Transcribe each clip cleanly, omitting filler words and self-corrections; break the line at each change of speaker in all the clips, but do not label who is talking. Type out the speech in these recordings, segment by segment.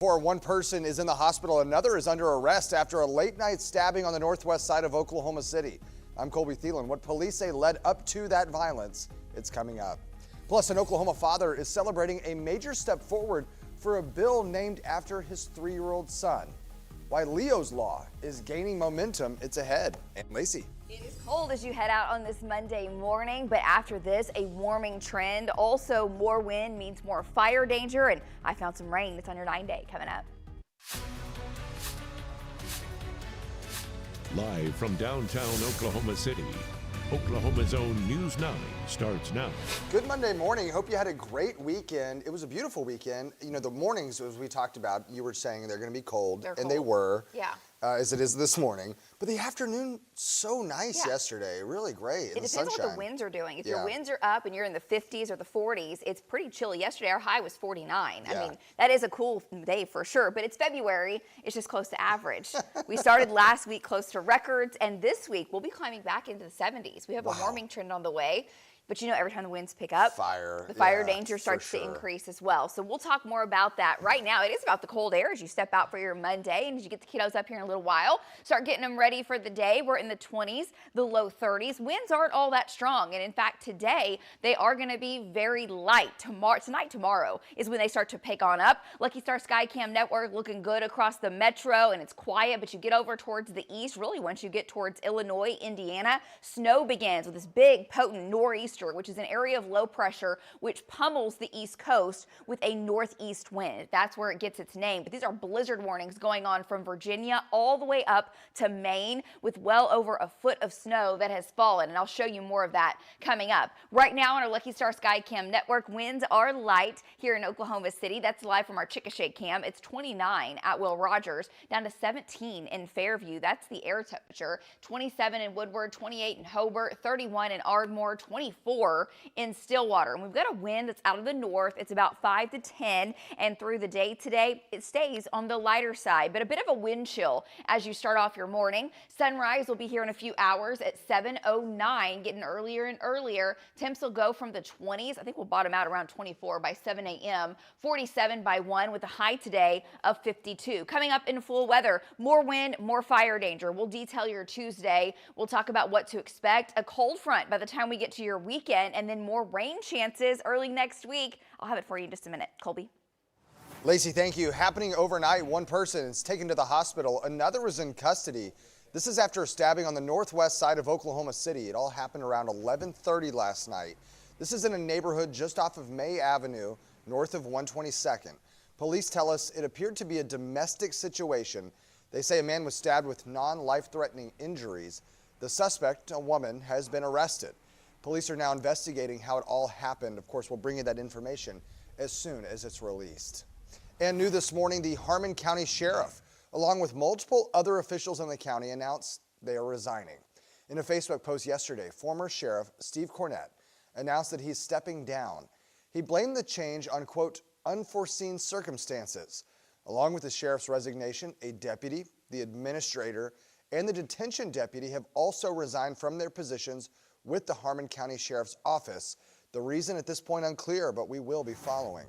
One person is in the hospital, another is under arrest after a late night stabbing on the northwest side of Oklahoma City. I'm Colby Thielen. What police say led up to that violence, it's coming up. Plus, an Oklahoma father is celebrating a major step forward for a bill named after his 3-year-old son. Why Leo's Law is gaining momentum, it's ahead. And Lacey.
It is cold as you head out on this Monday morning, but after this, a warming trend. Also, more wind means more fire danger, and I found some rain. It's on your 9-day coming up.
Live from downtown Oklahoma City, Oklahoma's own News 9 starts now.
Good Monday morning. Hope you had a great weekend. It was a beautiful weekend. You know, the mornings, as we talked about, you were saying they're going to be cold, and they were.
Yeah.
As it is this morning. But the afternoon, so nice yesterday. Really great.
It depends on what the winds are doing. If your winds are up and you're in the 50s or the 40s, it's pretty chilly. Yesterday, our high was 49. I mean, that is a cool day for sure, but it's February. It's just close to average. We started last week close to records, and this week we'll be climbing back into the 70s. We have a warming trend on the way. But you know, every time the winds pick up, the fire danger starts to increase as well. So we'll talk more about that. Right now, it is about the cold air as you step out for your Monday. And as you get the kiddos up here in a little while, start getting them ready for the day. We're in the 20s, the low 30s. Winds aren't all that strong. And in fact, today, they are going to be very light. Tonight, tomorrow is when they start to pick on up. Lucky Star Skycam Network looking good across the metro, and it's quiet. But you get over towards the east, really once you get towards Illinois, Indiana, snow begins with this big, potent nor'easter, which is an area of low pressure which pummels the East Coast with a northeast wind. That's where it gets its name. But these are blizzard warnings going on from Virginia all the way up to Maine with well over a foot of snow that has fallen. And I'll show you more of that coming up. Right now on our Lucky Star Skycam Network, winds are light here in Oklahoma City. That's live from our Chickasha cam. It's 29 at Will Rogers, down to 17 in Fairview. That's the air temperature. 27 in Woodward, 28 in Hobart, 31 in Ardmore, 24 in Stillwater. And we've got a wind that's out of the north. It's about 5 to 10, and through the day today, it stays on the lighter side, but a bit of a wind chill as you start off your morning. Sunrise will be here in a few hours at 7:09, getting earlier and earlier. Temps will go from the 20s. I think we'll bottom out around 24 by 7 a.m., 47 by 1 with a high today of 52. Coming up in full weather, more wind, more fire danger. We'll detail your Tuesday. We'll talk about what to expect. A cold front by the time we get to your weekend, and then more rain chances early next week. I'll have it for you in just a minute. Colby.
Lacey, thank you. Happening overnight, one person is taken to the hospital. Another is in custody. This is after a stabbing on the northwest side of Oklahoma City. It all happened around 11:30 last night. This is in a neighborhood just off of May Avenue, north of 122nd. Police tell us it appeared to be a domestic situation. They say a man was stabbed with non-life-threatening injuries. The suspect, a woman, has been arrested. Police are now investigating how it all happened. Of course, we'll bring you that information as soon as it's released. And new this morning, the Harmon County Sheriff, along with multiple other officials in the county, announced they are resigning. In a Facebook post yesterday, former Sheriff Steve Cornett announced that he's stepping down. He blamed the change on, quote, unforeseen circumstances. Along with the sheriff's resignation, a deputy, the administrator, and the detention deputy have also resigned from their positions with the Harmon County Sheriff's Office. The reason at this point unclear, but we will be following.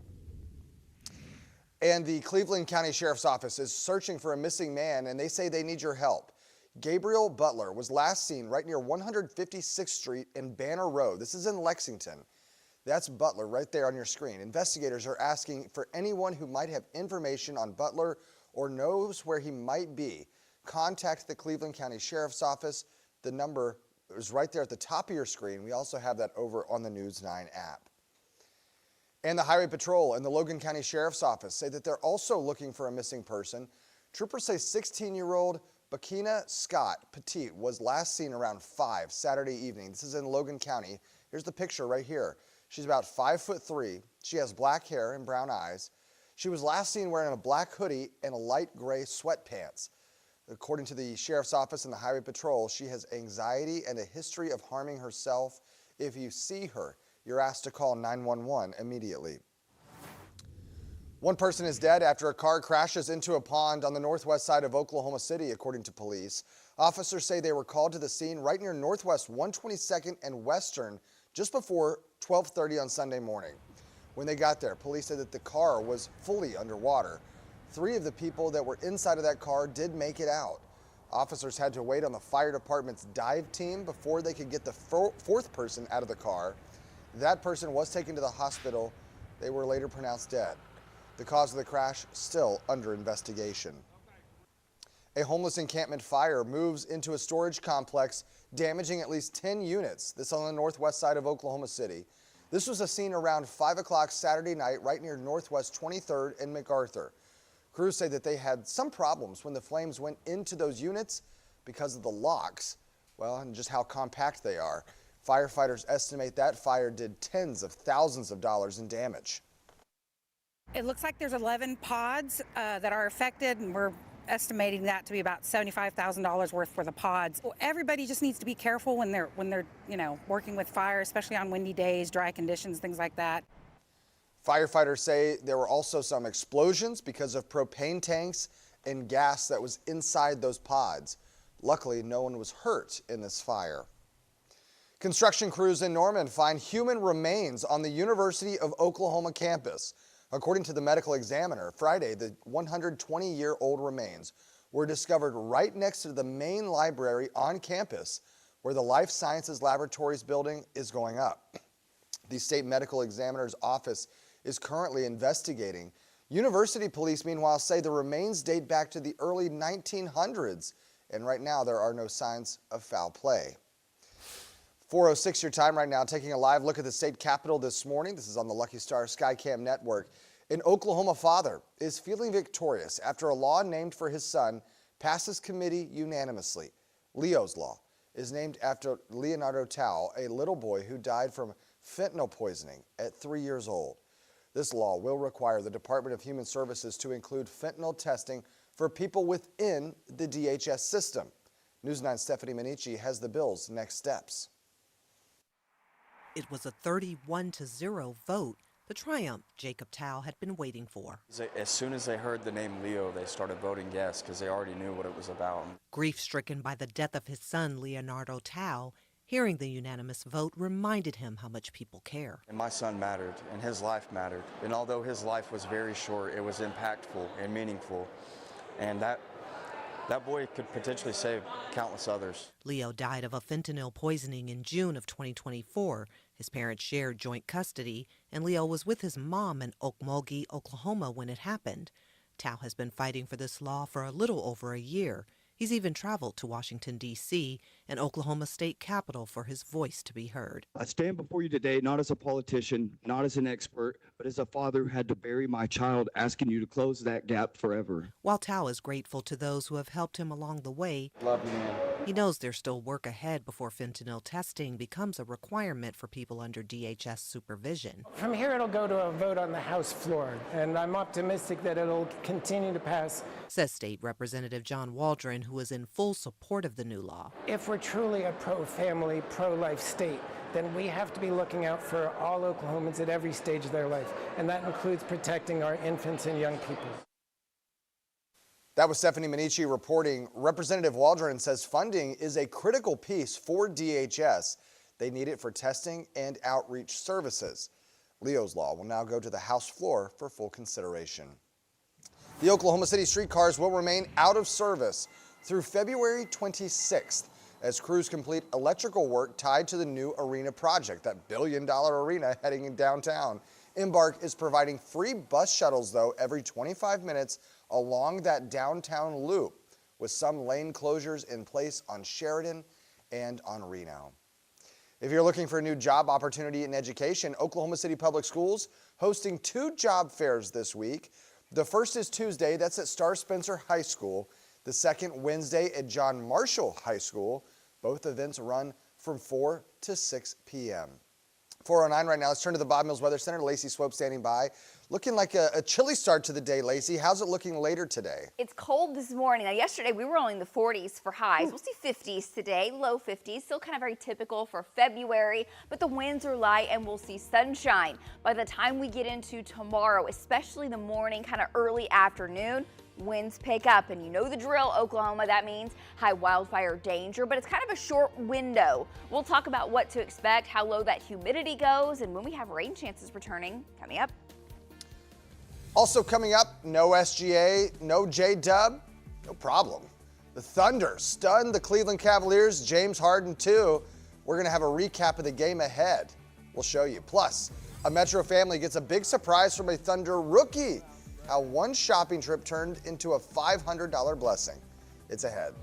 And the Cleveland County Sheriff's Office is searching for a missing man, and they say they need your help. Gabriel Butler was last seen right near 156th Street and Banner Road. This is in Lexington. That's Butler right there on your screen. Investigators are asking for anyone who might have information on Butler or knows where he might be. Contact the Cleveland County Sheriff's Office. The number is right there at the top of your screen. We also have that over on the News 9 app. And the Highway Patrol and the Logan County Sheriff's Office say that they're also looking for a missing person. Troopers say 16-year-old Bakina Scott Petit was last seen around 5 Saturday evening. This is in Logan County. Here's the picture right here. She's about 5'3". She has black hair and brown eyes. She was last seen wearing a black hoodie and a light gray sweatpants. According to the Sheriff's Office and the Highway Patrol, she has anxiety and a history of harming herself. If you see her, you're asked to call 911 immediately. One person is dead after a car crashes into a pond on the northwest side of Oklahoma City, according to police. Officers say they were called to the scene right near Northwest 122nd and Western just before 12:30 on Sunday morning. When they got there, police said that the car was fully underwater. 3 of the people that were inside of that car did make it out. Officers had to wait on the fire department's dive team before they could get the 4th person out of the car. That person was taken to the hospital. They were later pronounced dead. The cause of the crash still under investigation. A homeless encampment fire moves into a storage complex, damaging at least 10 units. This on the northwest side of Oklahoma City. This was a scene around 5 o'clock Saturday night right near Northwest 23rd and MacArthur. Crews say that they had some problems when the flames went into those units because of the locks, well, and just how compact they are. Firefighters estimate that fire did tens of thousands of dollars in damage.
It looks like there's 11 pods that are affected, and we're estimating that to be about $75,000 worth for the pods. Well, everybody just needs to be careful when they're working with fire, especially on windy days, dry conditions, things like that.
Firefighters say there were also some explosions because of propane tanks and gas that was inside those pods. Luckily, no one was hurt in this fire. Construction crews in Norman find human remains on the University of Oklahoma campus. According to the medical examiner, Friday, the 120-year-old remains were discovered right next to the main library on campus, where the Life Sciences Laboratories building is going up. The state medical examiner's office is currently investigating. University police, meanwhile, say the remains date back to the early 1900s, and right now there are no signs of foul play. 4:06 your time right now, taking a live look at the state capitol this morning. This is on the Lucky Star Skycam network. An Oklahoma father is feeling victorious after a law named for his son passes committee unanimously. Leo's Law is named after Leonardo Tao, a little boy who died from fentanyl poisoning at 3 years old. This law will require the Department of Human Services to include fentanyl testing for people within the DHS system. News 9's Stephanie Minichi has the bill's next steps.
It was a 31-0 vote, the triumph Jacob Tao had been waiting for.
As soon as they heard the name Leo, they started voting yes because they already knew what it was about.
Grief-stricken by the death of his son, Leonardo Tao, hearing the unanimous vote reminded him how much people care.
And my son mattered, and his life mattered. And although his life was very short, it was impactful and meaningful. And that boy could potentially save countless others.
Leo died of a fentanyl poisoning in June of 2024. His parents shared joint custody, and Leo was with his mom in Okmulgee, Oklahoma when it happened. Tao has been fighting for this law for a little over a year. He's even traveled to Washington, D.C., and Oklahoma State Capitol for his voice to be heard.
I stand before you today not as a politician, not as an expert, but as a father who had to bury my child, asking you to close that gap forever.
While Tao is grateful to those who have helped him along the way,
Love you, man.
He knows there's still work ahead before fentanyl testing becomes a requirement for people under DHS supervision.
From here, it'll go to a vote on the House floor, and I'm optimistic that it'll continue to pass.
Says State Representative John Waldron, who is in full support of the new law.
If we're truly a pro-family, pro-life state, then we have to be looking out for all Oklahomans at every stage of their life, and that includes protecting our infants and young people.
That was Stephanie Minichi reporting. Representative Waldron says funding is a critical piece for DHS. They need it for testing and outreach services. Leo's Law will now go to the House floor for full consideration. The Oklahoma City streetcars will remain out of service through February 26th as crews complete electrical work tied to the new arena project, that billion-dollar arena heading in downtown. Embark is providing free bus shuttles, though, every 25 minutes along that downtown loop, with some lane closures in place on Sheridan and on Reno. If you're looking for a new job opportunity in education, Oklahoma City Public Schools hosting 2 job fairs this week. The first is Tuesday, that's at Star Spencer High School. The second, Wednesday, at John Marshall High School. Both events run from 4 to 6 p.m. 4:09 right now. Let's turn to the Bob Mills Weather Center. Lacey Swope standing by. Looking like a chilly start to the day, Lacey. How's it looking later today?
It's cold this morning. Now, yesterday we were only in the 40s for highs. We'll see 50s today, low 50s. Still kind of very typical for February, but the winds are light and we'll see sunshine. By the time we get into tomorrow, especially the morning, kind of early afternoon, winds pick up, and you know the drill, Oklahoma. That means high wildfire danger, but it's kind of a short window. We'll talk about what to expect, how low that humidity goes, and when we have rain chances returning coming up.
Also coming up, no SGA, no J-Dub, no problem. The Thunder stunned the Cleveland Cavaliers, James Harden too. We're going to have a recap of the game ahead. We'll show you. Plus, a Metro family gets a big surprise from a Thunder rookie. How one shopping trip turned into a $500 blessing. It's ahead.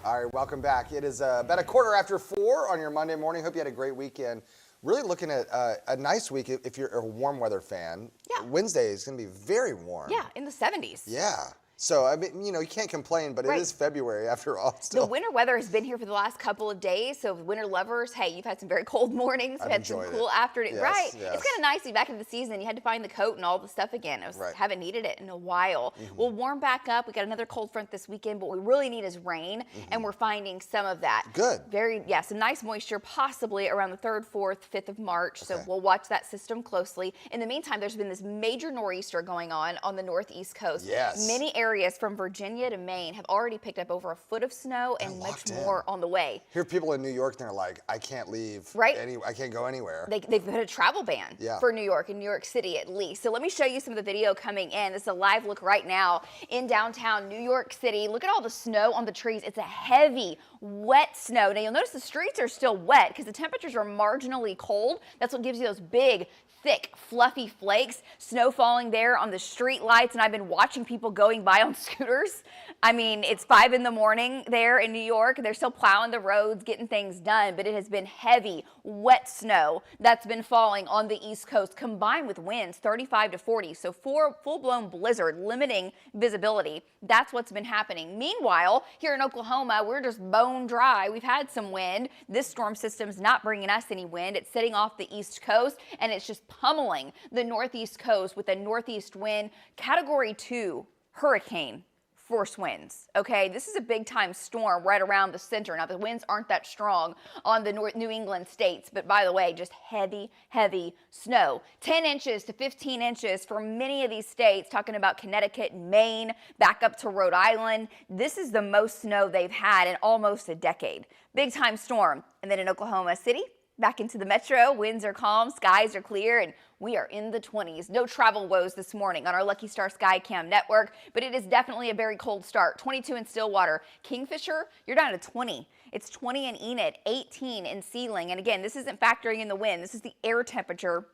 All right, welcome back. It is about 4:15 on your Monday morning. Hope you had a great weekend. Really looking at a nice week if you're a warm weather fan.
Yeah.
Wednesday is going to be very warm.
Yeah, in the 70s.
Yeah. So, I mean, you can't complain, but it is February after all still.
The winter weather has been here for the last couple of days, so winter lovers, hey, you've had some very cold mornings. You've had some cool afternoons.
Yes,
right.
yes.
It's kind of nice to be back in the season. You had to find the coat and all the stuff again. I haven't needed it in a while. We'll warm back up. We got another cold front this weekend, but what we really need is rain, and we're finding some of that.
Good.
Some nice moisture possibly around the 3rd, 4th, 5th of March, so we'll watch that system closely. In the meantime, there's been this major nor'easter going on the northeast coast.
Yes.
Many areas from Virginia to Maine have already picked up over a foot of snow and much more on the way.
Here, people in New York, they're like, I can't leave.
Right.
I can't go anywhere.
They've put a travel ban for New York, in New York City at least. So let me show you some of the video coming in. This is a live look right now in downtown New York City. Look at all the snow on the trees. It's a heavy, wet snow. Now you'll notice the streets are still wet because the temperatures are marginally cold. That's what gives you those big, thick, fluffy flakes. Snow falling there on the street lights, and I've been watching people going by by on scooters. I mean, it's 5 in the morning there in New York. They're still plowing the roads, getting things done, but it has been heavy, wet snow that's been falling on the East Coast, combined with winds 35 to 40. So full-blown blizzard, limiting visibility. That's what's been happening. Meanwhile, here in Oklahoma, we're just bone dry. We've had some wind. This storm system's not bringing us any wind. It's sitting off the East Coast, and it's just pummeling the Northeast coast with a northeast wind, Category 2 hurricane force winds. Okay, this is a big time storm right around the center. Now the winds aren't that strong on the New England states, but by the way, just heavy snow. 10 inches to 15 inches for many of these states, talking about Connecticut and Maine, back up to Rhode Island. This is the most snow they've had in almost a decade. Big time storm. And then in Oklahoma City, back into the metro, winds are calm, skies are clear, and we are in the 20s. No travel woes this morning on our Lucky Star Skycam network, but it is definitely a very cold start. 22 in Stillwater. Kingfisher, you're down to 20. It's 20 in Enid, 18 in Sealing. And again, this isn't factoring in the wind. This is the air temperature.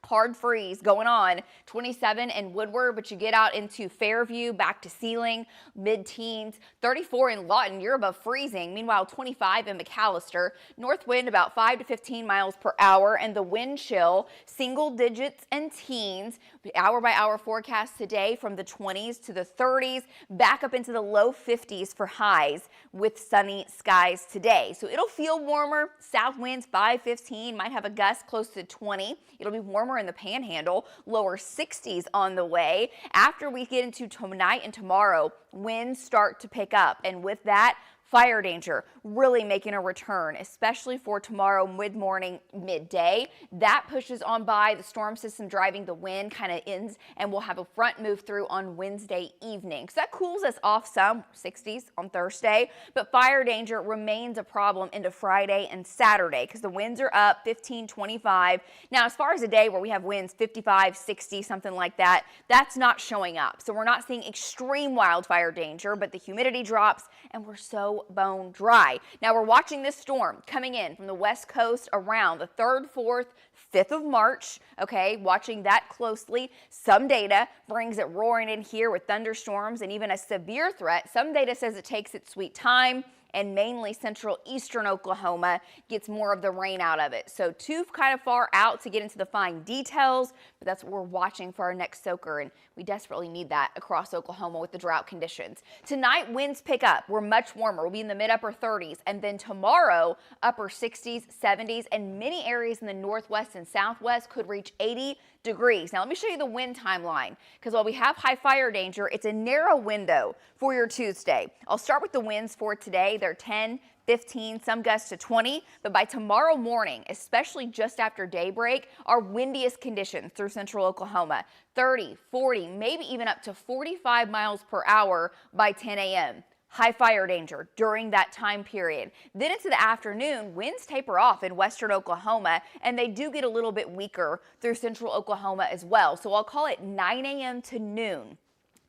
Hard freeze going on, 27 in Woodward, but you get out into Fairview, back to Sealing, mid-teens, 34 in Lawton, you're above freezing. Meanwhile, 25 in McAllister, north wind about 5 to 15 miles per hour, and the wind chill, single digits and teens. Hour by hour forecast today from the 20s to the 30s, back up into the low 50s for highs with sunny skies today. So it'll feel warmer, south winds 5-15, might have a gust close to 20. It'll be warmer in the Panhandle, lower 60s on the way. After we get into tonight and tomorrow, winds start to pick up, and with that, fire danger really making a return, especially for tomorrow mid-morning, midday. That pushes on by. The storm system driving the wind kind of ends, and we'll have a front move through on Wednesday evening. So that cools us off some, 60s on Thursday, but fire danger remains a problem into Friday and Saturday because the winds are up 15, 25. Now, as far as a day where we have winds 55, 60, something like that, that's not showing up. So we're not seeing extreme wildfire danger, but the humidity drops and we're so bone dry. Now we're watching this storm coming in from the west coast around the 3rd, 4th, 5th of March, okay, watching that closely. Some data brings it roaring in here with thunderstorms and even a severe threat. Some data says it takes its sweet time, and mainly central eastern Oklahoma gets more of the rain out of it. So too kind of far out to get into the fine details, but that's what we're watching for our next soaker, and we desperately need that across Oklahoma with the drought conditions. Tonight, winds pick up. We're much warmer. We'll be in the mid-upper 30s, and then tomorrow, upper 60s, 70s, and many areas in the northwest and southwest could reach 80 degrees. Now, let me show you the wind timeline, because while we have high fire danger, it's a narrow window for your Tuesday. I'll start with the winds for today. They're 10, 15, some gusts to 20, but by tomorrow morning, especially just after daybreak, our windiest conditions through central Oklahoma, 30, 40, maybe even up to 45 miles per hour by 10 a.m. High fire danger during that time period. Then into the afternoon, winds taper off in western Oklahoma, and they do get a little bit weaker through central Oklahoma as well. So I'll call it 9 a.m. to noon.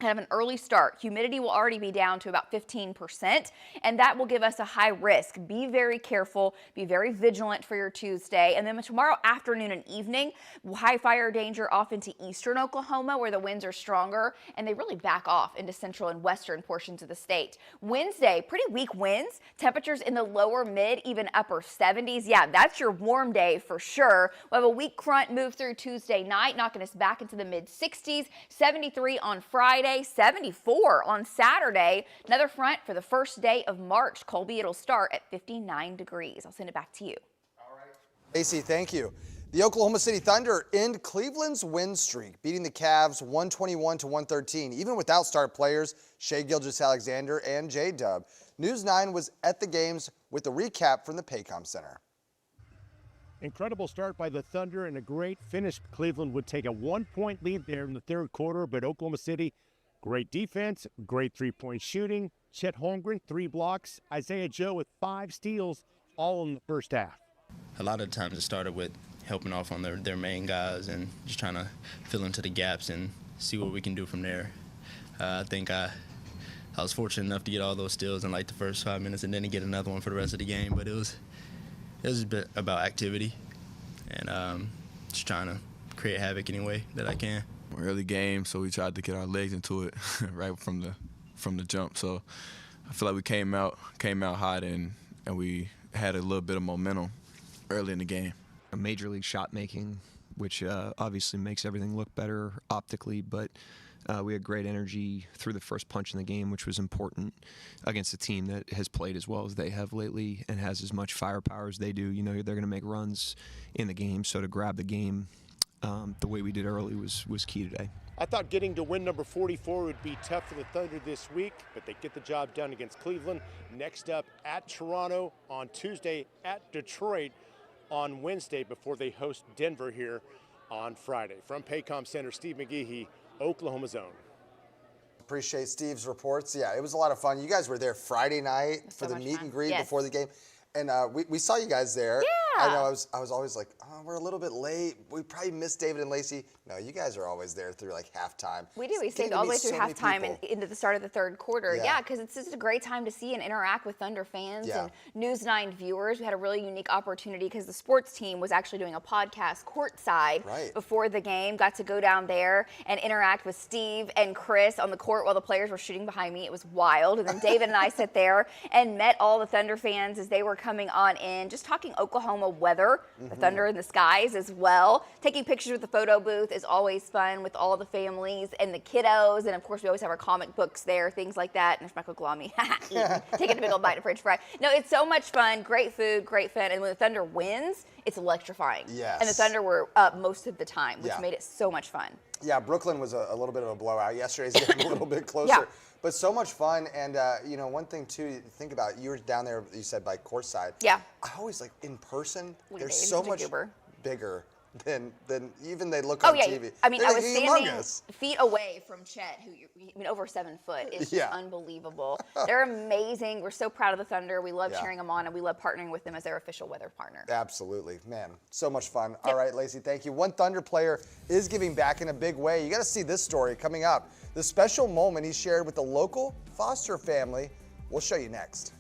Kind of an early start. Humidity will already be down to about 15%, and that will give us a high risk. Be very careful, be very vigilant for your Tuesday. And then tomorrow afternoon and evening, high fire danger off into eastern Oklahoma where the winds are stronger, and they really back off into central and western portions of the state. Wednesday, pretty weak winds, temperatures in the lower mid, even upper 70s. Yeah, that's your warm day for sure. We'll have a weak front move through Tuesday night, knocking us back into the mid 60s, 73 on Friday. 74 on Saturday. Another front for the first day of March. Colby, it'll start at 59 degrees. I'll send it back to you.
All right. AC, thank you. The Oklahoma City Thunder end Cleveland's win streak, beating the Cavs 121 to 113, even without star players Shai Gilgeous-Alexander and J-Dub. News 9 was at the games with a recap from the Paycom Center.
Incredible start by the Thunder and a great finish. Cleveland would take a 1-point lead there in the third quarter, but Oklahoma City, great defense, great three-point shooting. Chet Holmgren, 3 blocks. Isaiah Joe with 5 steals, all in the first half.
A lot of times it started with helping off on their main guys and just trying to fill into the gaps and see what we can do from there. I think I was fortunate enough to get all those steals in like the first 5 minutes and then to get another one for the rest of the game, but it was a bit about activity and just trying to create havoc any way that I can.
early game, so we tried to get our legs into it right from the jump. So I feel like we came out hot and we had a little bit of momentum early in the game.
A major league shot making, which obviously makes everything look better optically, but we had great energy through the first punch in the game, which was important against a team that has played as well as they have lately and has as much firepower as they do. You know, they're going to make runs in the game, so to grab the game the way we did early was key today.
I thought getting to win number 44 would be tough for the Thunder this week, but they get the job done against Cleveland. Next up at Toronto on Tuesday, at Detroit on Wednesday before they host Denver here on Friday. From Paycom Center, Steve McGehee, Oklahoma's own.
Appreciate Steve's reports. Yeah, it was a lot of fun. You guys were there Friday night for the meet and greet before the game. And we saw you guys there.
Yeah.
I know I was always like, oh, we're a little bit late. We probably missed David and Lacey. No, you guys are always there through like halftime.
We do. We stayed all the way through halftime and into the start of the third quarter. Yeah, because it's just a great time to see and interact with Thunder fans and News 9 viewers. We had a really unique opportunity because the sports team was actually doing a podcast courtside before the game. Got to go down there and interact with Steve and Chris on the court while the players were shooting behind me. It was wild. And then David and I sat there and met all the Thunder fans as they were coming on in, just talking Oklahoma weather, the Thunder in the skies as well. Taking pictures with the photo booth is always fun with all the families and the kiddos. And of course, we always have our comic books there, things like that. And there's Michael Glami taking a big old bite of French fry. No, it's so much fun. Great food, great fun. And when the Thunder wins, it's electrifying.
Yes.
And the Thunder were up most of the time, which made it so much fun.
Yeah, Brooklyn was a little bit of a blowout. Yesterday's getting a little bit closer. But so much fun. And, you know, one thing, too, to think about, you were down there, you said, by courtside.
Yeah.
I always, like, in person, they're
Dave's
so
a
much
goober.
bigger than even they look on TV.
I mean,
they're
I was standing
humongous.
feet away from Chet, who, I mean, over 7 foot. It's just unbelievable. They're amazing. We're so proud of the Thunder. We love cheering them on, and we love partnering with them as their official weather partner.
Absolutely. Man, so much fun. All right, Lacey, thank you. One Thunder player is giving back in a big way. You got to see this story coming up. The special moment he shared with the local foster family. We'll show you next.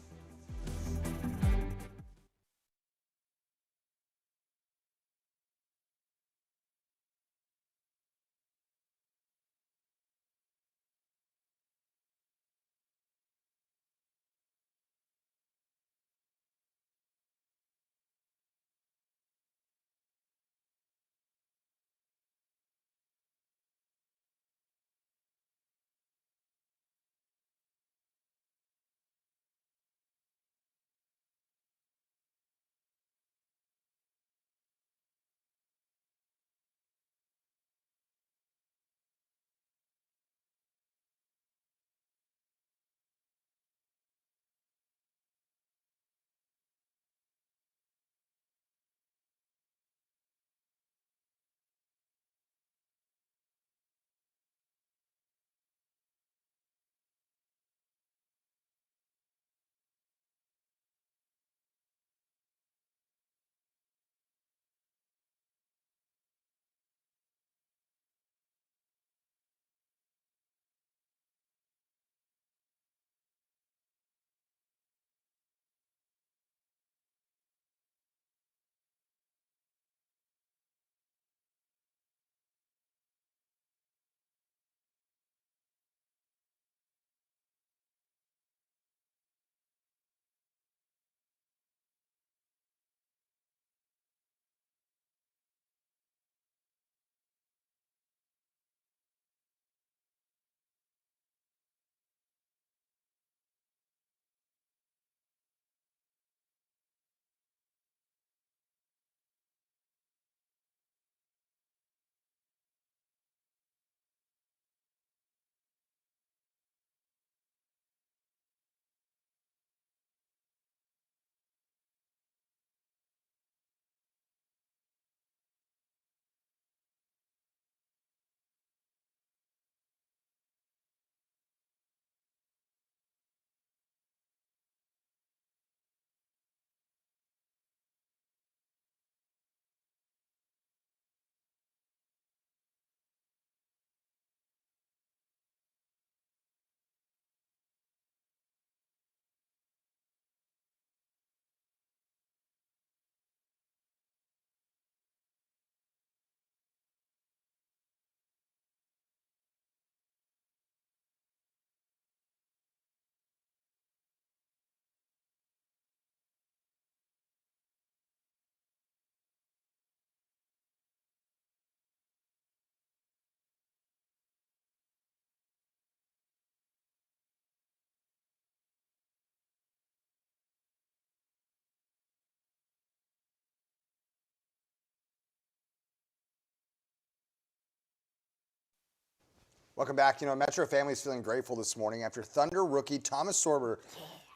Welcome back. You know, Metro family is feeling grateful this morning after Thunder rookie Thomas Sorber,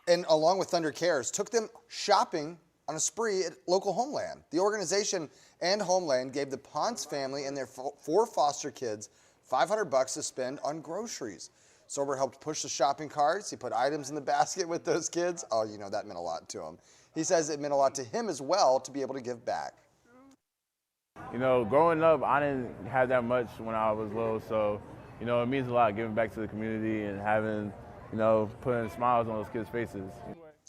and along with Thunder Cares, took them shopping on a spree at local Homeland. The organization and Homeland gave the Ponce family and their 4 foster kids $500 to spend on groceries. Sorber helped push the shopping carts. He put items in the basket with those kids. Oh, you know, that meant a lot to him. He says it meant a lot to him as well to be able to give back.
You know, growing up, I didn't have that much when I was little, so, you know, it means a lot giving back to the community and having, you know, putting smiles on those kids' faces.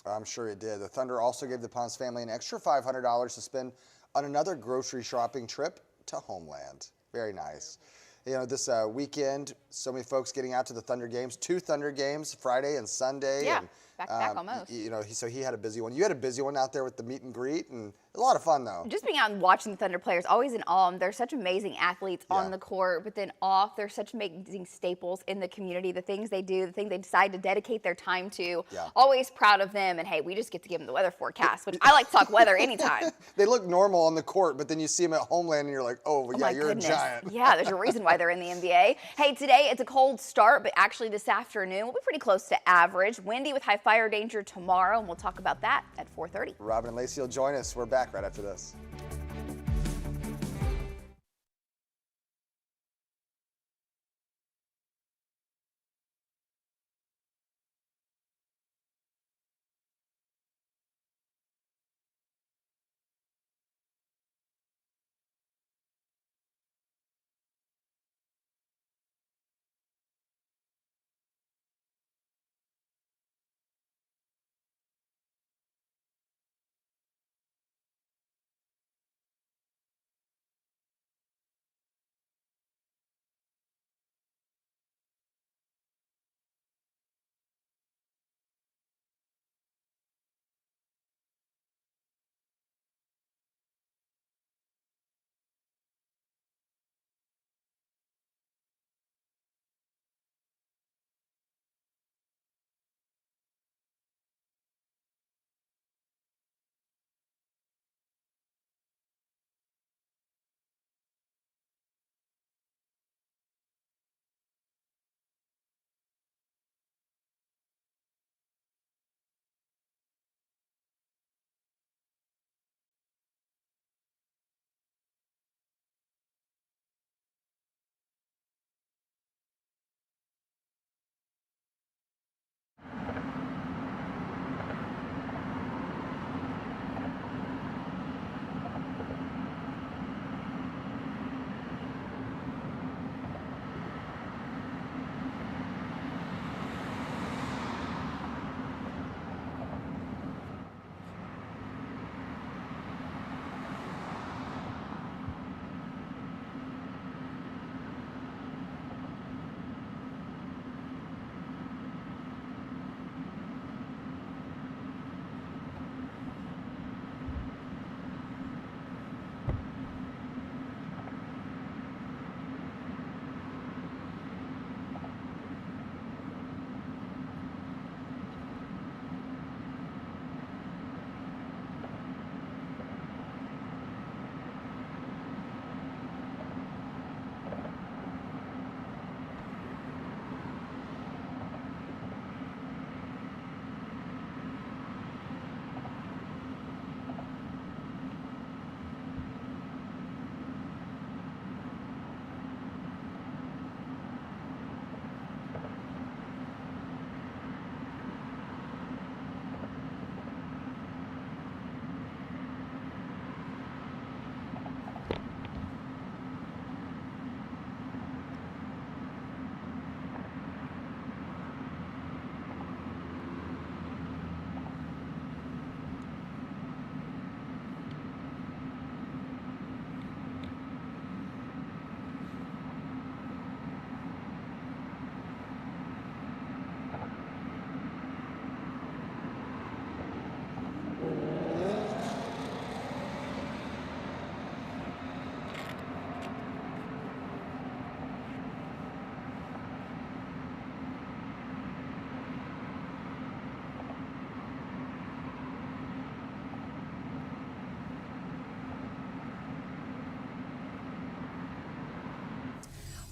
I'm sure it did. The Thunder also gave the Ponce family an extra $500 to spend on another grocery shopping trip to Homeland. Very nice. You know, this weekend, so many folks getting out to the Thunder games. 2 Thunder games, Friday and Sunday.
Yeah,
and,
back-to-back almost.
You know, so he had a busy one. You had a busy one out there with the meet and greet, and a lot of fun, though.
Just being out and watching the Thunder players, always in awe. They're such amazing athletes on the court, but then off, they're such amazing staples in the community. The things they do, the things they decide to dedicate their time to. Yeah. Always proud of them. And hey, we just get to give them the weather forecast, which I like to talk weather anytime.
They look normal on the court, but then you see them at Homeland, and you're like, oh yeah, you're a giant.
Yeah, there's a reason why they're in the NBA. Hey, today it's a cold start, but actually this afternoon we'll be pretty close to average. Windy with high fire danger tomorrow, and we'll talk about that at 4:30.
Robin and Lacey will join us. We're back right after this.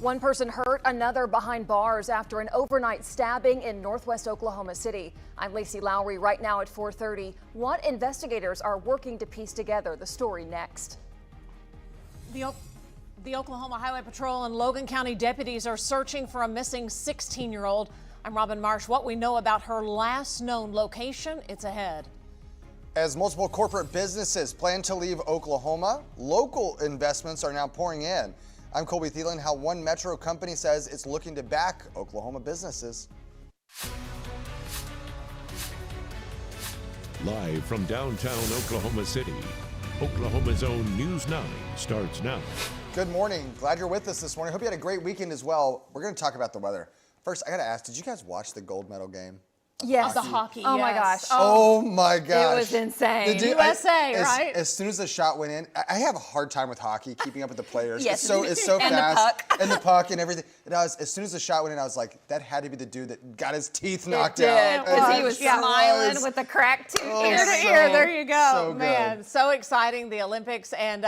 One person hurt, another behind bars after an overnight stabbing in northwest Oklahoma City. I'm Lacey Lowry right now at 4:30. What investigators are working to piece together? The story next.
The Oklahoma Highway Patrol and Logan County deputies are searching for a missing 16-year-old. I'm Robin Marsh. What we know about her last known location, it's ahead.
As multiple corporate businesses plan to leave Oklahoma, local investments are now pouring in. I'm Colby Thielen. How one metro company says it's looking to back Oklahoma businesses.
Live from downtown Oklahoma City, Oklahoma's own News 9 starts now.
Good morning. Glad you're with us this morning. Hope you had a great weekend as well. We're going to talk about the weather. First, I got to ask, did you guys watch the gold medal game?
Yes.
The hockey.
Oh my gosh.
Oh my gosh.
It was insane.
USA, right?
As soon as the shot went in, I have a hard time with hockey, keeping up with the players.
Yes.
It's so
And
fast.
the puck.
And the puck and everything. And as soon as the shot went in, I was like, that had to be the dude that got his teeth knocked out.
Because he was smiling with the cracked tooth
Ear to ear. There you go.
so
Man,
good.
so exciting, the Olympics. And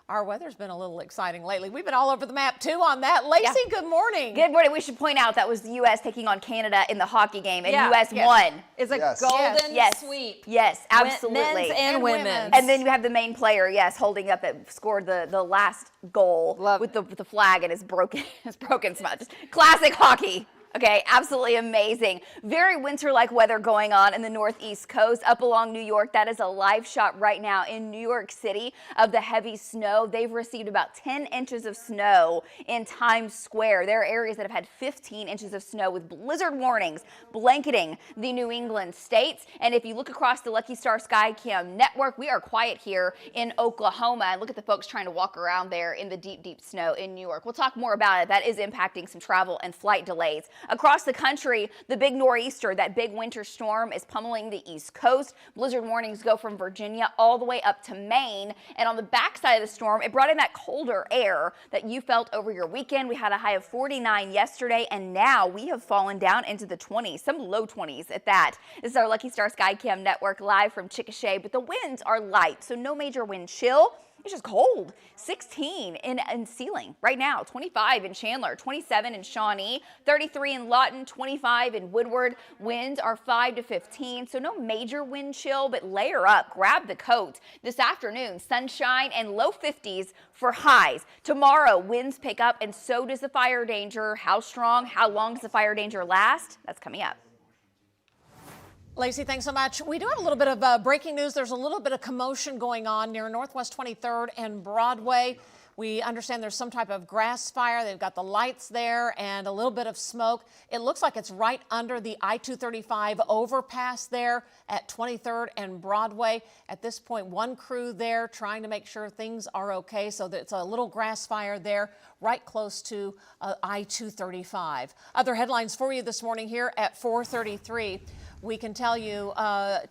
our weather's been a little exciting lately. We've been all over the map, too, on that. Lacey, good morning.
Good morning. We should point out that was the U.S. taking on Canada in the hockey game, and
Yeah.
U.S.
Yes.
won.
It's a
Yes.
golden
Yes.
sweep.
Yes, absolutely.
Men's and women's.
And then you have the main player, yes, holding up it, scored the last goal with the flag and his broken smudge. Classic hockey. Okay, absolutely amazing. Very winter-like weather going on in the northeast coast, up along New York. That is a live shot right now in New York City of the heavy snow. They've received about 10 inches of snow in Times Square. There are areas that have had 15 inches of snow with blizzard warnings blanketing the New England states. And if you look across the Lucky Star Skycam network, we are quiet here in Oklahoma. And look at the folks trying to walk around there in the deep, deep snow in New York. We'll talk more about it. That is impacting some travel and flight delays. Across the country, the big nor'easter, that big winter storm, is pummeling the East Coast. Blizzard warnings go from Virginia all the way up to Maine. And on the backside of the storm, it brought in that colder air that you felt over your weekend. We had a high of 49 yesterday, and now we have fallen down into the 20s, some low 20s at that. This is our Lucky Star Skycam network live from Chickasha, but the winds are light, so no major wind chill. It's just cold. 16 in Sealing right now, 25 in Chandler, 27 in Shawnee, 33 in Lawton, 25 in Woodward. Winds are 5 to 15, so no major wind chill, but layer up, grab the coat. This afternoon, sunshine and low 50s for highs. Tomorrow, winds pick up, and so does the fire danger. How strong, how long does the fire danger last? That's coming up.
Lacey, thanks so much. We do have a little bit of breaking news. There's a little bit of commotion going on near Northwest 23rd and Broadway. We understand there's some type of grass fire. They've got the lights there and a little bit of smoke. It looks like it's right under the I-235 overpass there at 23rd and Broadway. At this point, one crew there trying to make sure things are okay. So it's a little grass fire there right close to I-235. Other headlines for you this morning here at 4:33. We can tell you a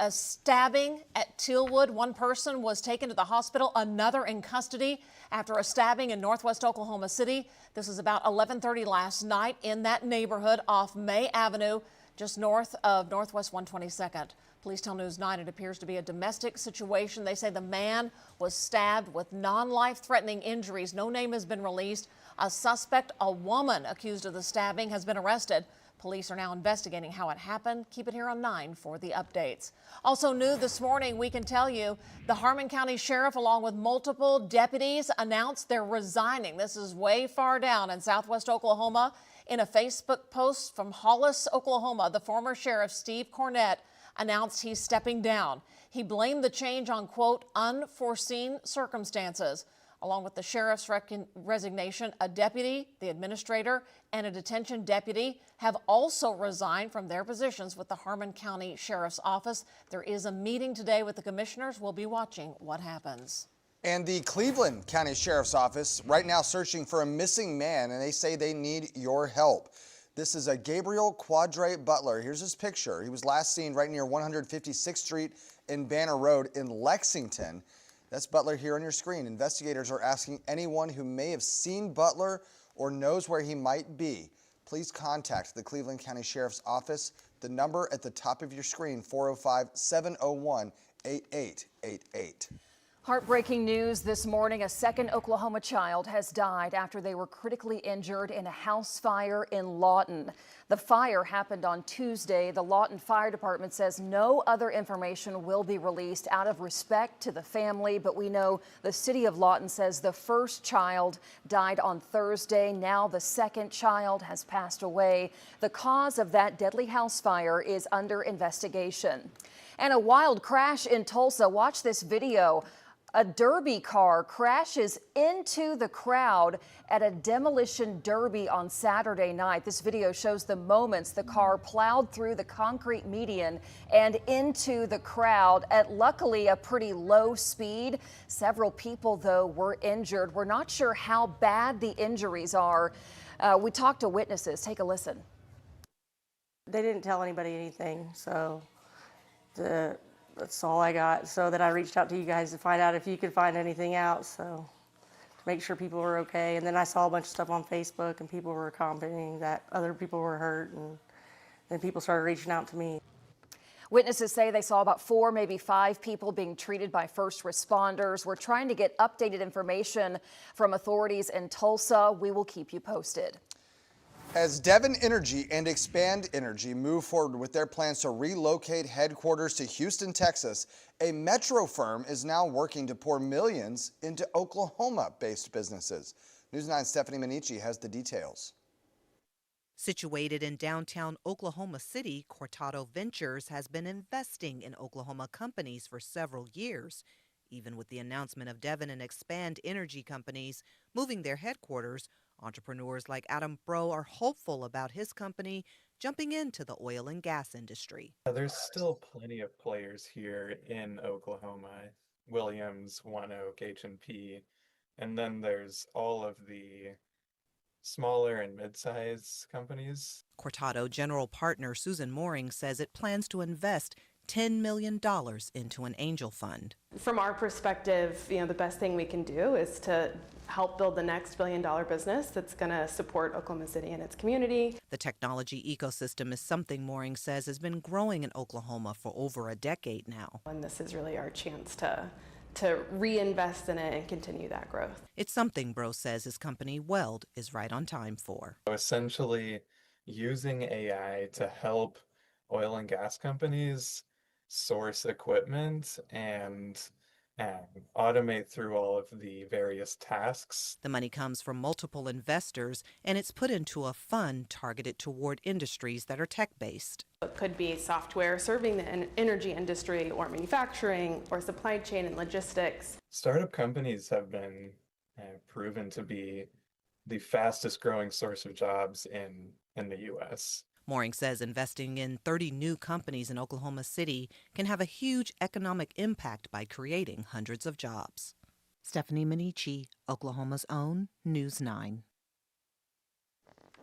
stabbing at Tealwood. One person was taken to the hospital, another in custody after a stabbing in northwest Oklahoma City. This is about 11:30 last night in that neighborhood off May Avenue, just north of Northwest 122nd. Police tell News 9 it appears to be a domestic situation. They say the man was stabbed with non-life-threatening injuries. No name has been released. A suspect, a woman accused of the stabbing, has been arrested. Police are now investigating how it happened. Keep it here on 9 for the updates. Also new this morning, we can tell you the Harmon County Sheriff, along with multiple deputies, announced they're resigning. This is way far down in southwest Oklahoma. In a Facebook post from Hollis, Oklahoma, the former sheriff, Steve Cornett, announced he's stepping down. He blamed the change on, quote, unforeseen circumstances. Along with the sheriff's resignation, a deputy, the administrator, and a detention deputy have also resigned from their positions with the Harmon County Sheriff's Office. There is a meeting today with the commissioners. We'll be watching what happens.
And the Cleveland County Sheriff's Office right now searching for a missing man, and they say they need your help. This is a Gabriel Quadre Butler. Here's his picture. He was last seen right near 156th Street and Banner Road in Lexington. That's Butler here on your screen. Investigators are asking anyone who may have seen Butler or knows where he might be, please contact the Cleveland County Sheriff's Office. The number at the top of your screen, 405-701-8888.
Heartbreaking news this morning. A second Oklahoma child has died after they were critically injured in a house fire in Lawton. The fire happened on Tuesday. The Lawton Fire Department says no other information will be released out of respect to the family, but we know the city of Lawton says the first child died on Thursday. Now the second child has passed away. The cause of that deadly house fire is under investigation. And a wild crash in Tulsa. Watch this video. A derby car crashes into the crowd at a demolition derby on Saturday night. This video shows the moments the car plowed through the concrete median and into the crowd at luckily a pretty low speed. Several people, though, were injured. We're not sure how bad the injuries are. We talked to witnesses. Take a listen.
They didn't tell anybody anything, so that's all I got. So that I reached out to you guys to find out if you could find anything out, so to make sure people were okay. And then I saw a bunch of stuff on Facebook and people were commenting that other people were hurt, and then people started reaching out to me.
Witnesses say they saw about 4, maybe 5 people being treated by first responders. We're trying to get updated information from authorities in Tulsa. We will keep you posted.
As Devon Energy and Expand Energy move forward with their plans to relocate headquarters to Houston, Texas, a metro firm is now working to pour millions into Oklahoma-based businesses. News 9's Stephanie Minichi has the details.
Situated in downtown Oklahoma City, Cartel Ventures has been investing in Oklahoma companies for several years. Even with the announcement of Devon and Expand Energy companies moving their headquarters, entrepreneurs like Adam Bro are hopeful about his company jumping into the oil and gas industry.
There's still plenty of players here in Oklahoma. Williams, One Oak, H&P, and then there's all of the smaller and mid-size companies.
Cortado general partner Susan Mooring says it plans to invest $10 million into an angel fund.
From our perspective, the best thing we can do is to help build the next billion-dollar business that's going to support Oklahoma City and its community.
The technology ecosystem is something Mooring says has been growing in Oklahoma for over a decade now.
And this is really our chance to reinvest in it and continue that growth.
It's something Bro says his company Weld is right on time for.
Essentially using AI to help oil and gas companies source equipment and automate through all of the various tasks.
The money comes from multiple investors, and it's put into a fund targeted toward industries that are tech-based.
It could be software serving the energy industry or manufacturing or supply chain and logistics.
Startup companies have been proven to be the fastest growing source of jobs in the U.S.
Mooring says investing in 30 new companies in Oklahoma City can have a huge economic impact by creating hundreds of jobs. Stephanie Minichi, Oklahoma's own News 9.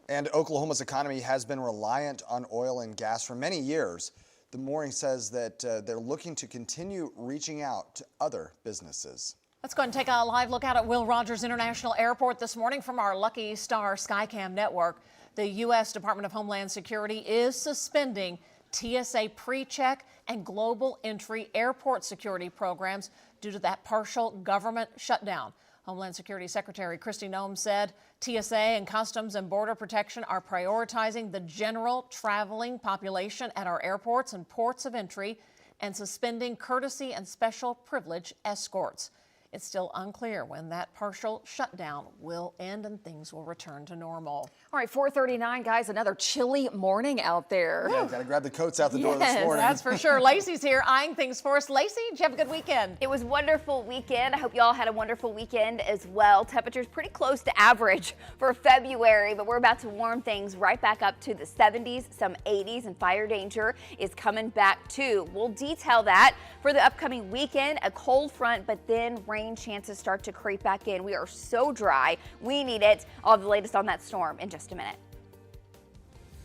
And Oklahoma's economy has been reliant on oil and gas for many years. The Mooring says that they're looking to continue reaching out to other businesses.
Let's go ahead and take a live look out at Will Rogers International Airport this morning from our Lucky Star Skycam network. The U.S. Department of Homeland Security is suspending TSA pre-check and global entry airport security programs due to that partial government shutdown. Homeland Security Secretary Kristi Noem said TSA and Customs and Border Protection are prioritizing the general traveling population at our airports and ports of entry and suspending courtesy and special privilege escorts. It's still unclear when that partial shutdown will end and things will return to normal.
All right, 4:39, guys. Another chilly morning out there.
Yeah, got to grab the coats out the door this morning.
That's for sure. Lacey's here eyeing things for us. Lacey, did you have a good weekend?
It was a wonderful weekend. I hope you all had a wonderful weekend as well. Temperatures pretty close to average for February, but we're about to warm things right back up to the 70s, some 80s, and fire danger is coming back too. We'll detail that for the upcoming weekend. A cold front, but then rain chances start to creep back in. We are so dry. We need it. All the latest on that storm in just a minute.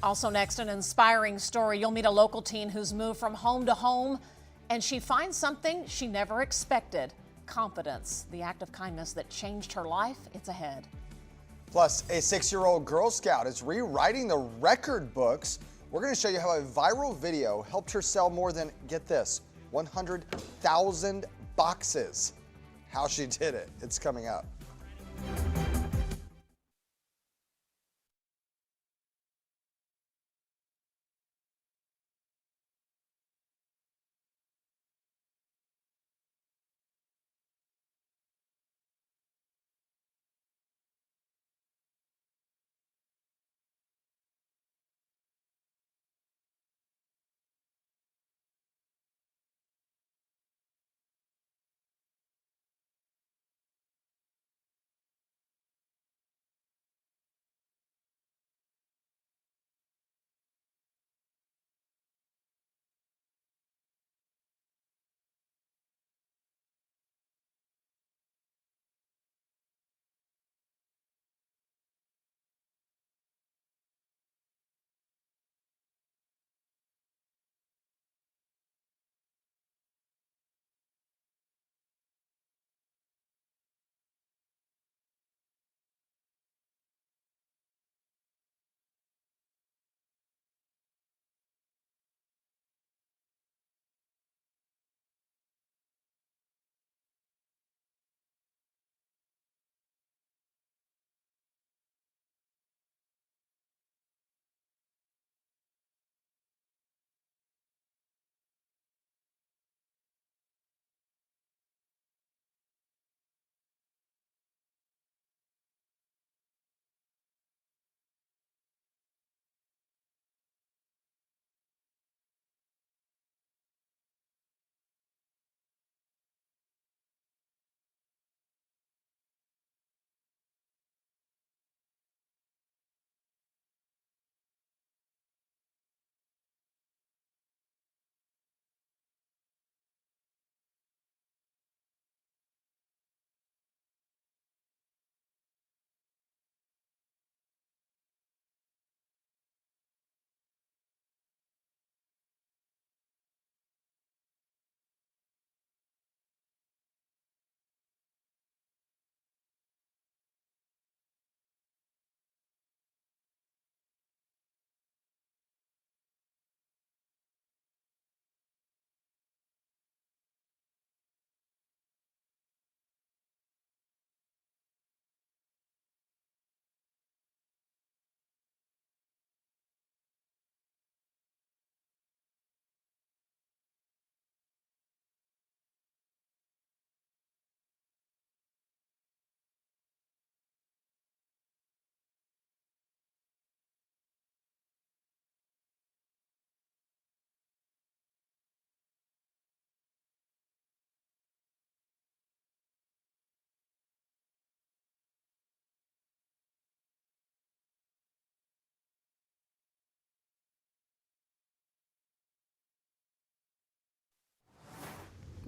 Also next, an inspiring story. You'll meet a local teen who's moved from home to home, and she finds something she never expected. Confidence, the act of kindness that changed her life. It's ahead.
Plus, a 6-year-old Girl Scout is rewriting the record books. We're going to show you how a viral video helped her sell more than, get this, 100,000 boxes. how she did it. It's coming up.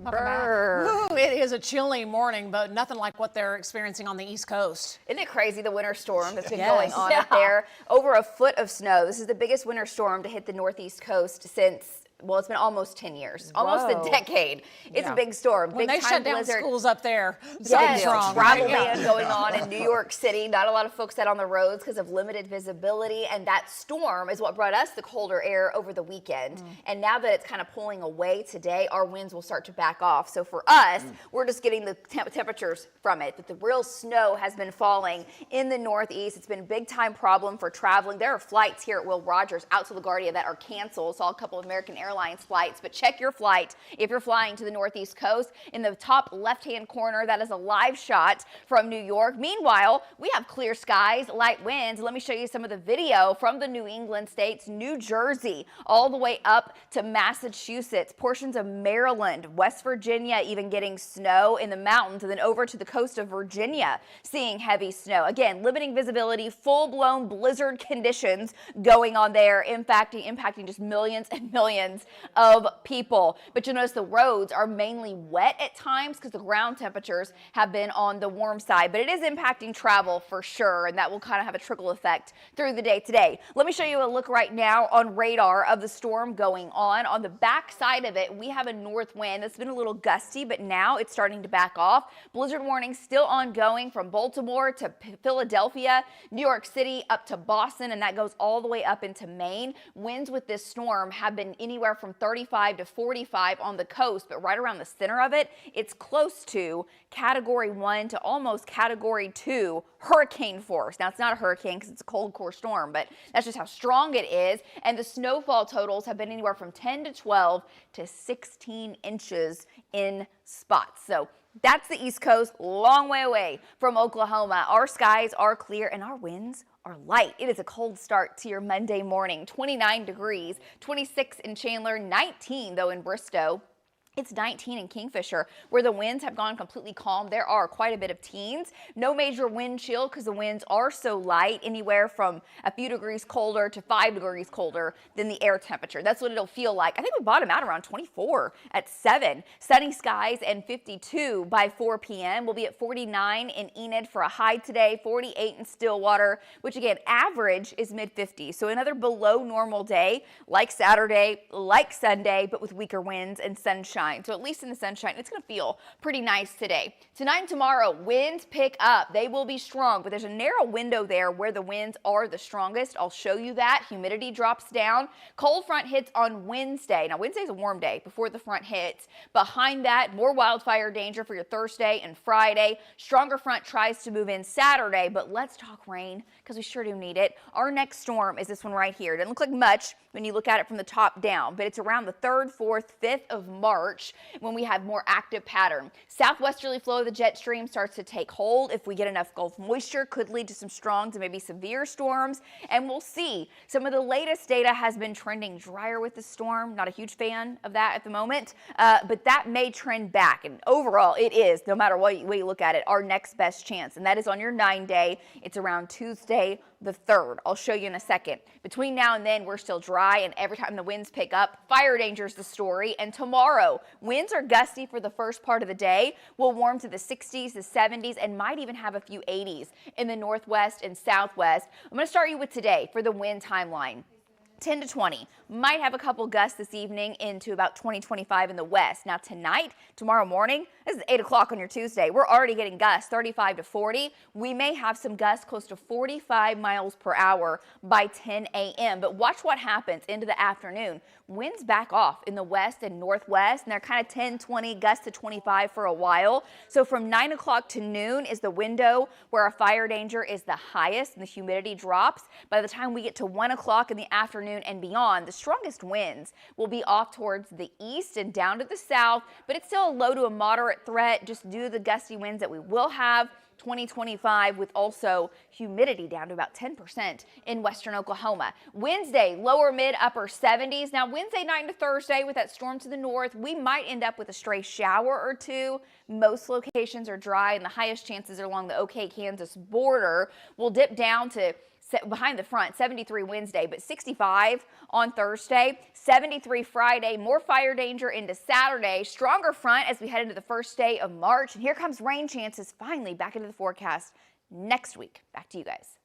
Ooh, it is a chilly morning, but nothing like what they're experiencing on the East Coast.
Isn't it crazy, the winter storm that's been going on up there? Over a foot of snow. This is the biggest winter storm to hit the Northeast coast since, well, it's been almost 10 years, almost a decade. It's a big storm.
When
big
they shut down
blizzard.
Schools up there,
Yes,
something's wrong.
travel ban going on in New York City. Not a lot of folks out on the roads because of limited visibility. And that storm is what brought us the colder air over the weekend. And now that it's kind of pulling away today, our winds will start to back off. So for us, we're just getting the temperatures from it. But the real snow has been falling in the Northeast. It's been a big time problem for traveling. There are flights here at Will Rogers out to LaGuardia that are canceled. Saw a couple of American Airlines flights. But check your flight if you're flying to the Northeast coast. In the top left-hand corner, that is a live shot from New York. Meanwhile, we have clear skies, light winds. Let me show you some of the video from the New England states, New Jersey, all the way up to Massachusetts, portions of Maryland, West Virginia, even getting snow in the mountains, and then over to the coast of Virginia, seeing heavy snow. Again, limiting visibility, full-blown blizzard conditions going on there, impacting just millions and millions of people. But you'll notice the roads are mainly wet at times because the ground temperatures have been on the warm side, but it is impacting travel for sure, and that will kind of have a trickle effect through the day today. Let me show you a look right now on radar of the storm going on. On the back side of it, we have a north wind that's been a little gusty, but now it's starting to back off. Blizzard warning still ongoing from Baltimore to Philadelphia, New York City up to Boston, and that goes all the way up into Maine. Winds with this storm have been anywhere anywhere from 35 to 45 on the coast, but right around the center of it, it's close to Category 1 to almost Category 2 hurricane force. Now, it's not a hurricane because it's a cold core storm, but that's just how strong it is. And the snowfall totals have been anywhere from 10 to 12 to 16 inches in spots. So that's the East Coast, long way away from Oklahoma. Our skies are clear and our winds are light. It is a cold start to your Monday morning. 29 degrees, 26 in Chandler, 19 though in Bristow. It's 19 in Kingfisher, where the winds have gone completely calm. There are quite a bit of teens. No major wind chill because the winds are so light, anywhere from a few degrees colder to 5 degrees colder than the air temperature. That's what it'll feel like. I think we bottom out around 24 at 7. Sunny skies and 52 by 4 p.m. We'll be at 49 in Enid for a high today, 48 in Stillwater, which again, average is mid-50s. So another below normal day, like Saturday, like Sunday, but with weaker winds and sunshine. So at least in the sunshine, it's going to feel pretty nice today. Tonight and tomorrow, winds pick up. They will be strong, but there's a narrow window there where the winds are the strongest. I'll show you that. Humidity drops down. Cold front hits on Wednesday. Now, Wednesday's a warm day before the front hits. Behind that, more wildfire danger for your Thursday and Friday. Stronger front tries to move in Saturday, but let's talk rain because we sure do need it. Our next storm is this one right here. It doesn't look like much when you look at it from the top down, but it's around the 3rd, 4th, 5th of March when we have more active pattern. Southwesterly flow of the jet stream starts to take hold. If we get enough Gulf moisture, could lead to some strong to maybe severe storms, and we'll see. Some of the latest data has been trending drier with the storm. Not a huge fan of that at the moment, but that may trend back, and overall it is, no matter what way you look at it, our next best chance, and that is on your 9-day. It's around Tuesday the 3rd. I'll show you in a second. Between now and then, we're still dry, and every time the winds pick up, fire danger is the story. And tomorrow, winds are gusty for the first part of the day. We'll warm to the 60s, the 70s, and might even have a few 80s in the northwest and southwest. I'm going to start you with today for the wind timeline. 10 to 20. Might have a couple gusts this evening into about 20, 25 in the west. Now tonight, tomorrow morning, this is 8 o'clock on your Tuesday. We're already getting gusts 35 to 40. We may have some gusts close to 45 miles per hour by 10 a.m. But watch what happens into the afternoon. Winds back off in the west and northwest, and they're kind of 10, 20, gusts to 25 for a while. So from 9 o'clock to noon is the window where our fire danger is the highest and the humidity drops. By the time we get to 1 o'clock in the afternoon and beyond, the strongest winds will be off towards the east and down to the south, but it's still a low to a moderate threat just due to the gusty winds that we will have. 2025 with also humidity down to about 10% in western Oklahoma. Wednesday, lower mid upper 70s. Now Wednesday night into Thursday with that storm to the north, we might end up with a stray shower or two. Most locations are dry and the highest chances are along the OK-Kansas border. We'll dip down to behind the front, 73 Wednesday, but 65 on Thursday, 73 Friday, more fire danger into Saturday, stronger front as we head into the first day of March. And here comes rain chances finally back into the forecast next week. Back to you guys.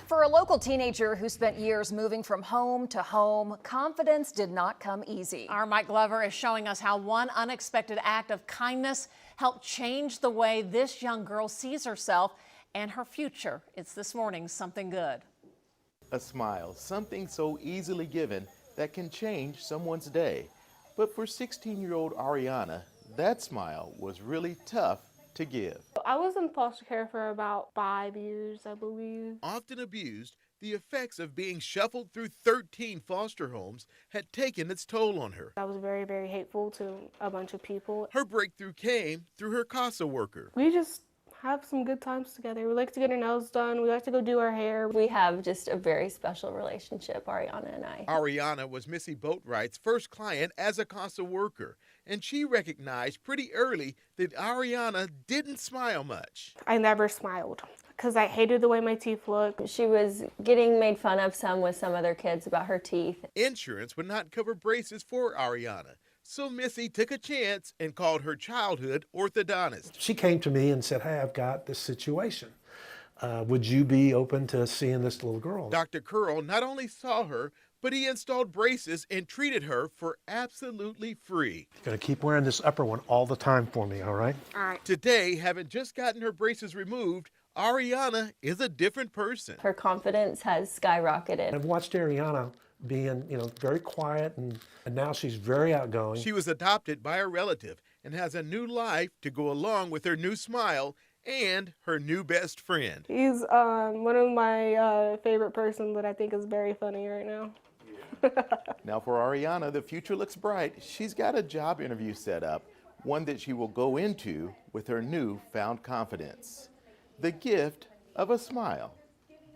For a local teenager who spent years moving from home to home, confidence did not come easy.
Our Mike Glover is showing us how one unexpected act of kindness helped change the way this young girl sees herself and her future. It's this morning's Something Good.
A smile, something so easily given that can change someone's day. But for 16-year-old Ariana, that smile was really tough to give.
I was in foster care for about 5 years, I believe.
Often abused, the effects of being shuffled through 13 foster homes had taken its toll on her.
I was very, very hateful to a bunch of people.
Her breakthrough came through her CASA worker.
We just have some good times together. We like to get our nails done. We like to go do our hair.
We have just a very special relationship, Ariana and I.
Ariana was Missy Boatwright's first client as a CASA worker, and she recognized pretty early that Ariana didn't smile much.
I never smiled because I hated the way my teeth looked.
She was getting made fun of some with some other kids about her teeth.
Insurance would not cover braces for Ariana. So Missy took a chance and called her childhood orthodontist.
She came to me and said, hey, I've got this situation. Would you be open to seeing this little girl?
Dr. Curl not only saw her, but he installed braces and treated her for absolutely free.
You're going to keep wearing this upper one all the time for me, all right?
All right.
Today, having just gotten her braces removed, Ariana is a different person.
Her confidence has skyrocketed.
I've watched Ariana being, very quiet, and now she's very outgoing.
She was adopted by a relative and has a new life to go along with her new smile and her new best friend.
He's one of my favorite persons that I think is very funny right now.
Now for Ariana, the future looks bright. She's got a job interview set up, one that she will go into with her newfound confidence. The gift of a smile.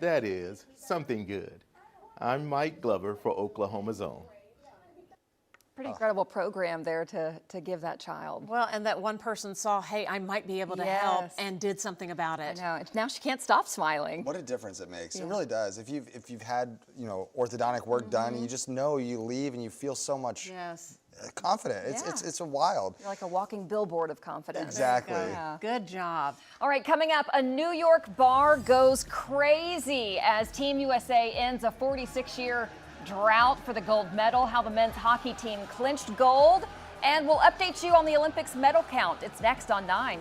That is something good. I'm Mike Glover for Oklahoma's Own.
Pretty incredible program there to give that child.
Well, and that one person saw, hey, I might be able to help, and did something about it.
I know. Now she can't stop smiling.
What a difference it makes. It really does. If you've had, orthodontic work done, you just know you leave and you feel so much confident. It's a wild.
You're like a walking billboard of confidence.
Exactly.
Yeah.
Good job.
All right, coming up, a New York bar goes crazy as Team USA ends a 46-year drought for the gold medal, how the men's hockey team clinched gold, and we'll update you on the Olympics medal count. It's next on 9.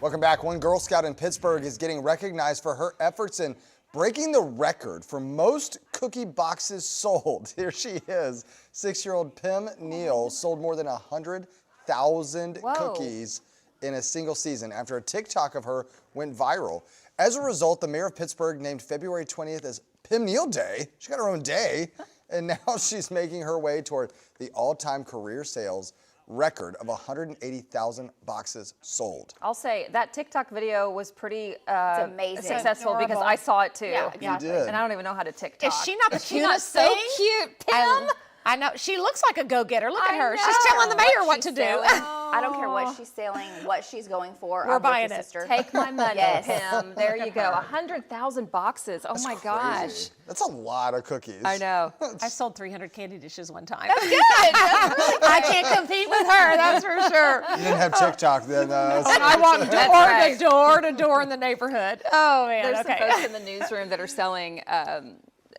Welcome back. One Girl Scout in Pittsburgh is getting recognized for her efforts in breaking the record for most cookie boxes sold. Here she is. 6-year-old Pim Neal sold more than 100,000 cookies in a single season after a TikTok of her went viral. As a result, the mayor of Pittsburgh named February 20th as Pim Neal Day. She got her own day. And now she's making her way toward the all-time career sales record of 180,000 boxes sold.
I'll say that TikTok video was pretty
amazing.
successful because I saw it too.
Yeah,
exactly. You did.
And I don't even know how to TikTok.
Is she not the
Is she not
cutest
so
thing?
cute, Pim?
I know. She looks like a go-getter. Look at her.
I
She's telling the
know
mayor
what
what
she's
to do.
selling. I don't care what she's selling, what she's going for.
We're
I'm
buying
with the
it.
sister.
Take my money,
Yes.
Pim. There you go. 100,000 boxes. Oh my gosh.
Crazy. That's a lot of cookies.
I know.
I sold 300 candy dishes one time.
That's good. That's really good.
I can't compete with her, that's for sure.
You didn't have TikTok then.
And I walk door to door in the neighborhood. Oh man,
There's
okay.
some folks in the newsroom that are selling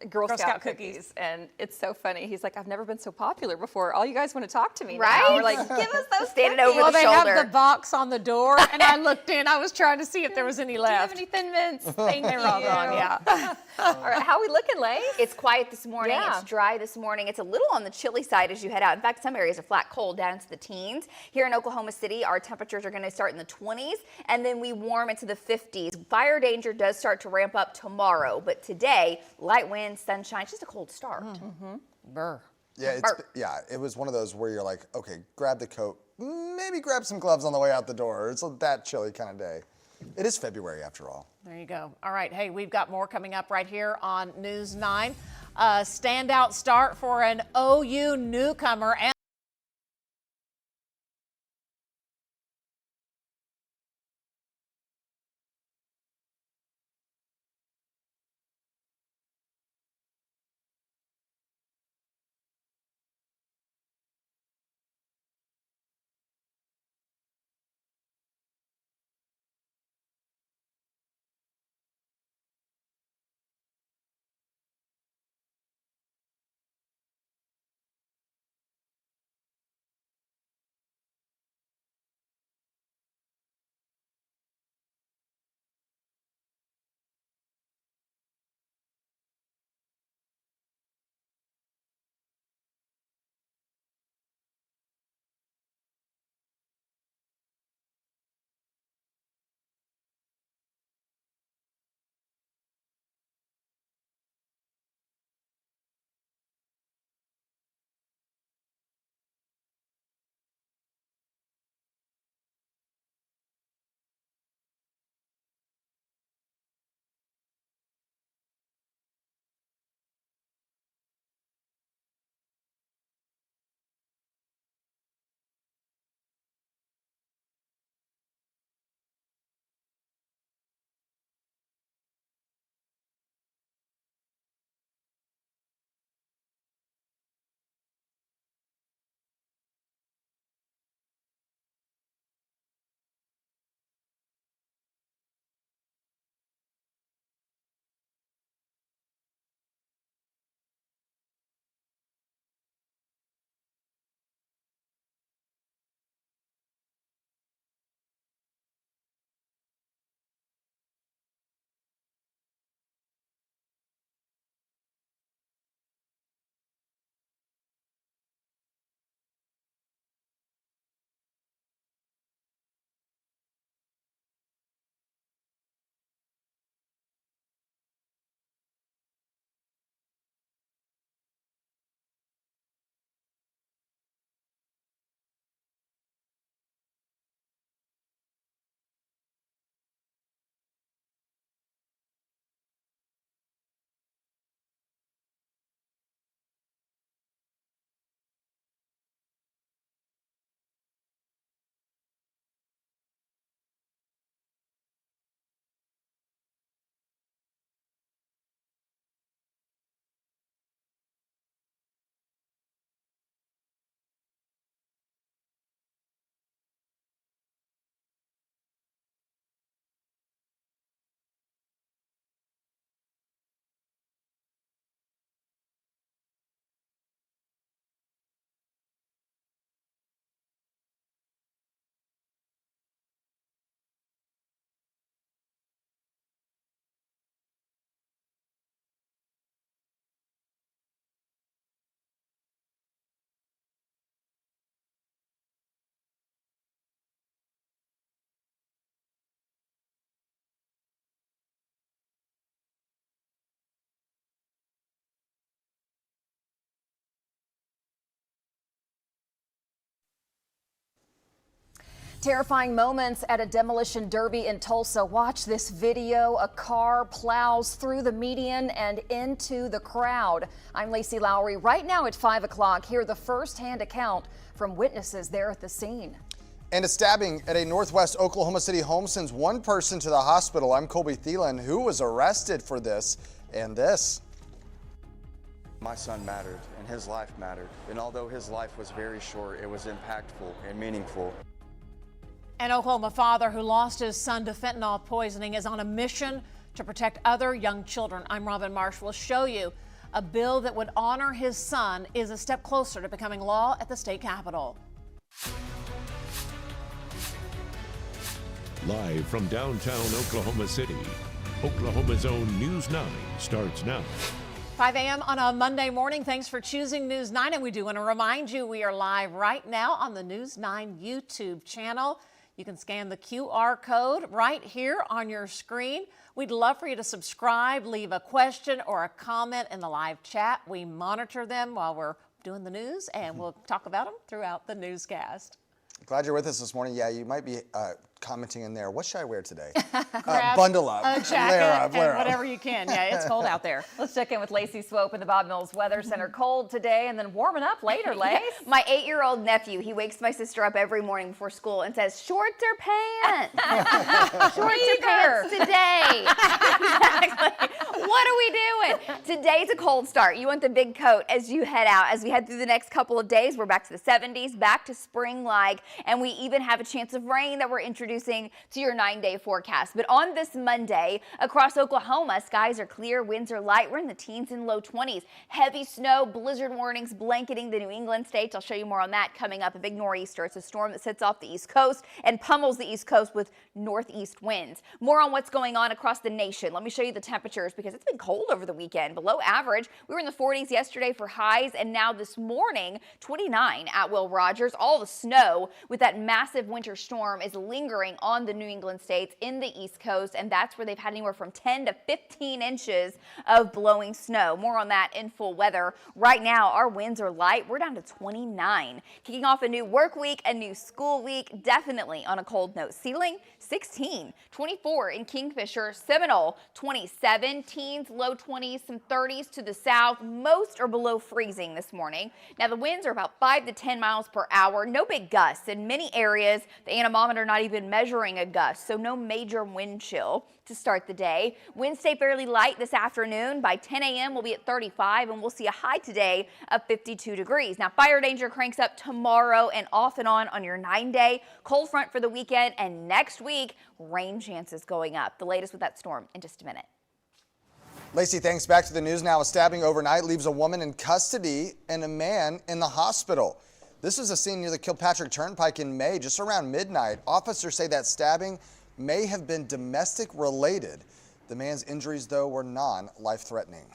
Girl Scout cookies, and it's so funny. He's like, I've never been so popular before. All you guys want to talk to me now.
Right?
We're like, give us those
Standing
cookies.
over
Well,
the
they
shoulder.
have the box on the door, and I looked in. I was trying to see if there was any
Do you have
left.
any Thin Mints? Thank
They were all
you.
gone, yeah.
All right, how we looking, Lace?
It's quiet this morning.
Yeah.
It's dry this morning. It's a little on the chilly side as you head out. In fact, some areas are flat cold down into the teens. Here in Oklahoma City, our temperatures are going to start in the 20s, and then we warm into the 50s. Fire danger does start to ramp up tomorrow, but today, light wind, sunshine, just a cold start.
Burr.
Yeah, it was one of those where you're like, okay, grab the coat, maybe grab some gloves on the way out the door. It's that chilly kind of day. It is February after all.
There you go. All right, hey, we've got more coming up right here on News 9. Standout start for an OU newcomer.
Terrifying moments at a demolition derby in Tulsa. Watch this video. A car plows through the median and into the crowd. I'm Lacey Lowry. Right now at 5 o'clock, hear the first-hand account from witnesses there at the scene.
And a stabbing at a Northwest Oklahoma City home sends one person to the hospital. I'm Colby Thielen, who was arrested for this and this.
My son mattered and his life mattered. And although his life was very short, it was impactful and meaningful.
An Oklahoma father who lost his son to fentanyl poisoning is on a mission to protect other young children. I'm Robin Marsh. We'll show you a bill that would honor his son is a step closer to becoming law at the state capitol.
Live from downtown Oklahoma City, Oklahoma's own News 9 starts now.
5 a.m. on a Monday morning. Thanks for choosing News 9. And we do want to remind you we are live right now on the News 9 YouTube channel. You can scan the QR code right here on your screen. We'd love for you to subscribe, leave a question or a comment in the live chat. We monitor them while we're doing the news, and we'll talk about them throughout the newscast.
Glad you're with us this morning. Yeah, you might be commenting in there. What should I wear today?
Grab
bundle up.
a jacket
Flare
and
up.
whatever you can. Yeah, it's cold out there. Let's check in with Lacey Swope in the Bob Mills Weather Center. Cold today and then warming up later, Lace. My 8-year-old nephew, he wakes my sister up every morning before school and says, shorts or pants? Shorts or pants today. Exactly. What are we doing? Today's a cold start. You want the big coat as you head out. As we head through the next couple of days, we're back to the 70s, back to spring-like, and we even have a chance of rain that we're introducing to your 9-day forecast. But on this Monday, across Oklahoma, skies are clear, winds are light. We're in the teens and low 20s. Heavy snow, blizzard warnings blanketing the New England states. I'll show you more on that coming up. A big nor'easter. It's a storm that sets off the East Coast and pummels the East Coast with northeast winds. More on what's going on across the nation. Let me show you the temperatures because it's been cold over the weekend. Below average. We were in the 40s yesterday for highs, and now this morning, 29 at Will Rogers. All the snow with that massive winter storm is lingering on the New England states in the East Coast, and that's where they've had anywhere from 10 to 15 inches of blowing snow. More on that in full weather. Right now, our winds are light. We're down to 29. Kicking off a new work week, a new school week, definitely on a cold note. Ceiling, 16, 24 in Kingfisher, Seminole, 27, teens, low 20s, some 30s to the south. Most are below freezing this morning. Now, the winds are about 5 to 10 miles per hour. No big gusts. In many areas, the anemometer not even measuring a gust, so no major wind chill to start the day. Winds stay fairly light this afternoon. By 10 a.m. we'll be at 35, and we'll see a high today of 52 degrees. Now, fire danger cranks up tomorrow and off and on your 9-day. Cold front for the weekend, and next week, rain chances going up. The latest with that storm in just a minute.
Lacey, thanks. Back to the news now. A stabbing overnight leaves a woman in custody and a man in the hospital. This is a scene near the Kilpatrick Turnpike in May, just around midnight. Officers say that stabbing may have been domestic related. The man's injuries, though, were non-life-threatening.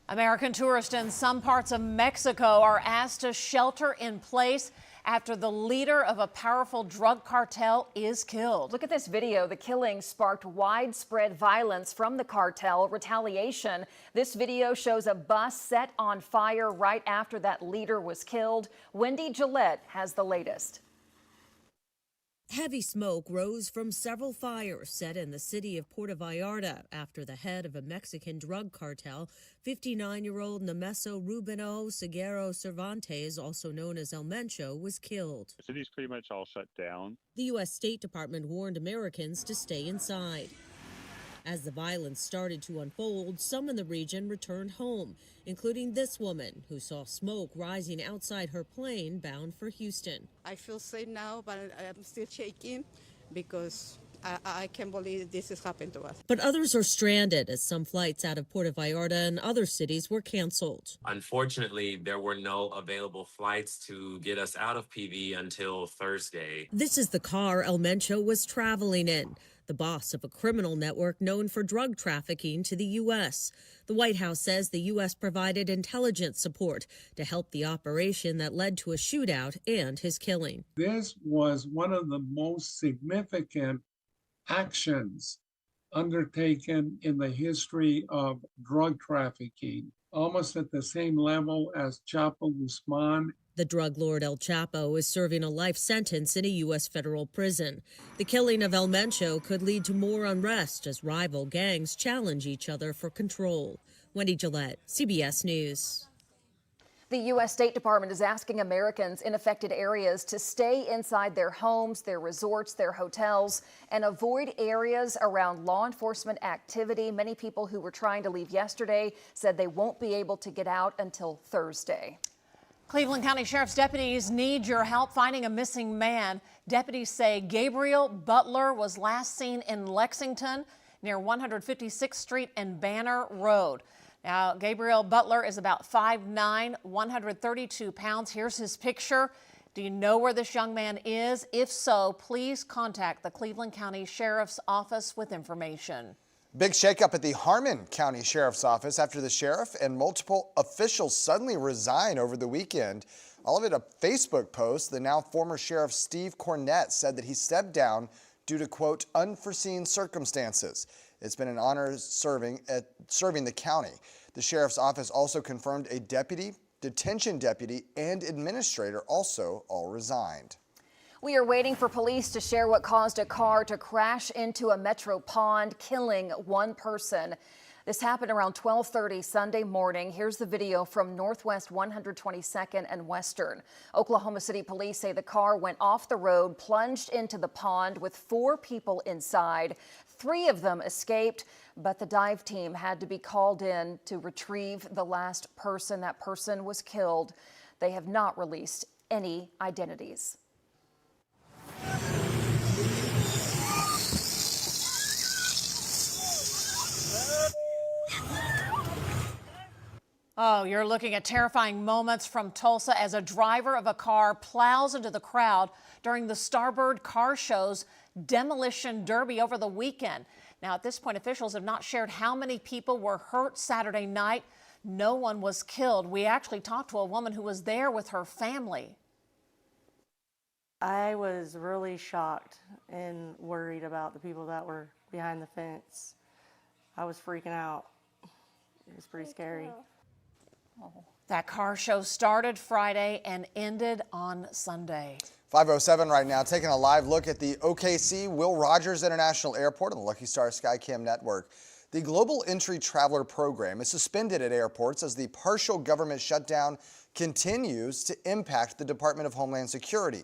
American tourists in some parts of Mexico are asked to shelter in place after the leader of a powerful drug cartel is killed.
Look at this video. The killing sparked widespread violence from the cartel retaliation. This video shows a bus set on fire right after that leader was killed. Wendy Gillette has the latest.
Heavy smoke rose from several fires set in the city of Puerto Vallarta after the head of a Mexican drug cartel, 59-year-old Nemeso Rubino Seguero Cervantes, also known as El Mencho, was killed.
The city's pretty much all shut down.
The U.S. State Department warned Americans to stay inside. As the violence started to unfold, some in the region returned home, including this woman who saw smoke rising outside her plane bound for Houston.
I feel safe now, but I'm still shaking because I can't believe this has happened to us.
But others are stranded as some flights out of Puerto Vallarta and other cities were canceled.
Unfortunately, there were no available flights to get us out of PV until Thursday.
This is the car El Mencho was traveling in, the boss of a criminal network known for drug trafficking to the U.S. The White House says the U.S. provided intelligence support to help the operation that led to a shootout and his killing.
This was one of the most significant actions undertaken in the history of drug trafficking, almost at the same level as Chapo Guzman.
The drug lord El Chapo is serving a life sentence in a U.S. federal prison. The killing of El Mencho could lead to more unrest as rival gangs challenge each other for control. Wendy Gillette, CBS News.
The U.S. State Department is asking Americans in affected areas to stay inside their homes, their resorts, their hotels, and avoid areas around law enforcement activity. Many people who were trying to leave yesterday said they won't be able to get out until Thursday.
Cleveland County Sheriff's deputies need your help finding a missing man. Deputies say Gabriel Butler was last seen in Lexington near 156th Street and Banner Road. Now, Gabriel Butler is about 5'9", 132 pounds. Here's his picture. Do you know where this young man is? If so, please contact the Cleveland County Sheriff's Office with information.
Big shakeup at the Harmon County Sheriff's Office after the sheriff and multiple officials suddenly resign over the weekend. All of it a Facebook post. The now former sheriff Steve Cornett said that he stepped down due to, quote, unforeseen circumstances. It's been an honor serving the county. The sheriff's office also confirmed a deputy, detention deputy, and administrator also all resigned.
We are waiting for police to share what caused a car to crash into a metro pond, killing one person. This happened around 12:30 Sunday morning. Here's the video from Northwest 122nd and Western. Oklahoma City police say the car went off the road, plunged into the pond with 4 people inside. 3 of them escaped, but the dive team had to be called in to retrieve the last person. That person was killed. They have not released any identities.
Oh, you're looking at terrifying moments from Tulsa as a driver of a car plows into the crowd during the Starbird Car Show's Demolition Derby over the weekend. Now, at this point, officials have not shared how many people were hurt Saturday night. No one was killed. We actually talked to a woman who was there with her family.
I was really shocked and worried about the people that were behind the fence. I was freaking out. It was pretty scary.
That car show started Friday and ended on Sunday.
5:07 right now, taking a live look at the OKC Will Rogers International Airport on the Lucky Star Skycam network. The Global Entry Traveler Program is suspended at airports as the partial government shutdown continues to impact the Department of Homeland Security.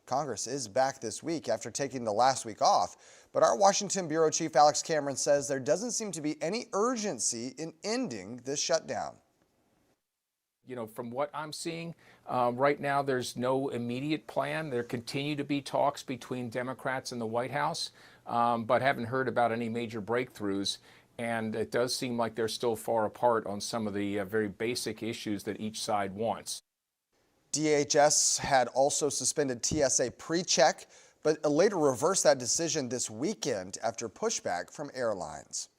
Congress is back this week after taking the last week off, but our Washington Bureau Chief Alex Cameron says there doesn't seem to be any urgency in ending this shutdown.
You know, from what I'm seeing right now, there's no immediate plan. There continue to be talks between Democrats and the White House, but haven't heard about any major breakthroughs. And it does seem like they're still far apart on some of the very basic issues that each side wants.
DHS had also suspended TSA pre-check, but later reversed that decision this weekend after pushback from airlines.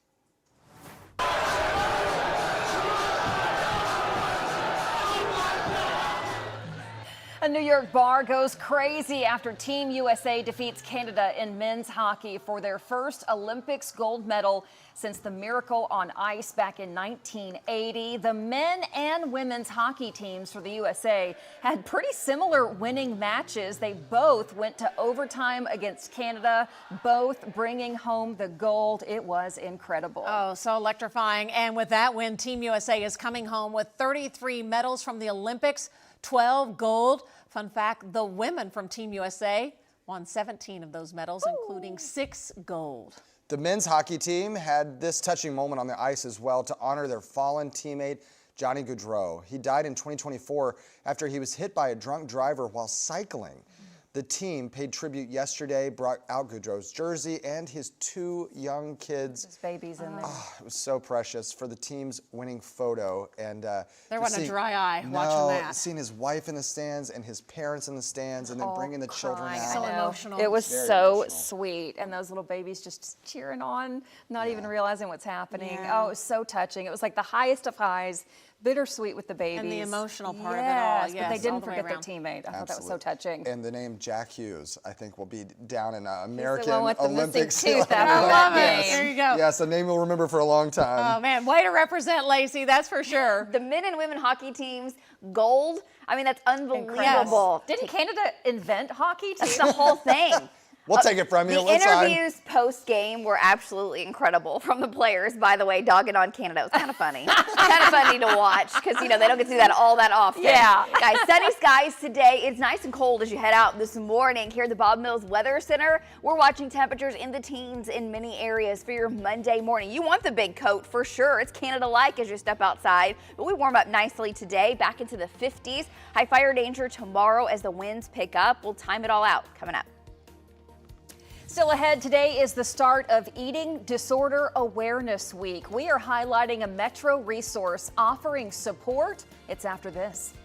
A New York bar goes crazy after Team USA defeats Canada in men's hockey for their first Olympics gold medal since the Miracle on Ice back in 1980. The men and women's hockey teams for the USA had pretty similar winning matches. They both went to overtime against Canada, both bringing home the gold. It was incredible.
Oh, so electrifying. And with that win, Team USA is coming home with 33 medals from the Olympics, 12 gold. Fun fact, the women from Team USA won 17 of those medals, including 6 gold.
The men's hockey team had this touching moment on the ice as well to honor their fallen teammate, Johnny Gaudreau. He died in 2024 after he was hit by a drunk driver while cycling. The team paid tribute yesterday, brought out Gaudreau's jersey and his 2 young kids.
His babies in there.
Oh, it was so precious for the team's winning photo. And
there wasn't a dry eye watching that.
Seeing his wife in the stands and his parents in the stands and then bringing the children out.
So
emotional.
It was so sweet. And those little babies just cheering on, not even realizing what's happening.
Yeah.
Oh, it was so touching. It was like the highest of highs. Bittersweet with the babies.
And the emotional part
yes,
of it all.
But
Yes,
they didn't
all the way
forget their
around.
teammate. I thought that was so touching.
And the name Jack Hughes, I think, will be down in
He's
American
the one with the
Olympics.
missing tooth
I
after
love
that
it.
game.
There you go.
Yes, a name we'll remember for a long time.
Oh, man. Way to represent, Lacey. That's for sure.
The men and women hockey teams, gold. I mean, that's unbelievable.
Yes. Didn't Canada invent hockey too?
That's the whole thing.
We'll take it from you.
The interviews post-game were absolutely incredible from the players, by the way, dogging on Canada. It was kind of funny. Kind of funny to watch because, they don't get to do that all that often.
Yeah.
Guys, sunny skies today. It's nice and cold as you head out this morning. Here at the Bob Mills Weather Center, we're watching temperatures in the teens in many areas for your Monday morning. You want the big coat for sure. It's Canada-like as you step outside, but we warm up nicely today, back into the 50s. High fire danger tomorrow as the winds pick up. We'll time it all out coming up.
Still ahead, today is the start of Eating Disorder Awareness Week. We are highlighting a Metro resource offering support. It's after this.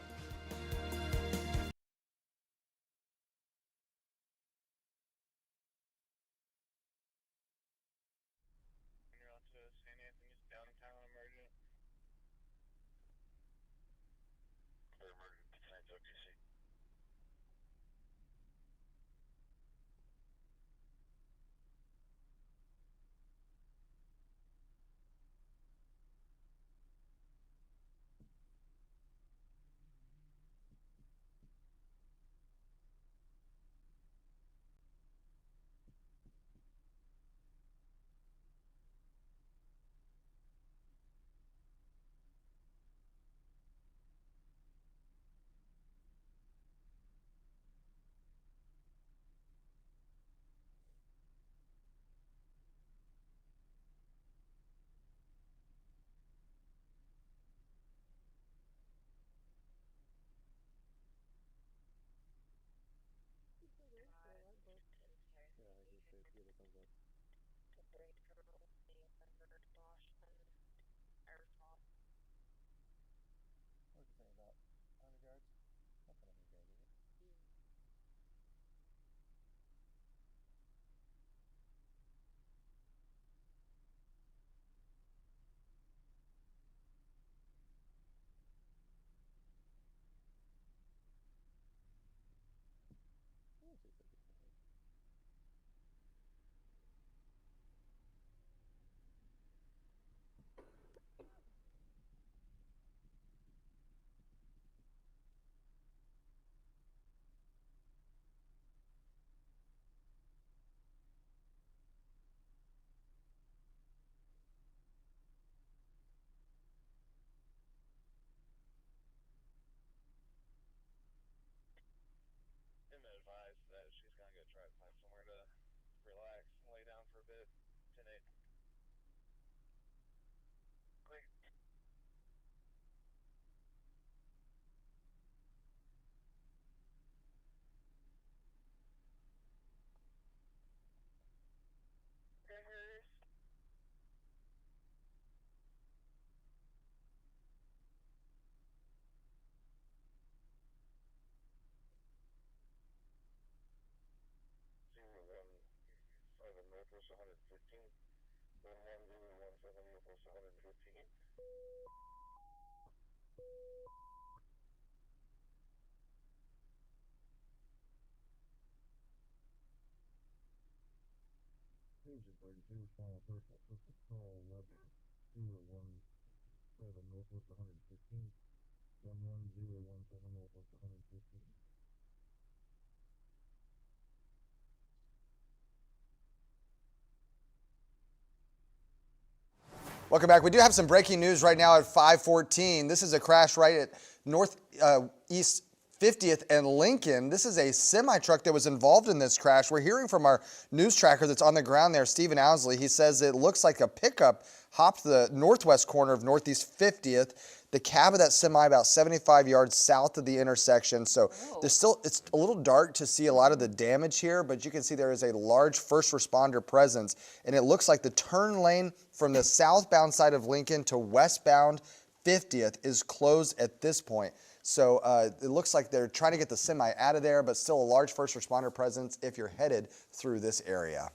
Welcome back. We do have some breaking news right now at 5:14. This is a crash right at Northeast 50th and Lincoln. This is a semi-truck that was involved in this crash. We're hearing from our news tracker that's on the ground there, Stephen Owsley. He says it looks like a pickup hopped the northwest corner of Northeast 50th. The cab of that semi about 75 yards south of the intersection. So it's a little dark to see a lot of the damage here, but you can see there is a large first responder presence. And it looks like the turn lane from the southbound side of Lincoln to westbound 50th is closed at this point. So it looks like they're trying to get the semi out of there, but still a large first responder presence if you're headed through this area.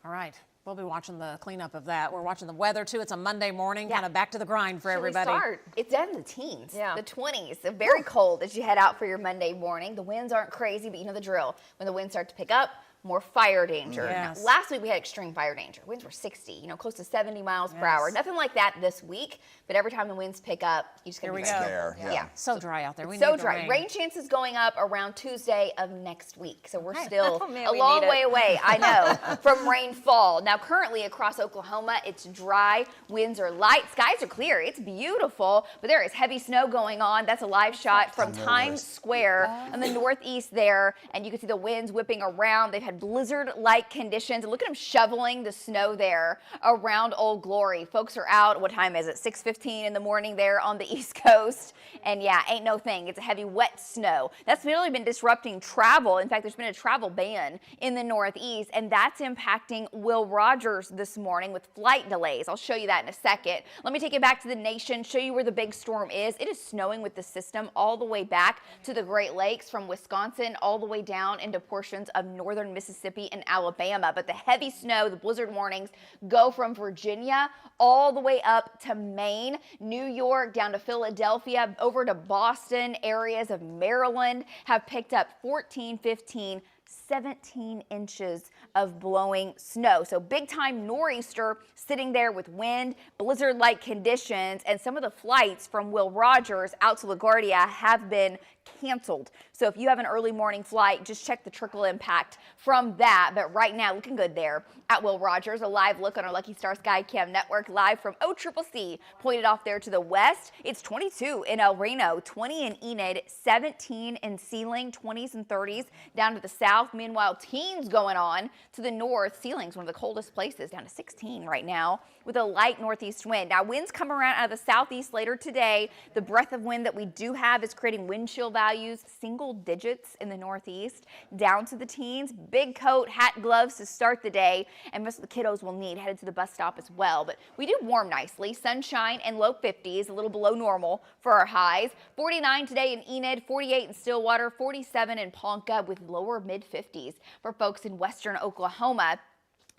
All right. We'll be watching the cleanup of that. We're watching the weather, too. It's a Monday morning, kind of back to the grind for everybody.
It's down in the teens, the 20s. They're very cold as you head out for your Monday morning. The winds aren't crazy, but you know the drill. When the winds start to pick up, more fire danger.
Yes.
Now, last week we had extreme fire danger. Winds were 60, close to 70 miles per hour. Nothing like that this week, but every time the winds pick up, you just gotta be
there. Yeah.
So dry out there. We
so
need the
dry.
rain.
Rain chances going up around Tuesday of next week. So we're
Okay.
still
Oh, man,
a
we
long
need
way
it.
away, I know, from rainfall. Now currently across Oklahoma, it's dry. Winds are light. Skies are clear. It's beautiful, but there is heavy snow going on. That's a live shot from Times Square on the northeast there. And you can see the winds whipping around. They've had blizzard-like conditions. And look at them shoveling the snow there around Old Glory. Folks are out. What time is it? 6:15 in the morning there on the East Coast. And yeah, ain't no thing. It's a heavy wet snow. That's really been disrupting travel. In fact, there's been a travel ban in the Northeast, and that's impacting Will Rogers this morning with flight delays. I'll show you that in a second. Let me take you back to the nation, show you where the big storm is. It is snowing with the system all the way back to the Great Lakes from Wisconsin all the way down into portions of northern Mississippi and Alabama. But the heavy snow, the blizzard warnings go from Virginia all the way up to Maine, New York, down to Philadelphia, over to Boston. Areas of Maryland have picked up 14, 15, 17 inches of blowing snow. So big time nor'easter sitting there with wind, blizzard-like conditions, and some of the flights from Will Rogers out to LaGuardia have been canceled. So if you have an early morning flight, just check the trickle impact from that. But right now, looking good there at Will Rogers. A live look on our Lucky Star Skycam network, live from OCCC, pointed off there to the west. It's 22 in El Reno, 20 in Enid, 17 in Sealing, 20s and 30s down to the south. Meanwhile, teens going on to the north. Sealing's one of the coldest places, down to 16 right now with a light northeast wind. Now, winds come around out of the southeast later today. The breath of wind that we do have is creating wind chill values, single digits in the northeast, down to the teens. Big coat, hat, gloves to start the day, and most of the kiddos will need headed to the bus stop as well. But we do warm nicely. Sunshine and low 50s, a little below normal for our highs. 49 today in Enid, 48 in Stillwater, 47 in Ponca, with lower mid-50s for folks in western Oklahoma.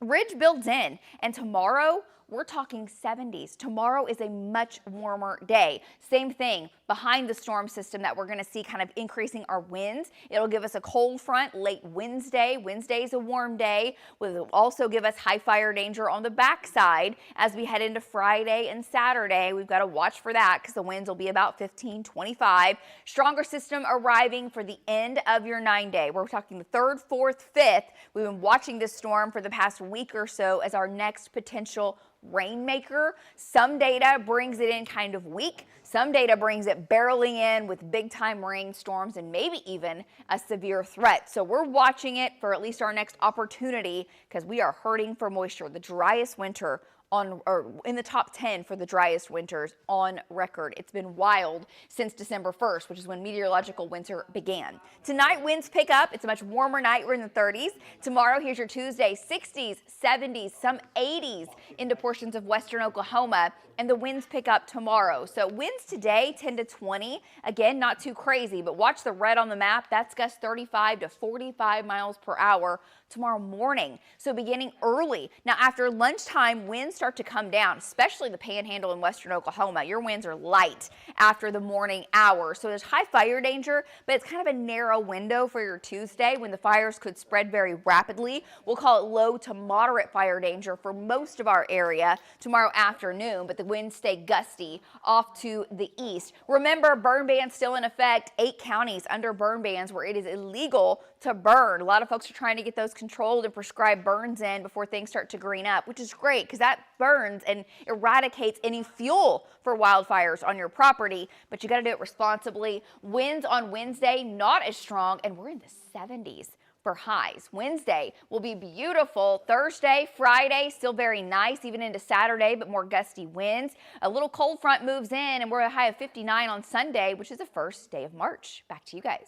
Ridge builds in, and tomorrow we're talking 70s. Tomorrow is a much warmer day. Same thing behind the storm system that we're going to see kind of increasing our winds. It'll give us a cold front late Wednesday. Wednesday is a warm day. Will also give us high fire danger on the backside as we head into Friday and Saturday. We've got to watch for that because the winds will be about 15, 25. Stronger system arriving for the end of your 9-day. We're talking the 3rd, 4th, 5th. We've been watching this storm for the past week or so as our next potential rainmaker. Some data brings it in kind of weak. Some data brings it barreling in with big time rainstorms and maybe even a severe threat. So we're watching it for at least our next opportunity because we are hurting for moisture. The driest winter in the top 10 for the driest winters on record. It's been wild since December 1st, which is when meteorological winter began. Tonight, winds pick up. It's a much warmer night. We're in the 30s. Tomorrow, here's your Tuesday, 60s, 70s, some 80s into portions of western Oklahoma, and the winds pick up tomorrow. So winds today, 10 to 20. Again, not too crazy, but watch the red on the map. That's gusts 35 to 45 miles per hour tomorrow morning. So beginning early. Now, after lunchtime, winds start to come down, especially the Panhandle in western Oklahoma. Your winds are light after the morning hours. So there's high fire danger, but it's kind of a narrow window for your Tuesday when the fires could spread very rapidly. We'll call it low to moderate fire danger for most of our area tomorrow afternoon, but the winds stay gusty off to the east. Remember, burn ban still in effect. 8 counties under burn bans where it is illegal to burn. A lot of folks are trying to get those controlled and prescribe burns in before things start to green up, which is great because that burns and eradicates any fuel for wildfires on your property, but you got to do it responsibly. Winds on Wednesday, not as strong, and we're in the 70s for highs. Wednesday will be beautiful. Thursday, Friday, still very nice, even into Saturday, but more gusty winds. A little cold front moves in, and we're at a high of 59 on Sunday, which is the first day of March. Back to you guys.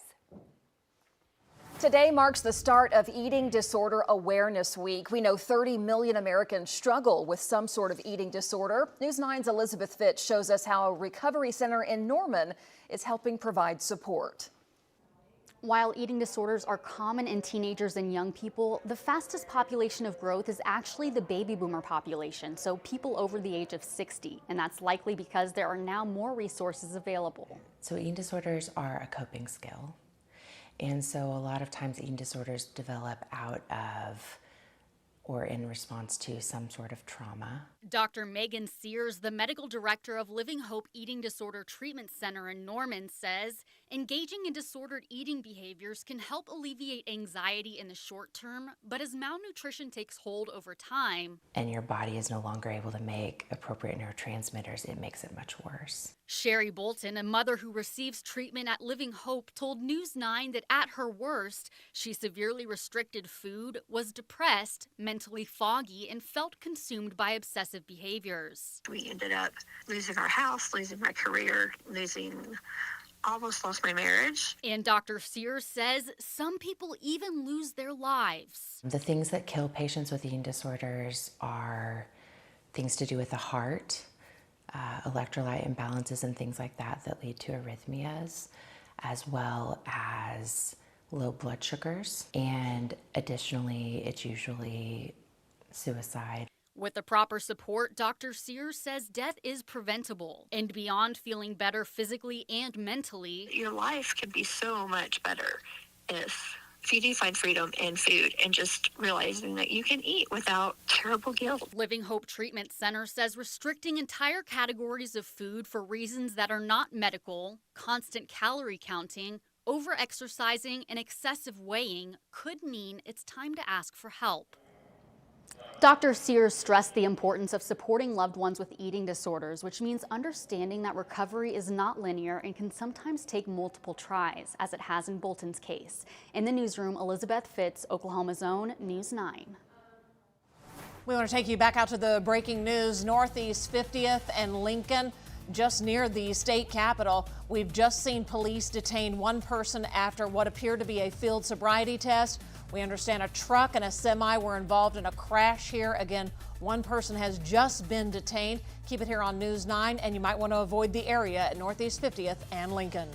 Today marks the start of Eating Disorder Awareness Week. We know 30 million Americans struggle with some sort of eating disorder. News 9's Elizabeth Fitch shows us how a recovery center in Norman is helping provide support.
While eating disorders are common in teenagers and young people, the fastest population of growth is actually the baby boomer population, so people over the age of 60, and that's likely because there are now more resources available.
So eating disorders are a coping skill. And so a lot of times eating disorders develop out of or in response to some sort of trauma.
Dr. Megan Sears, the medical director of Living Hope Eating Disorder Treatment Center in Norman, says engaging in disordered eating behaviors can help alleviate anxiety in the short term, but as malnutrition takes hold over time,
and your body is no longer able to make appropriate neurotransmitters, it makes it much worse.
Sherry Bolton, a mother who receives treatment at Living Hope, told News 9 that at her worst, she severely restricted food, was depressed, mentally foggy, and felt consumed by obsessive behaviors.
We ended up losing our house, losing my career, almost lost my marriage.
And Dr. Sears says some people even lose their lives.
The things that kill patients with eating disorders are things to do with the heart, electrolyte imbalances and things like that that lead to arrhythmias, as well as low blood sugars. And additionally, it's usually suicide.
With the proper support, Dr. Sears says death is preventable. And beyond feeling better physically and mentally,
your life can be so much better if you do find freedom in food and just realizing that you can eat without terrible guilt.
Living Hope Treatment Center says restricting entire categories of food for reasons that are not medical, constant calorie counting, over-exercising, and excessive weighing could mean it's time to ask for help.
Dr. Sears stressed the importance of supporting loved ones with eating disorders, which means understanding that recovery is not linear and can sometimes take multiple tries, as it has in Bolton's case. In the newsroom, Elizabeth Fitz, Oklahoma's own News 9.
We want to take you back out to the breaking news. Northeast 50th and Lincoln, just near the state capitol. We've just seen police detain one person after what appeared to be a field sobriety test. We understand a truck and a semi were involved in a crash here. Again, one person has just been detained. Keep it here on News 9, and you might want to avoid the area at Northeast 50th and Lincoln.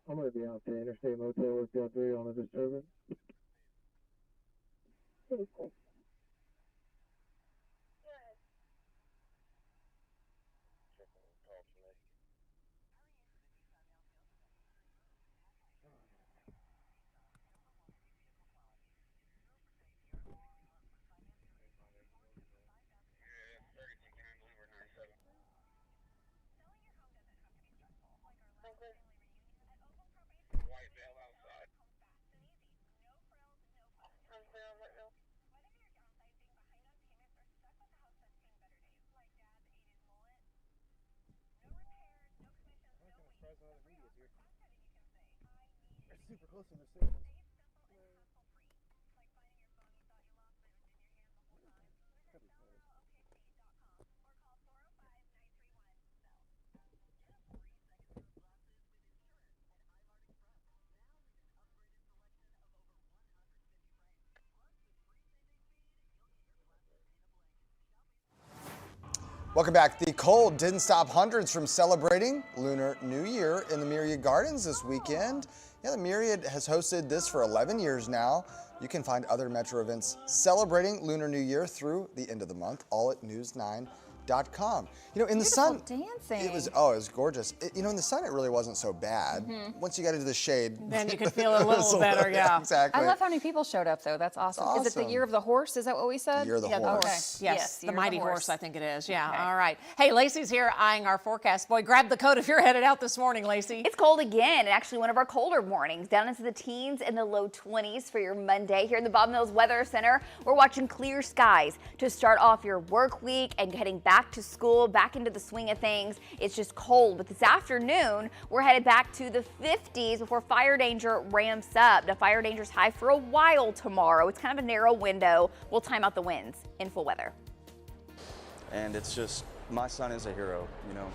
I'm going to be out there, Interstate Motel with y'all 3 on a disturbance. super close in the signals.
Welcome back. The cold didn't stop hundreds from celebrating Lunar New Year in the Myriad Gardens this weekend. Yeah, the Myriad has hosted this for 11 years now. You can find other Metro events celebrating Lunar New Year through the end of the month, all at news9.com. You know, in the sun,
dancing.
it was gorgeous. You know, in the sun, it really wasn't so bad. Once you got into the shade,
then you could feel it a little better. Yeah,
exactly.
I love how many people showed up, though. That's awesome. Is it the year of the horse? Is that what we said?
Year of the horse.
Okay. Yes, the mighty horse, I think it is. Yeah.
Okay.
All right. Hey, Lacey's here eyeing our forecast. Boy, grab the coat if you're headed out this morning, Lacey.
It's cold again, and actually one of our colder mornings, down into the teens and the low 20s for your Monday. Here in the Bob Mills Weather Center, we're watching clear skies to start off your work week and heading back to school, back into the swing of things. It's just cold, but this afternoon, we're headed back to the 50s before fire danger ramps up. The fire danger's high for a while tomorrow. It's kind of a narrow window. We'll time out the winds in full weather.
And it's just, my son is a hero, you know.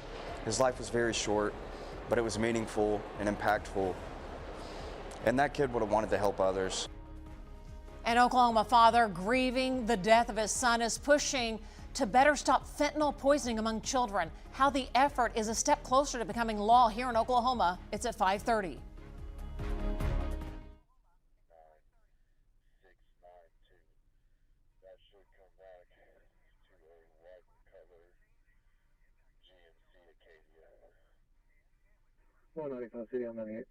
His life was very short, but it was meaningful and impactful. And that kid would have wanted to help others.
An Oklahoma father grieving the death of his son is pushing to better stop fentanyl poisoning among children. How the effort is a step closer to becoming law here in Oklahoma. It's at 5:30.
One 95 City on 98.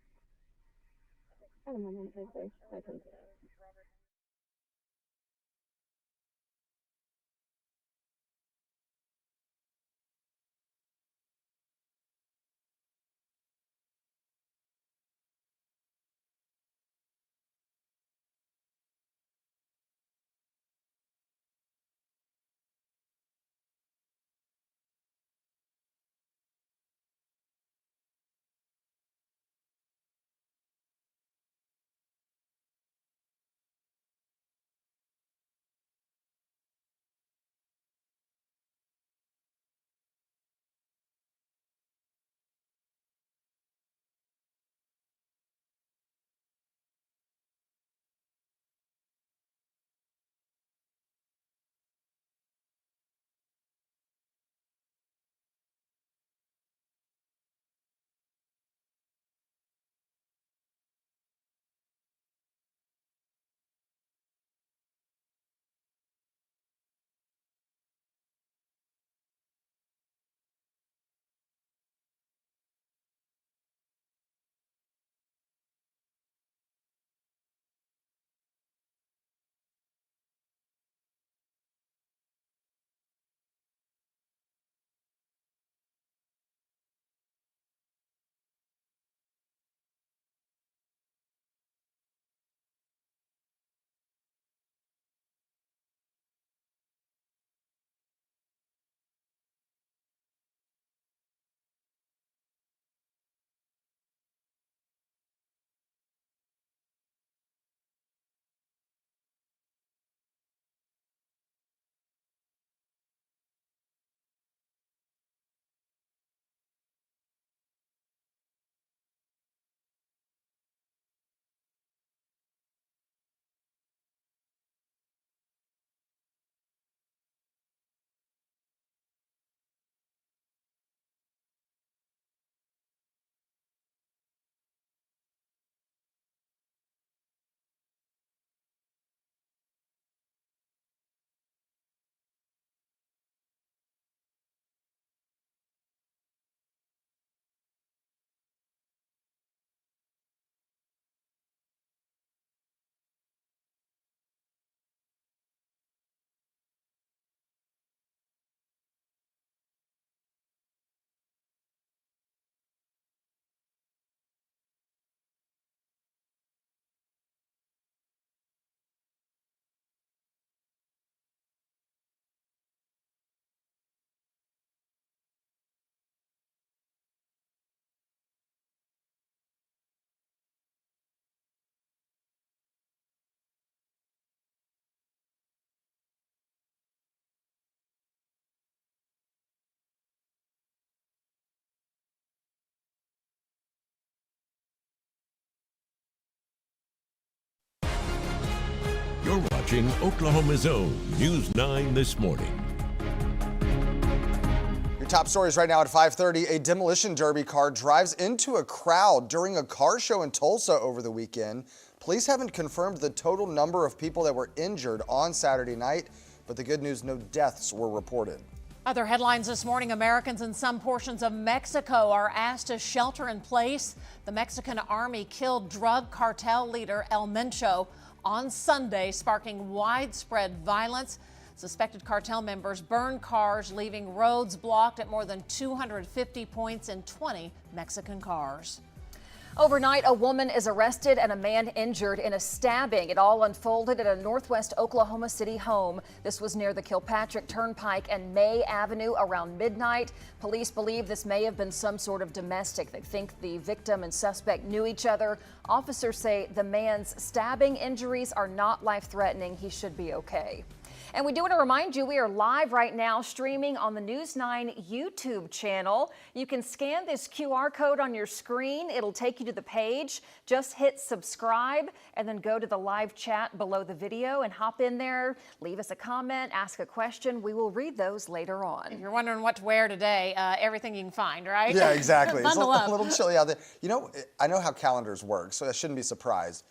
watching Oklahoma's own News 9 This Morning.
Your top stories right now at 5:30. A demolition derby car drives into a crowd during a car show in Tulsa over the weekend. Police haven't confirmed the total number of people that were injured on Saturday night, but the good news, no deaths were reported.
Other headlines this morning: Americans in some portions of Mexico are asked to shelter in place. The Mexican army killed drug cartel leader El Mencho on Sunday, sparking widespread violence. Suspected cartel members burned cars, leaving roads blocked at more than 250 points in 20 Mexican cars.
Overnight, a woman is arrested and a man injured in a stabbing. It all unfolded at a northwest Oklahoma City home. This was near the Kilpatrick Turnpike and May Avenue around midnight. Police believe this may have been some sort of domestic. They think the victim and suspect knew each other. Officers say the man's stabbing injuries are not life-threatening. He should be okay. And we do want to remind you, we are live right now streaming on the News 9 YouTube channel. You can scan this QR code on your screen. It'll take you to the page. Just hit subscribe and then go to the live chat below the video and hop in there. Leave us a comment, ask a question. We will read those later on.
If you're wondering what to wear today, everything you can find, right?
Yeah, exactly. It's
Bundle up.
a little chilly out there. You know, I know how calendars work, so I shouldn't be surprised.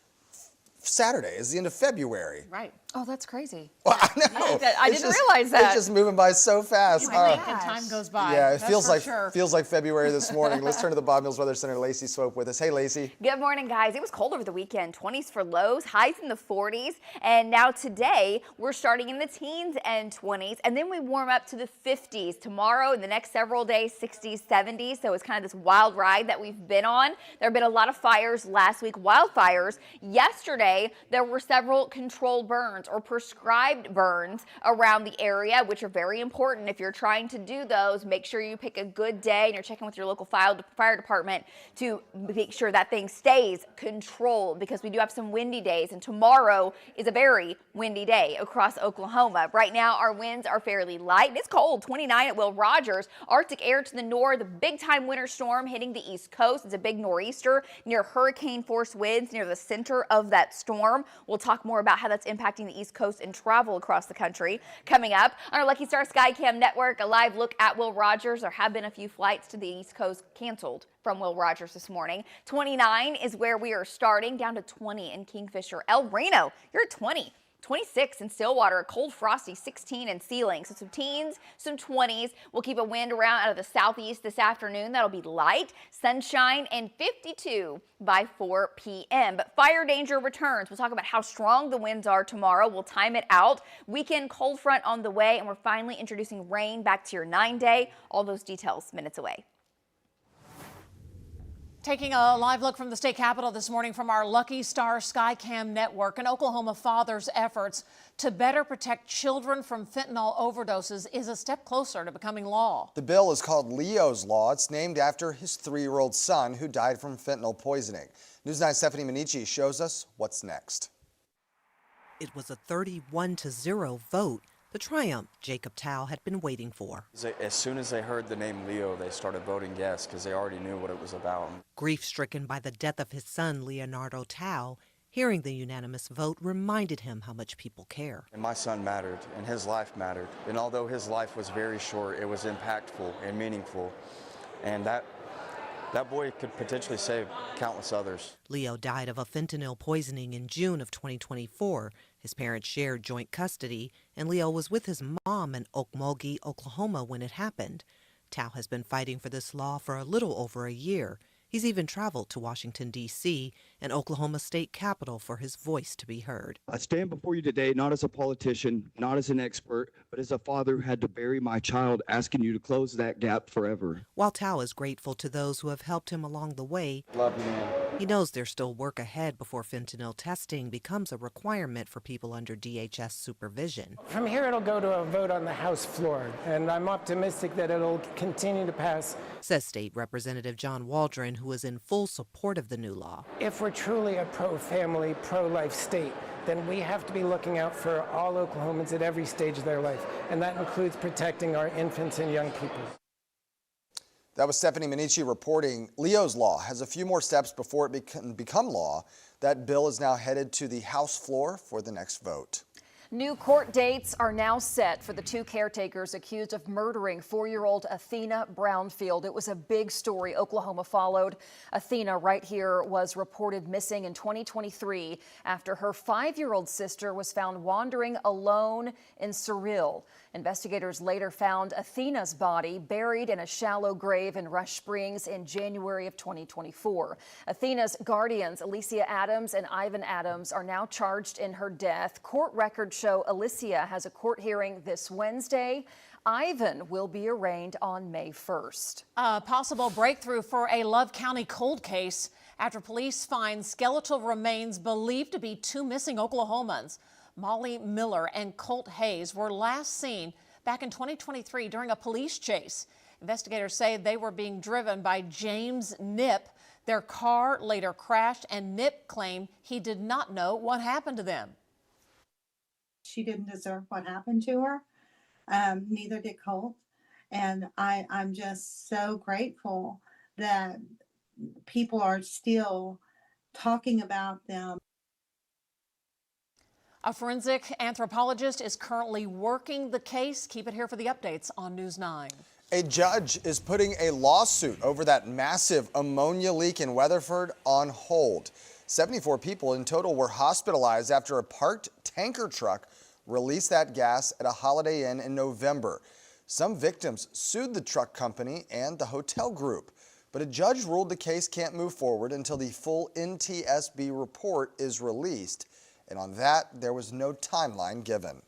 Saturday is the end of February.
Right.
Oh, that's crazy.
Well, I know.
I didn't realize that.
It's just moving by so fast.
You blink and time goes by.
Yeah, it
That's
feels
for
like
sure.
feels like February this morning. Let's turn to the Bob Mills Weather Center. Lacey Swope with us. Hey, Lacey.
Good morning, guys. It was cold over the weekend. 20s for lows, highs in the 40s. And now today, we're starting in the teens and 20s. And then we warm up to the 50s. Tomorrow and the next several days, 60s, 70s. So it's kind of this wild ride that we've been on. There have been a lot of fires last week, wildfires. Yesterday, there were several controlled burns or prescribed burns around the area, which are very important. If you're trying to do those, make sure you pick a good day and you're checking with your local fire department to make sure that thing stays controlled, because we do have some windy days, and tomorrow is a very windy day across Oklahoma. Right now, our winds are fairly light. It's cold, 29 at Will Rogers. Arctic air to the north, a big-time winter storm hitting the East Coast. It's a big nor'easter near hurricane-force winds near the center of that storm. We'll talk more about how that's impacting the East Coast and travel across the country. Coming up on our Lucky Star Skycam network, a live look at Will Rogers. There have been a few flights to the East Coast canceled from Will Rogers this morning. 29 is where we are starting, down to 20 in Kingfisher. El Reno, you're at 20. 26 in Stillwater, a cold frosty 16 in Sealing. So some teens, some 20s. We'll keep a wind around out of the southeast this afternoon. That'll be light, sunshine, and 52 by 4 p.m. But fire danger returns. We'll talk about how strong the winds are tomorrow. We'll time it out. Weekend cold front on the way, and we're finally introducing rain back to your 9-day. All those details minutes away.
Taking a live look from the state capitol this morning from our Lucky Star Skycam network, an Oklahoma father's efforts to better protect children from fentanyl overdoses is a step closer to becoming law.
The bill is called Leo's Law. It's named after his 3-year-old son who died from fentanyl poisoning. News 9's Stephanie Minichi shows us what's next.
It was a 31-0 vote. The triumph Jacob Tao had been waiting for.
As soon as they heard the name Leo, they started voting yes because they already knew what it was about.
Grief-stricken by the death of his son, Leonardo Tao, hearing the unanimous vote reminded him how much people care.
And my son mattered, and his life mattered. And although his life was very short, it was impactful and meaningful. And that boy could potentially save countless others.
Leo died of a fentanyl poisoning in June of 2024. His parents shared joint custody, and Leo was with his mom in Okmulgee, Oklahoma when it happened. Tao has been fighting for this law for a little over a year. He's even traveled to Washington, D.C., and Oklahoma state capitol for his voice to be heard.
I stand before you today not as a politician, not as an expert, but as a father who had to bury my child, asking you to close that gap forever.
While Tao is grateful to those who have helped him along the way,
Love you, man.
He knows there's still work ahead before fentanyl testing becomes a requirement for people under DHS supervision.
From here, it'll go to a vote on the House floor, and I'm optimistic that it'll continue to pass.
Says State Representative John Waldron, who is in full support of the new law.
If we're truly a pro-family, pro-life state, then we have to be looking out for all Oklahomans at every stage of their life, and that includes protecting our infants and young people.
That was Stephanie Minichi reporting. Leo's Law has a few more steps before it can become law. That bill is now headed to the House floor for the next vote.
New court dates are now set for the two caretakers accused of murdering 4-year-old Athena Brownfield. It was a big story Oklahoma followed. Athena, right here, was reported missing in 2023 after her 5-year-old sister was found wandering alone in Surreal. Investigators later found Athena's body buried in a shallow grave in Rush Springs in January of 2024. Athena's guardians, Alicia Adams and Ivan Adams, are now charged in her death. Court records show Alicia has a court hearing this Wednesday. Ivan will be arraigned on May 1st.
A possible breakthrough for a Love County cold case after police find skeletal remains believed to be two missing Oklahomans. Molly Miller and Colt Hayes were last seen back in 2023 during a police chase. Investigators say they were being driven by James Nip. Their car later crashed, and Nip claimed he did not know what happened to them.
She didn't deserve what happened to her. Neither did Colt. And I'm just so grateful that people are still talking about them.
A forensic anthropologist is currently working the case. Keep it here for the updates on News 9.
A judge is putting a lawsuit over that massive ammonia leak in Weatherford on hold. 74 people in total were hospitalized after a parked tanker truck released that gas at a Holiday Inn in November. Some victims sued the truck company and the hotel group, but a judge ruled the case can't move forward until the full NTSB report is released. And on that, there was no timeline given.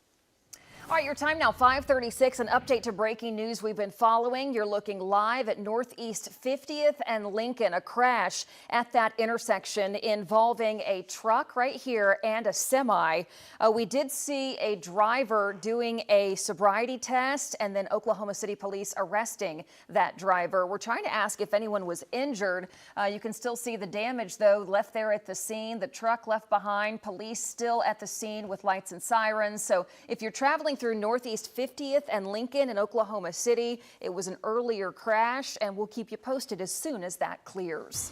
All right, your time now, 5:36. An update to breaking news we've been following. You're looking live at Northeast 50th and Lincoln. A crash at that intersection involving a truck right here and a semi. We did see a driver doing a sobriety test, and then Oklahoma City police arresting that driver. We're trying to ask if anyone was injured. You can still see the damage, though, left there at the scene. The truck left behind. Police still at the scene with lights and sirens. So if you're traveling through Northeast 50th and Lincoln in Oklahoma City, it was an earlier crash, and we'll keep you posted as soon as that clears.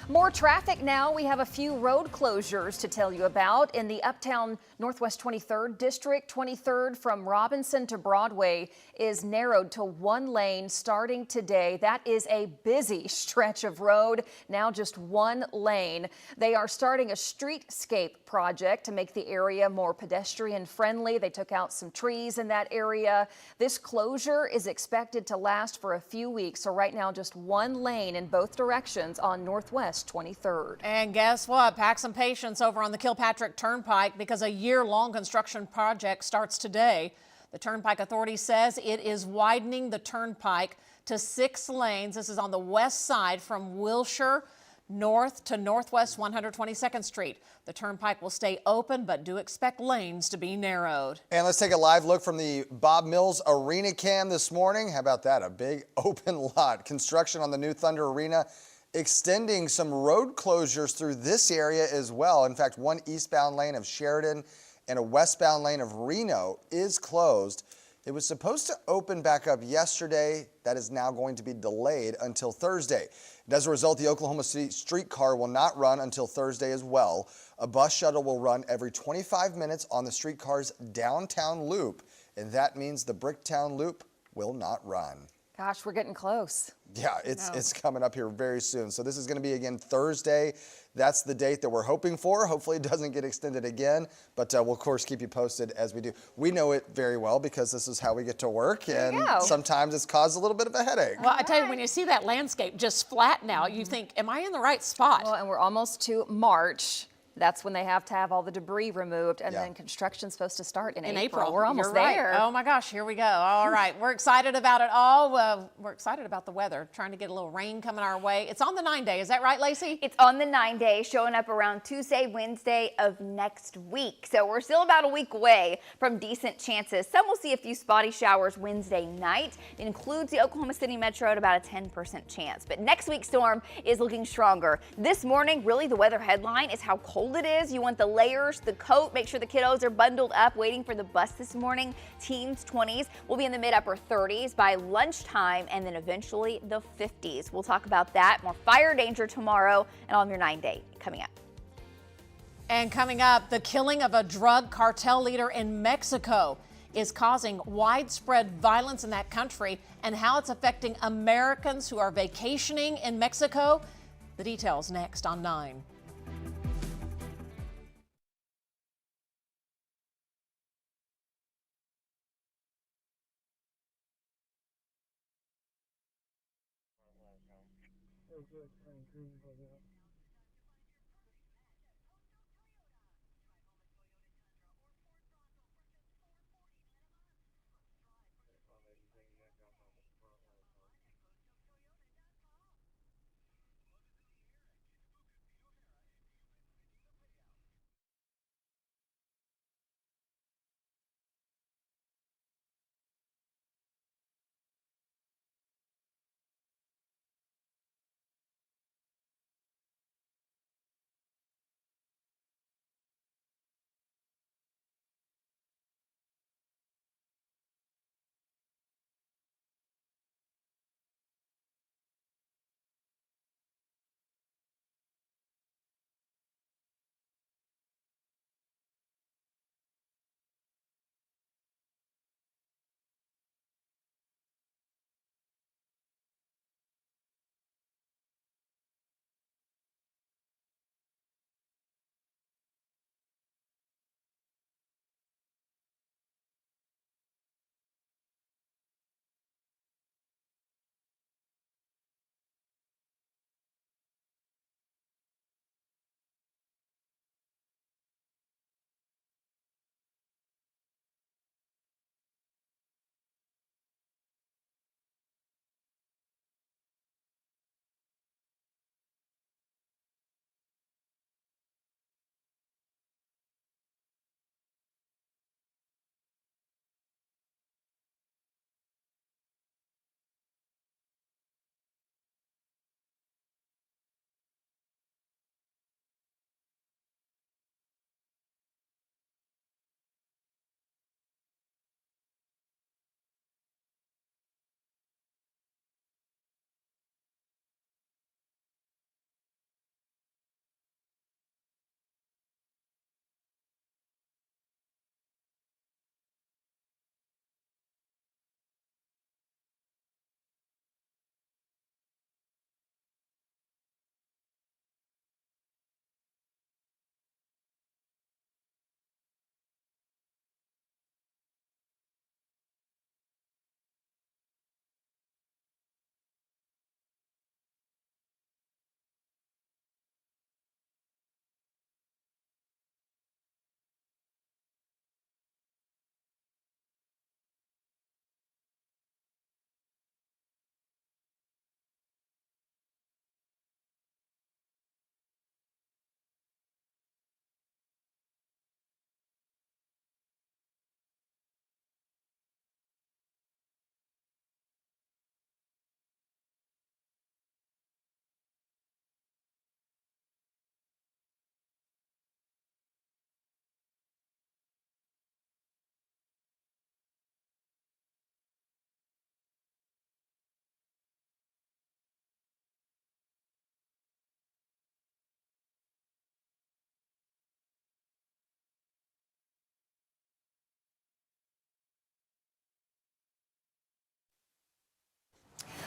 More traffic now. We have a few road closures to tell you about in the Uptown Northwest 23rd District. 23rd from Robinson to Broadway is narrowed to one lane starting today. That is a busy stretch of road, now just one lane. They are starting a streetscape project to make the area more pedestrian friendly. They took out some trees in that area. This closure is expected to last for a few weeks. So right now, just one lane in both directions on Northwest 23rd.
And guess what? Pack some patience over on the Kilpatrick Turnpike because a year-long construction project starts today. The Turnpike Authority says it is widening the turnpike to 6 lanes. This is on the west side from Wilshire north to Northwest 122nd Street. The turnpike will stay open, but do expect lanes to be narrowed.
And let's take a live look from the Bob Mills Arena cam this morning. How about that? A big open lot. Construction on the new Thunder Arena extending some road closures through this area as well. In fact, one eastbound lane of Sheridan and a westbound lane of Reno is closed. It was supposed to open back up yesterday. That is now going to be delayed until Thursday. And as a result, the Oklahoma City streetcar will not run until Thursday as well. A bus shuttle will run every 25 minutes on the streetcar's downtown loop, and that means the Bricktown loop will not run.
Gosh, we're getting close.
Yeah, it's coming up here very soon. So this is going to be again Thursday. That's the date that we're hoping for. Hopefully it doesn't get extended again, but we'll of course keep you posted as we do. We know it very well because this is how we get to work, and sometimes it's caused a little bit of a headache.
Well, I tell you, when you see that landscape just flat now, you think, am I in the right spot?
Well, and we're almost to March. That's when they have to have all the debris removed, and then construction's supposed to start in April. We're almost there.
Oh my gosh, here we go. All right, we're excited about it all. We're excited about the weather, trying to get a little rain coming our way. It's on the 9-day, is that right, Lacey?
It's on the 9-day, showing up around Tuesday, Wednesday of next week. So we're still about a week away from decent chances. Some will see a few spotty showers Wednesday night. It includes the Oklahoma City Metro at about a 10% chance. But next week's storm is looking stronger. This morning, really the weather headline is how cold it is. You want the layers, the coat. Make sure the kiddos are bundled up waiting for the bus this morning. Teens, 20s. We'll be in the mid-upper 30s by lunchtime, and then eventually the 50s. We'll talk about that. More fire danger tomorrow and all of your 9-day coming up.
And coming up, the killing of a drug cartel leader in Mexico is causing widespread violence in that country and how it's affecting Americans who are vacationing in Mexico. The details next on 9.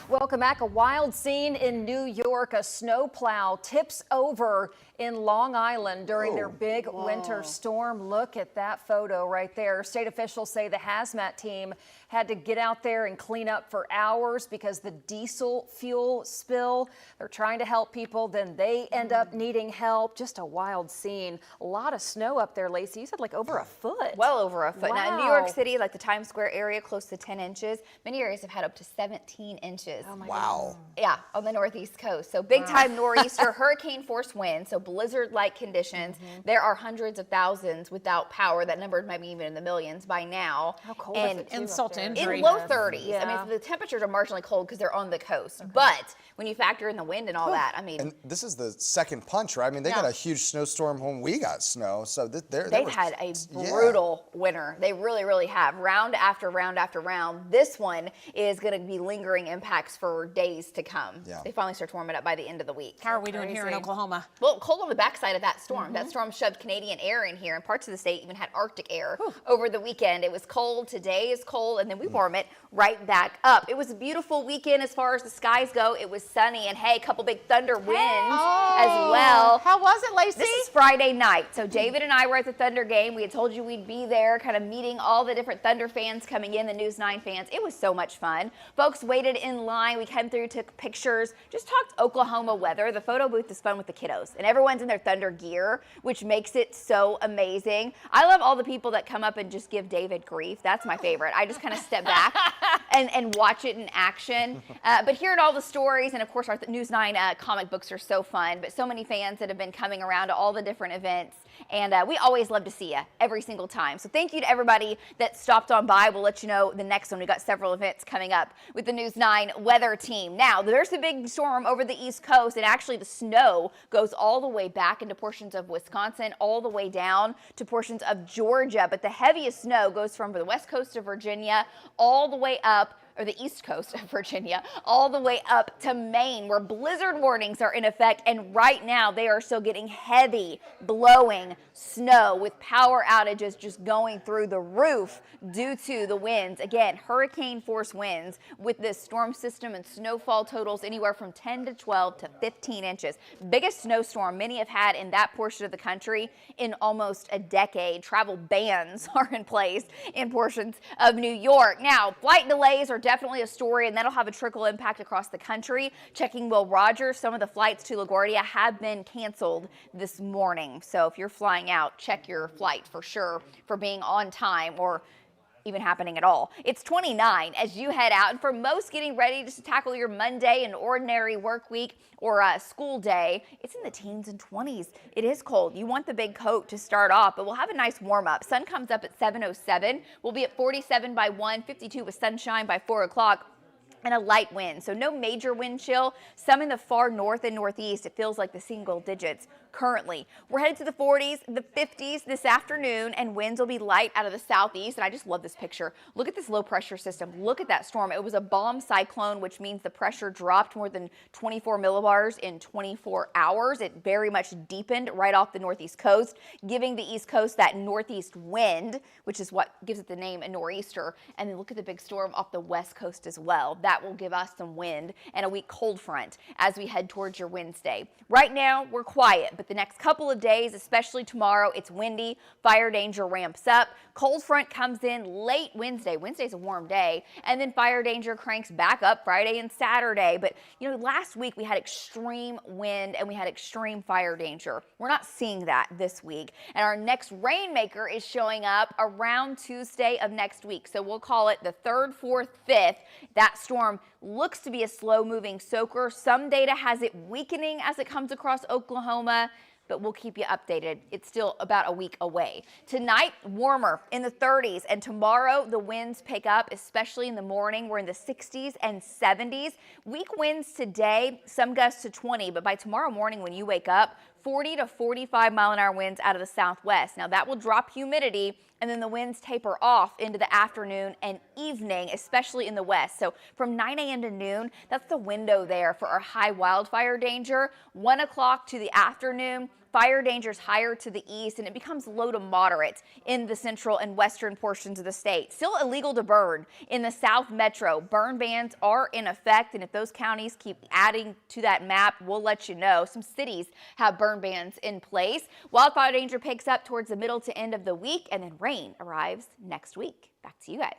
Welcome back. A wild scene in New York. A snowplow tips over in Long Island during their big winter storm. Look at that photo right there. State officials say the hazmat team had to get out there and clean up for hours because the diesel fuel spill. They're trying to help people, then they end up needing help. Just a wild scene. A lot of snow up there, Lacey. You said like over a foot.
Well over a foot.
Wow.
Now in New York City, like the Times Square area, close to 10 inches. Many areas have had up to 17 inches.
Oh my
Wow.
Yeah, on the northeast coast. So big time nor'easter, hurricane force winds, so blizzard-like conditions. There are hundreds of thousands without power. That number might be even in the millions by now.
How cold
And
is it too
insult
up
to
there?
injury.
In low 30s.
Yeah.
I mean, the temperatures are marginally cold because they're on the coast. But when you factor in the wind and all that, I mean.
And this is the second punch, right? I mean, they got a huge snowstorm when we got snow. So
they've had a brutal winter. They really, really have. Round after round after round. This one is going to be lingering impacts for days to come.
Yeah.
They finally start warming up by the end of the week.
How are we doing here in Oklahoma?
Well, cold on the backside of that storm. That storm shoved Canadian air in here, and parts of the state even had Arctic air over the weekend. It was cold. Today is cold, and then we warm it right back up. It was a beautiful weekend as far as the skies go. It was sunny, and hey, a couple big thunder winds as well.
How was it, Lacey?
This is Friday night. So David and I were at the Thunder game. We had told you we'd be there, kind of meeting all the different Thunder fans coming in, the News 9 fans. It was so much fun. Folks waited in line. We came through, took pictures, just talked Oklahoma weather. The photo booth is fun with the kiddos, and everyone's in their Thunder gear, which makes it so amazing. I love all the people that come up and just give David grief. That's my favorite. I just kind of step back and watch it in action. But hearing all the stories, and of course our News 9 comic books are so fun, but so many fans that have been coming around to all the different events. And we always love to see you every single time. So thank you to everybody that stopped on by. We'll let you know the next one. We've got several events coming up with the News 9 weather team. Now, there's a big storm over the East Coast, and actually the snow goes all the way back into portions of Wisconsin, all the way down to portions of Georgia. But the heaviest snow goes from the west coast of Virginia all the way up, or the east coast of Virginia, all the way up to Maine, where blizzard warnings are in effect. And right now, they are still getting heavy, blowing snow with power outages just going through the roof due to the winds. Again, hurricane force winds with this storm system, and snowfall totals anywhere from 10 to 12 to 15 inches. Biggest snowstorm many have had in that portion of the country in almost a decade. Travel bans are in place in portions of New York. Now, flight delays are definitely a story, and that'll have a trickle impact across the country. Checking Will Rogers, some of the flights to LaGuardia have been canceled this morning. So if you're flying out, check your flight for sure for being on time or even happening at all. It's 29 as you head out, and for most getting ready just to tackle your Monday and ordinary work week or a school day, it's in the teens and 20s. It is cold. You want the big coat to start off, but we'll have a nice warm up. Sun comes up at 7:07. We'll be at 47 by 1, 52 with sunshine by 4 o'clock. And a light wind, so no major wind chill. Some in the far north and northeast, it feels like the single digits currently. We're headed to the 40s, the 50s this afternoon, and winds will be light out of the southeast. And I just love this picture. Look at this low pressure system. Look at that storm. It was a bomb cyclone, which means the pressure dropped more than 24 millibars in 24 hours. It very much deepened right off the northeast coast, giving the east coast that northeast wind, which is what gives it the name a nor'easter. And then look at the big storm off the west coast as well. That will give us some wind and a weak cold front as we head towards your Wednesday. Right now, we're quiet, but the next couple of days, especially tomorrow, it's windy. Fire danger ramps up. Cold front comes in late Wednesday. Wednesday's a warm day. And then fire danger cranks back up Friday and Saturday. But, you know, last week we had extreme wind and we had extreme fire danger. We're not seeing that this week. And our next rainmaker is showing up around Tuesday of next week. So we'll call it the 3rd, 4th, 5th. That storm looks to be a slow-moving soaker. Some data has it weakening as it comes across Oklahoma, but we'll keep you updated. It's still about a week away. Tonight, warmer in the 30s, and tomorrow the winds pick up, especially in the morning. We're in the 60s and 70s. Weak winds today, some gusts to 20, but by tomorrow morning when you wake up, 40 to 45 mile-an-hour winds out of the southwest. Now that will drop humidity, and then the winds taper off into the afternoon and evening, especially in the west. So from 9 a.m. to noon, that's the window there for our high wildfire danger. 1 o'clock to the afternoon, fire danger is higher to the east, and it becomes low to moderate in the central and western portions of the state. Still illegal to burn in the South Metro. Burn bans are in effect, and if those counties keep adding to that map, we'll let you know. Some cities have burn bans in place. Wildfire danger picks up towards the middle to end of the week, and then rain arrives next week. Back to you guys.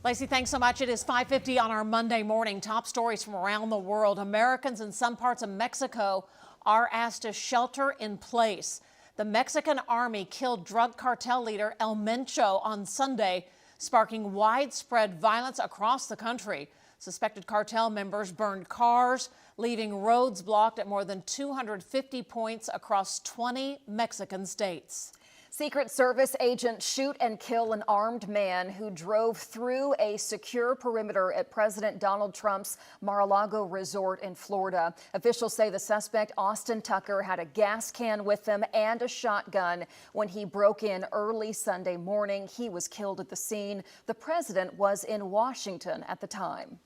Lacey, thanks so much. It is 5:50 on our Monday morning. Top stories from around the world. Americans in some parts of Mexico are asked to shelter in place. The Mexican army killed drug cartel leader El Mencho on Sunday, sparking widespread violence across the country. Suspected cartel members burned cars, leaving roads blocked at more than 250 points across 20 Mexican states.
Secret Service agents shoot and kill an armed man who drove through a secure perimeter at President Donald Trump's Mar-a-Lago resort in Florida. Officials say the suspect, Austin Tucker, had a gas can with him and a shotgun when he broke in early Sunday morning. He was killed at the scene. The president was in Washington at the time.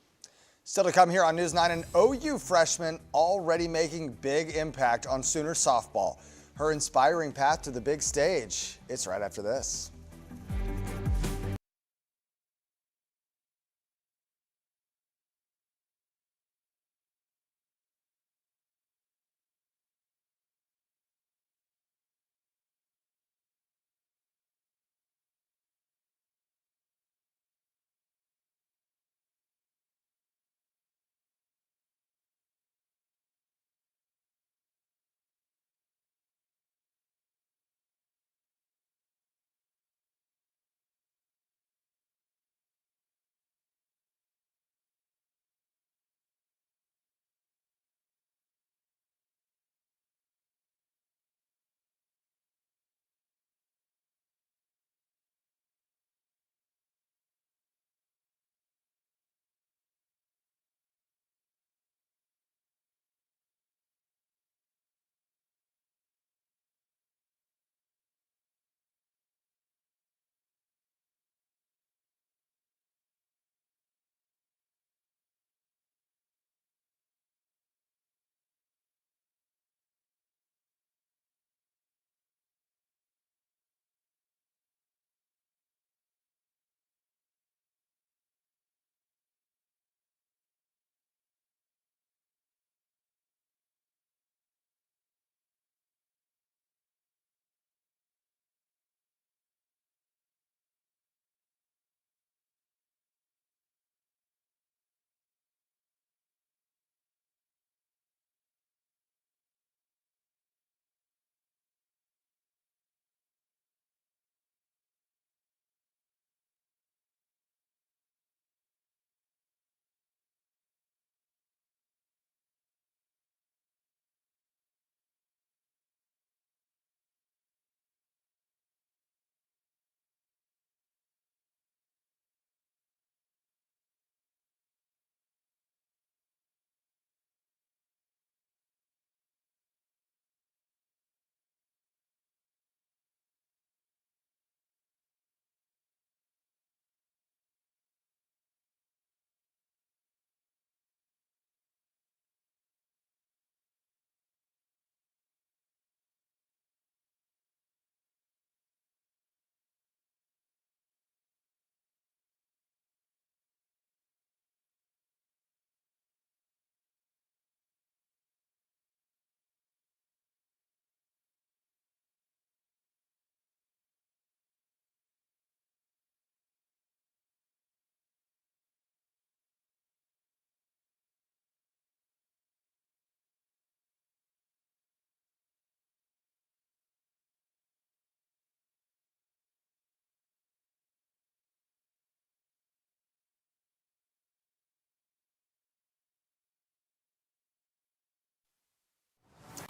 Still to come here on News 9, an OU freshman already making big impact on Sooner softball. Her inspiring path to the big stage. It's right after this.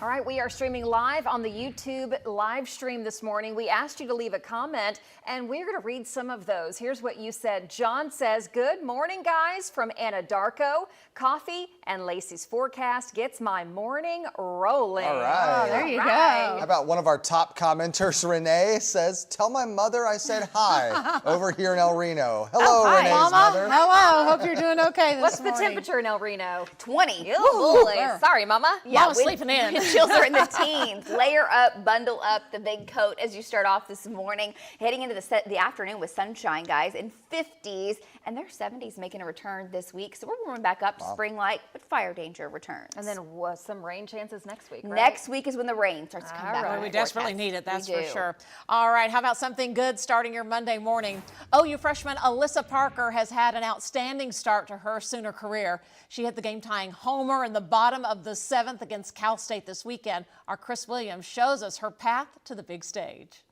All right, we are streaming live on the YouTube live stream this morning. We asked you to leave a comment, and we're going to read some of those. Here's what you said. John says, good morning, guys, from Anadarko. Coffee and Lacey's forecast gets my morning rolling.
All right.
Oh, there you go.
How about one of our top commenters, Renee, says, tell my mother I said hi over here in El Reno. Hello,
hi,
Renee's
Mama.
mother.
Hello. Hope you're doing okay this
What's
morning.
the temperature in El Reno?
20.
Oh, boy. Sorry, Mama.
Mama's sleeping in.
Chills are in the teens. Layer up, bundle up the big coat as you start off this morning. Heading into the afternoon with sunshine, guys, in 50s. And their 70s making a return this week. So we're warming back up to spring-like, but fire danger returns.
And then some rain chances next week, right?
Next week is when the rain starts to come back.
Well, we desperately need it, that's
We
for
do.
sure. All right, how about something good starting your Monday morning? OU freshman Alyssa Parker has had an outstanding start to her Sooner career. She hit the game-tying homer in the bottom of the 7th against Cal State this weekend. Our Chris Williams shows us her path to the big stage.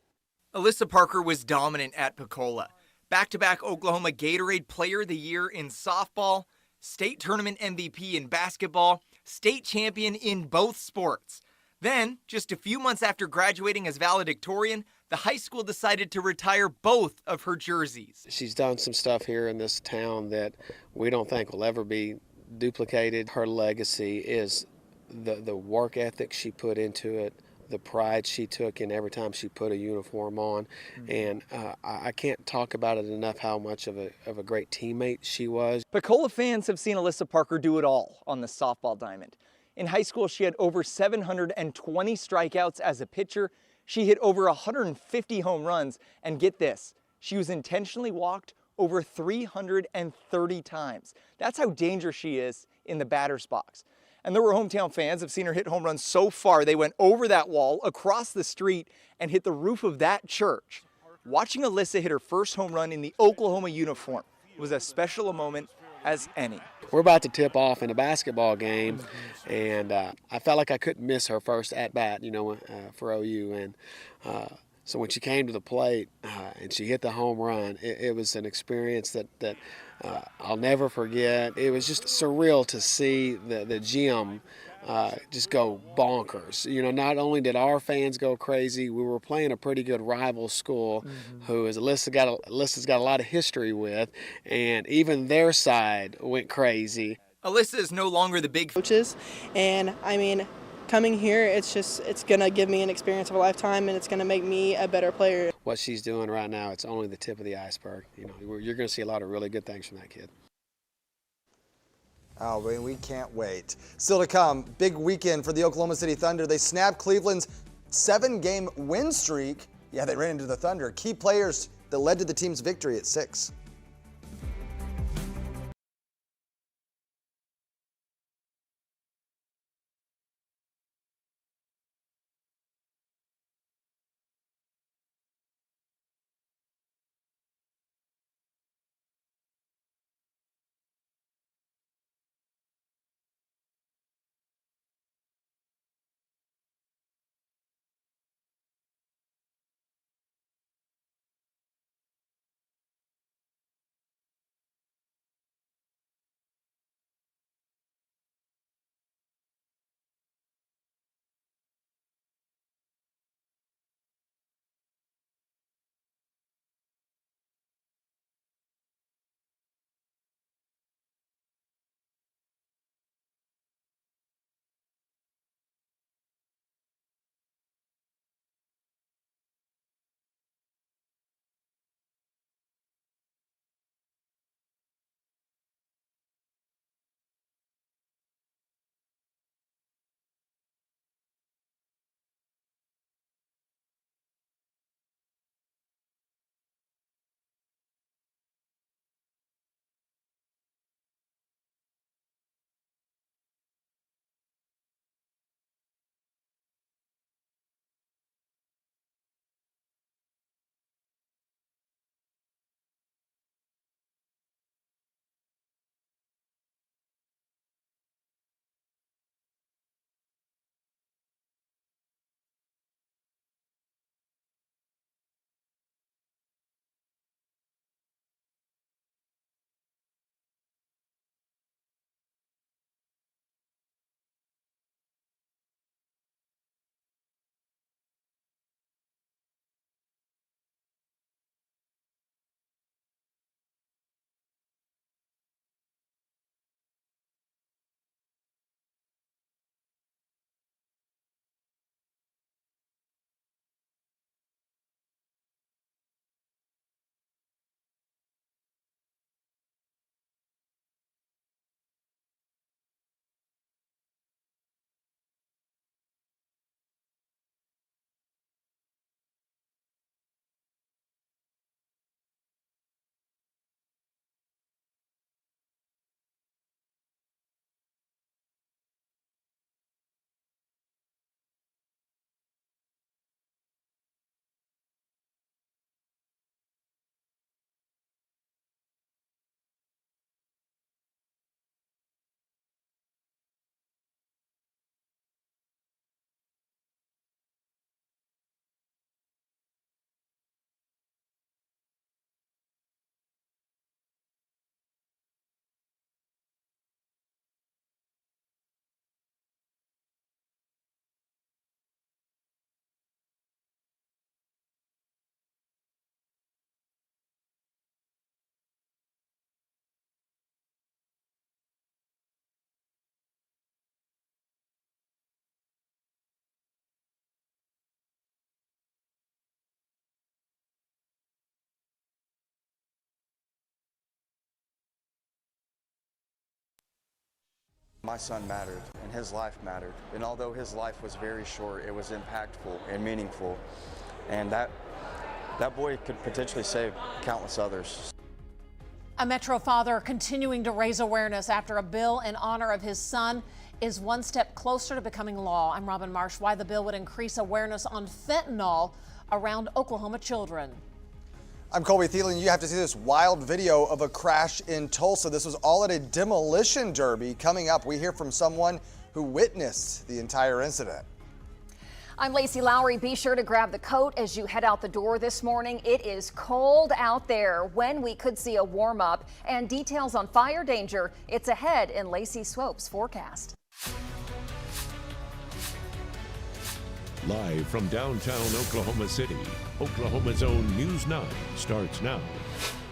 Alyssa Parker was dominant at Pecola. Back-to-back Oklahoma Gatorade Player of the Year in softball, state tournament MVP in basketball, state champion in both sports. Then, just a few months after graduating as valedictorian, the high school decided to retire both of her jerseys.
She's done some stuff here in this town that we don't think will ever be duplicated. Her legacy is the work ethic she put into it, the pride she took in every time she put a uniform on, and I can't talk about it enough how much of a great teammate she was.
Pensacola fans have seen Alyssa Parker do it all on the softball diamond. In high school, she had over 720 strikeouts as a pitcher. She hit over 150 home runs, and get this, she was intentionally walked over 330 times. That's how dangerous she is in the batter's box. And there were hometown fans have seen her hit home runs so far they went over that wall, across the street, and hit the roof of that church. Watching Alyssa hit her first home run in the Oklahoma uniform was as special a moment as any.
We're about to tip off in a basketball game, and I felt like I couldn't miss her first at-bat, for OU. And so when she came to the plate and she hit the home run, it was an experience that I'll never forget. It was just surreal to see the gym just go bonkers. Not only did our fans go crazy, we were playing a pretty good rival school who is Alyssa's got a lot of history with, and even their side went crazy.
Alyssa is no longer the big
coaches, and coming here, it's going to give me an experience of a lifetime, and it's going to make me a better player.
What she's doing right now, it's only the tip of the iceberg. You're going to see a lot of really good things from that kid.
Oh, we can't wait. Still to come, big weekend for the Oklahoma City Thunder. They snapped Cleveland's 7-game win streak. Yeah, they ran into the Thunder. Key players that led to the team's victory at 6.
My son mattered, and his life mattered. And although his life was very short, it was impactful and meaningful. And that boy could potentially save countless others.
A Metro father continuing to raise awareness after a bill in honor of his son is one step closer to becoming law. I'm Robin Marsh. Why the bill would increase awareness on fentanyl around Oklahoma children.
I'm Colby Thielen. You have to see this wild video of a crash in Tulsa. This was all at a demolition derby. Coming up, we hear from someone who witnessed the entire incident.
I'm Lacey Lowry. Be sure to grab the coat as you head out the door this morning. It is cold out there. When we could see a warm up and details on fire danger, it's ahead in Lacey Swope's forecast.
Live from downtown Oklahoma City, Oklahoma's own News 9 starts now.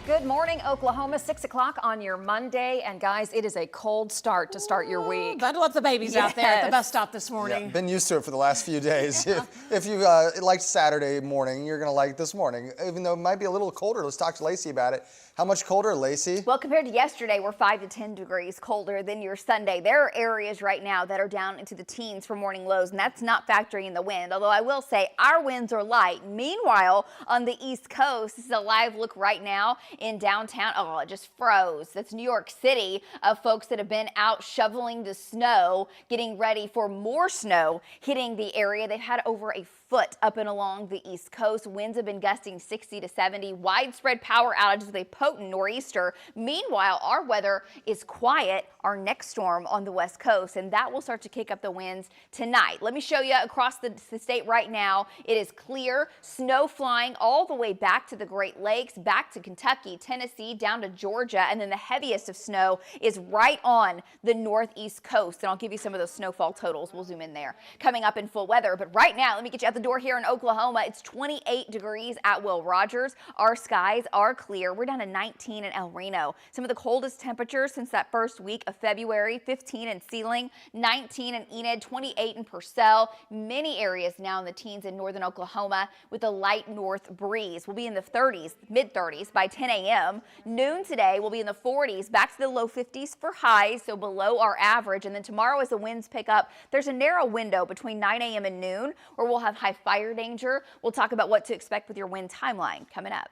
Good morning, Oklahoma. 6 o'clock on your Monday. And guys, it is a cold start to start your week.
Bundle up the babies out there at the bus stop this morning.
Yeah, been used to it for the last few days. If you liked Saturday morning, you're going to like this morning. Even though it might be a little colder, let's talk to Lacey about it. How much colder, Lacey?
Well, compared to yesterday, we're 5 to 10 degrees colder than your Sunday. There are areas right now that are down into the teens for morning lows, and that's not factoring in the wind. Although I will say our winds are light. Meanwhile, on the East Coast, this is a live look right now in downtown. Oh, it just froze. That's New York City of folks that have been out shoveling the snow, getting ready for more snow hitting the area. They've had over a foot up and along the East Coast. Winds have been gusting 60 to 70. Widespread power outages with a potent nor'easter. Meanwhile, our weather is quiet. Our next storm on the West Coast, and that will start to kick up the winds tonight. Let me show you across the state right now. It is clear, snow flying all the way back to the Great Lakes, back to Kentucky, Tennessee, down to Georgia, and then the heaviest of snow is right on the northeast coast. And I'll give you some of those snowfall totals. We'll zoom in there. Coming up in full weather, but right now, let me get you out the door here in Oklahoma. It's 28 degrees at Will Rogers. Our skies are clear. We're down to 19 in El Reno. Some of the coldest temperatures since that first week of February. 15 in Sealing, 19 in Enid, 28 in Purcell. Many areas now in the teens in northern Oklahoma with a light north breeze. We'll be in the 30s, mid 30s by 10 a.m. Noon today will be in the 40s, back to the low 50s for highs, so below our average. And then tomorrow as the winds pick up, there's a narrow window between 9 a.m. and noon where we'll have high fire danger. We'll talk about what to expect with your wind timeline coming up.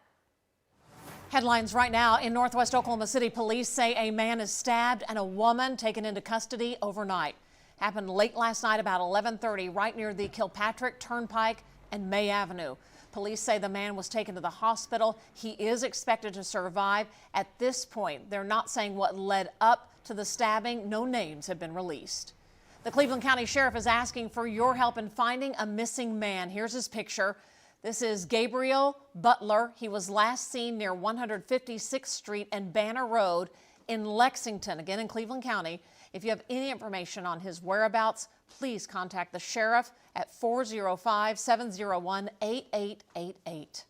Headlines right now in northwest Oklahoma City. Police say a man is stabbed and a woman taken into custody overnight. Happened late last night about 11:30 right near the Kilpatrick Turnpike and May Avenue. Police say the man was taken to the hospital. He is expected to survive. At this point, they're not saying what led up to the stabbing. No names have been released. The Cleveland County Sheriff is asking for your help in finding a missing man. Here's his picture. This is Gabriel Butler. He was last seen near 156th Street and Banner Road in Lexington, again in Cleveland County. If you have any information on his whereabouts, please contact the sheriff at 405-701-8888.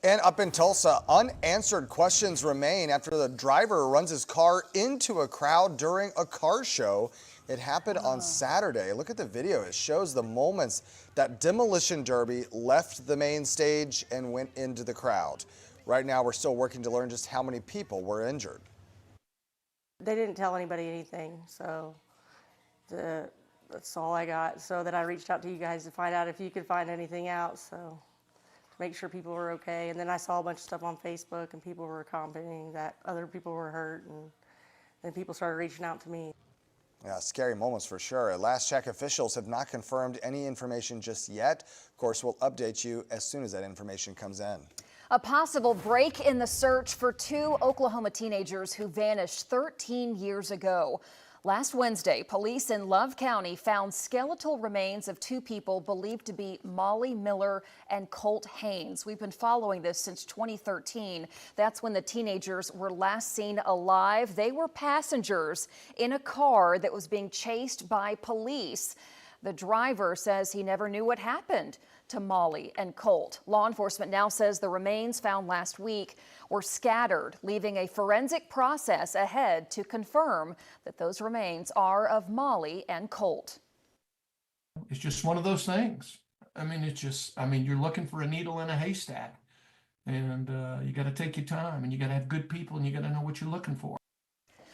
And up in Tulsa, unanswered questions remain after the driver runs his car into a crowd during a car show. It happened on Saturday. Look at the video. It shows the moments that demolition derby left the main stage and went into the crowd. Right now, we're still working to learn just how many people were injured.
They didn't tell anybody anything, so that's all I got. So that I reached out to you guys to find out if you could find anything out, so to make sure people were okay. And then I saw a bunch of stuff on Facebook, and people were commenting that other people were hurt, and then people started reaching out to me.
Yeah, scary moments for sure. At last check, officials have not confirmed any information just yet. Of course, we'll update you as soon as that information comes in.
A possible break in the search for two Oklahoma teenagers who vanished 13 years ago. Last Wednesday, police in Love County found skeletal remains of two people believed to be Molly Miller and Colt Haynes. We've been following this since 2013. That's when the teenagers were last seen alive. They were passengers in a car that was being chased by police. The driver says he never knew what happened to Molly and Colt. Law enforcement now says the remains found last week were scattered, leaving a forensic process ahead to confirm that those remains are of Molly and Colt.
It's just one of those things. I mean, you're looking for a needle in a haystack, and you got to take your time, and you got to have good people, and you got to know what you're looking for.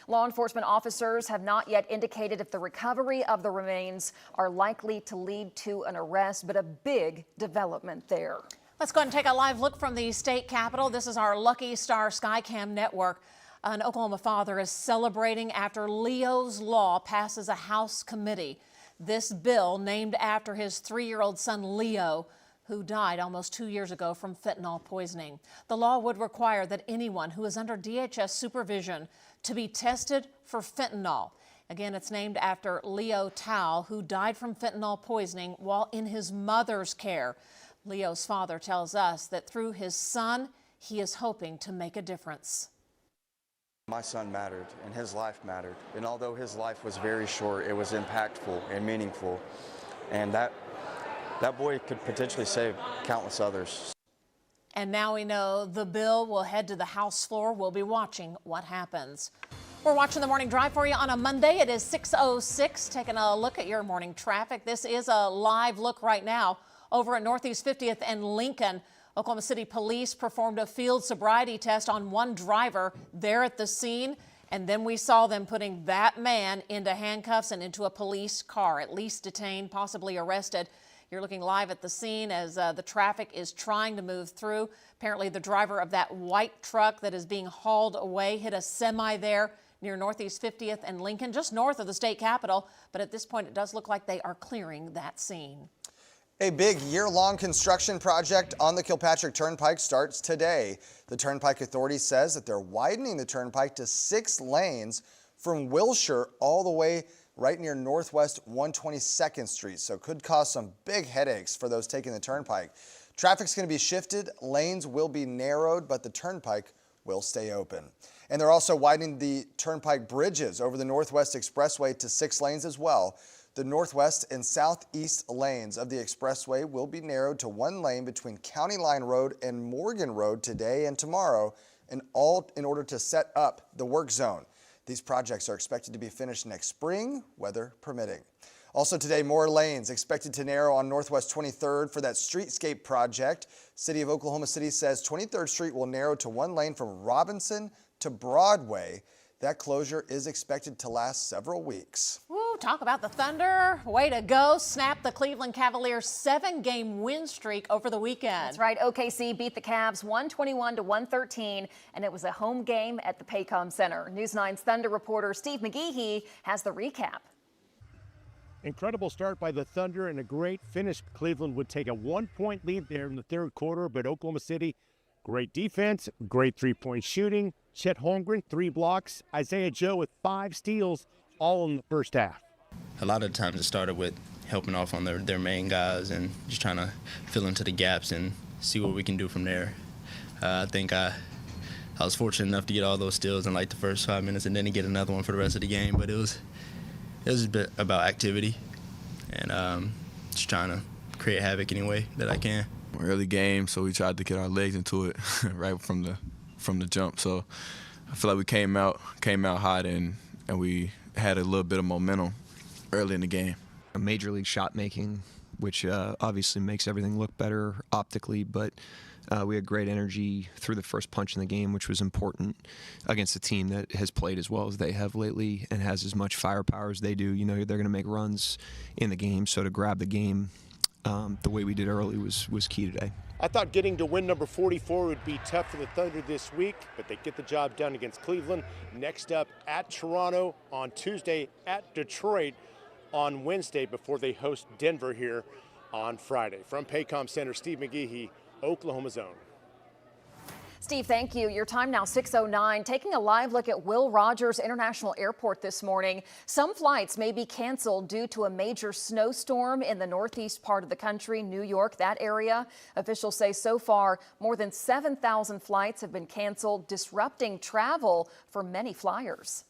Law enforcement officers have not yet indicated if the recovery of the remains are likely to lead to an arrest, but a big development there.
Let's go ahead and take a live look from the state capitol. This is our Lucky Star Skycam network. An Oklahoma father is celebrating after Leo's Law passes a House committee. This bill, named after his 3-year-old son Leo, who died almost 2 years ago from fentanyl poisoning. The law would require that anyone who is under DHS supervision to be tested for fentanyl. Again, it's named after Leo Tao, who died from fentanyl poisoning while in his mother's care. Leo's father tells us that through his son, he is hoping to make a difference.
My son mattered, and his life mattered. And although his life was very short, it was impactful and meaningful. And that boy could potentially save countless others.
And now we know the bill will head to the House floor. We'll be watching what happens. We're watching the morning drive for you on a Monday. It is 6:06. Taking a look at your morning traffic. This is a live look right now over at Northeast 50th and Lincoln. Oklahoma City Police performed a field sobriety test on one driver there at the scene, and then we saw them putting that man into handcuffs and into a police car, at least detained, possibly arrested. You're looking live at the scene as the traffic is trying to move through. Apparently the driver of that white truck that is being hauled away hit a semi there near Northeast 50th and Lincoln, just north of the state capitol. But at this point, it does look like they are clearing that scene.
A big year-long construction project on the Kilpatrick Turnpike starts today. The Turnpike Authority says that they're widening the turnpike to 6 lanes from Wilshire all the way right near Northwest 122nd Street. So it could cause some big headaches for those taking the turnpike. Traffic's going to be shifted, lanes will be narrowed, but the turnpike will stay open. And they're also widening the turnpike bridges over the Northwest Expressway to 6 lanes as well. The northwest and southeast lanes of the expressway will be narrowed to 1 lane between County Line Road and Morgan Road today and tomorrow, and all in order to set up the work zone. These projects are expected to be finished next spring, weather permitting. Also today, more lanes expected to narrow on Northwest 23rd for that streetscape project. City of Oklahoma City says 23rd Street will narrow to 1 lane from Robinson to Broadway. That closure is expected to last several weeks.
Woo, talk about the Thunder. Way to go. Snap the Cleveland Cavaliers' 7-game win streak over the weekend.
That's right. OKC beat the Cavs 121-113, and it was a home game at the Paycom Center. News 9's Thunder reporter Steve McGeehee has the recap.
Incredible start by the Thunder and a great finish. Cleveland would take a 1-point lead there in the third quarter, but Oklahoma City, great defense, great three-point shooting. Chet Holmgren, 3 blocks. Isaiah Joe with 5 steals, all in the first half.
A lot of times it started with helping off on their main guys and just trying to fill into the gaps and see what we can do from there. I think I was fortunate enough to get all those steals in like the first 5 minutes and then to get another one for the rest of the game. But it was a bit about activity and just trying to create havoc any way that I can.
Early game, so we tried to get our legs into it right from the jump. So I feel like we came out hot and we had a little bit of momentum early in the game.
A major league shot making, which obviously makes everything look better optically, but we had great energy through the first punch in the game, which was important against a team that has played as well as they have lately and has as much firepower as they do. You know, they're going to make runs in the game, so to grab the game the way we did early was key today.
I thought getting to win number 44 would be tough for the Thunder this week, but they get the job done against Cleveland. Next up at Toronto on Tuesday, at Detroit on Wednesday before they host Denver here on Friday. From Paycom Center, Steve McGeehee, Oklahoma Zone.
Steve, thank you. Your time now 6:09. Taking a live look at Will Rogers International Airport this morning. Some flights may be canceled due to a major snowstorm in the northeast part of the country, New York, that area. Officials say so far more than 7,000 flights have been canceled, disrupting travel for many flyers.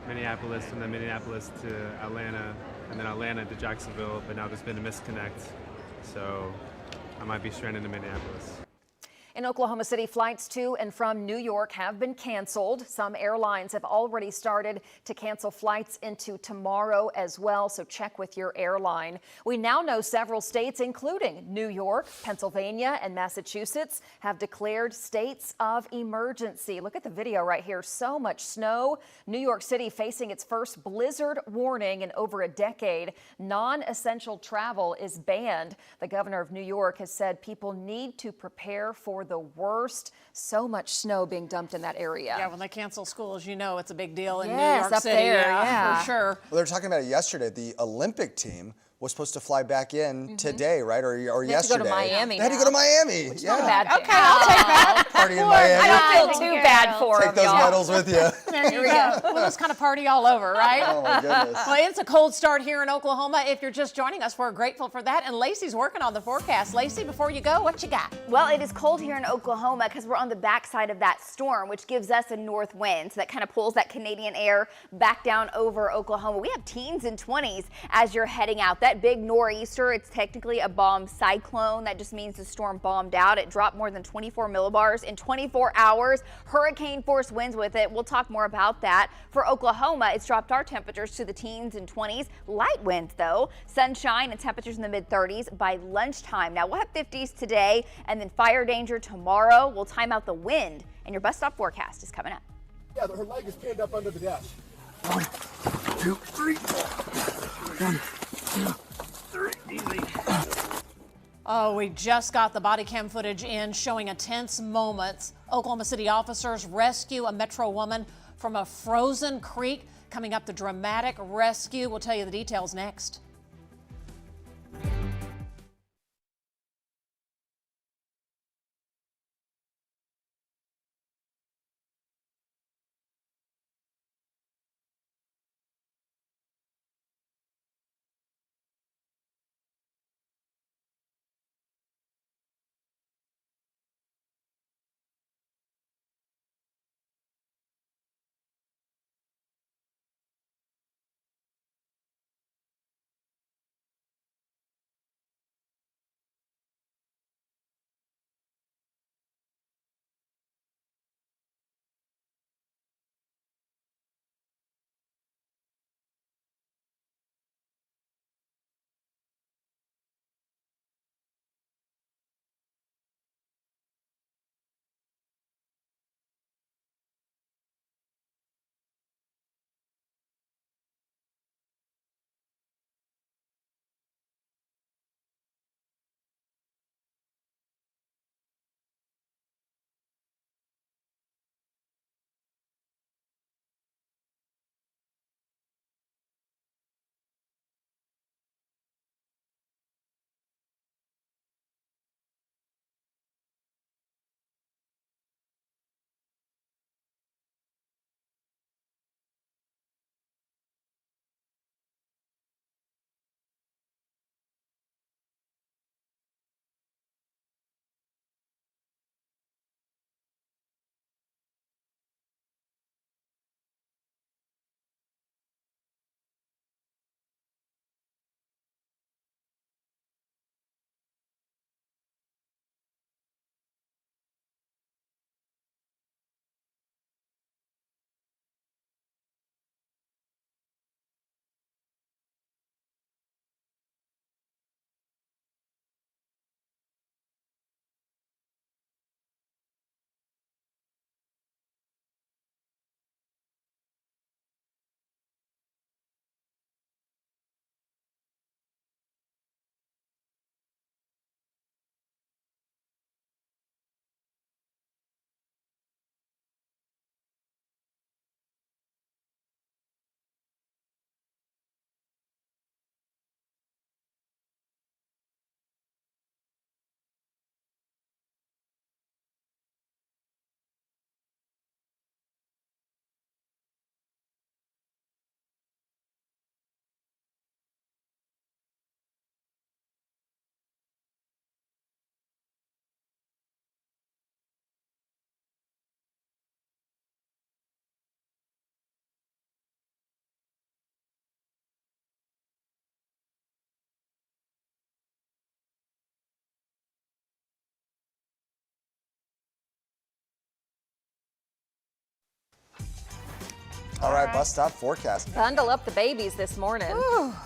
Minneapolis and then Minneapolis to Atlanta and then Atlanta to Jacksonville, but now there's been a misconnect. So I might be stranded in Minneapolis.
In Oklahoma City, flights to and from New York have been canceled. Some airlines have already started to cancel flights into tomorrow as well, so check with your airline. We now know several states, including New York, Pennsylvania, and Massachusetts, have declared states of emergency. Look at the video right here. So much snow. New York City facing its first blizzard warning in over a decade. Non-essential travel is banned. The governor of New York has said people need to prepare for the worst. So much snow being dumped in that area.
Yeah, when they cancel schools, you know it's a big deal in New
Yes,
York
up
City.
there,
yeah, for sure.
Well, they were talking about it yesterday. The Olympic team was supposed to fly back in today, right? Or
They
yesterday.
have to go to Miami
They had to
now.
go to Miami.
Which is
yeah.
not a bad thing.
Okay, I'll take that.
Party in Miami.
I don't feel too bad for
Take
them,
those
y'all.
medals with you.
There you go. We'll just kind of party all over, right?
Oh, my goodness.
Well, it's a cold start here in Oklahoma. If you're just joining us, we're grateful for that. And Lacey's working on the forecast. Lacey, before you go, what you got?
Well, it is cold here in Oklahoma because we're on the backside of that storm, which gives us a north wind. So that kind of pulls that Canadian air back down over Oklahoma. We have teens and 20s as you're heading out. That big nor'easter, it's technically a bomb cyclone. That just means the storm bombed out. It dropped more than 24 millibars in 24 hours. Hurricane force winds with it. We'll talk more about that. For Oklahoma, it's dropped our temperatures to the teens and 20s. Light winds, though. Sunshine and temperatures in the mid-30s by lunchtime. Now, we'll have 50s today and then fire danger tomorrow. We'll time out the wind, and your bus stop forecast is coming up.
Yeah, her leg is pinned up under the dash. 1, 2, 3, 4. 1, 2, 3. Easy.
Oh, we just got the body cam footage in showing a tense moment. Oklahoma City officers rescue a Metro woman from a frozen creek. Coming up, the dramatic rescue. We'll tell you the details next.
All right, bus stop forecast.
Bundle up the babies this morning.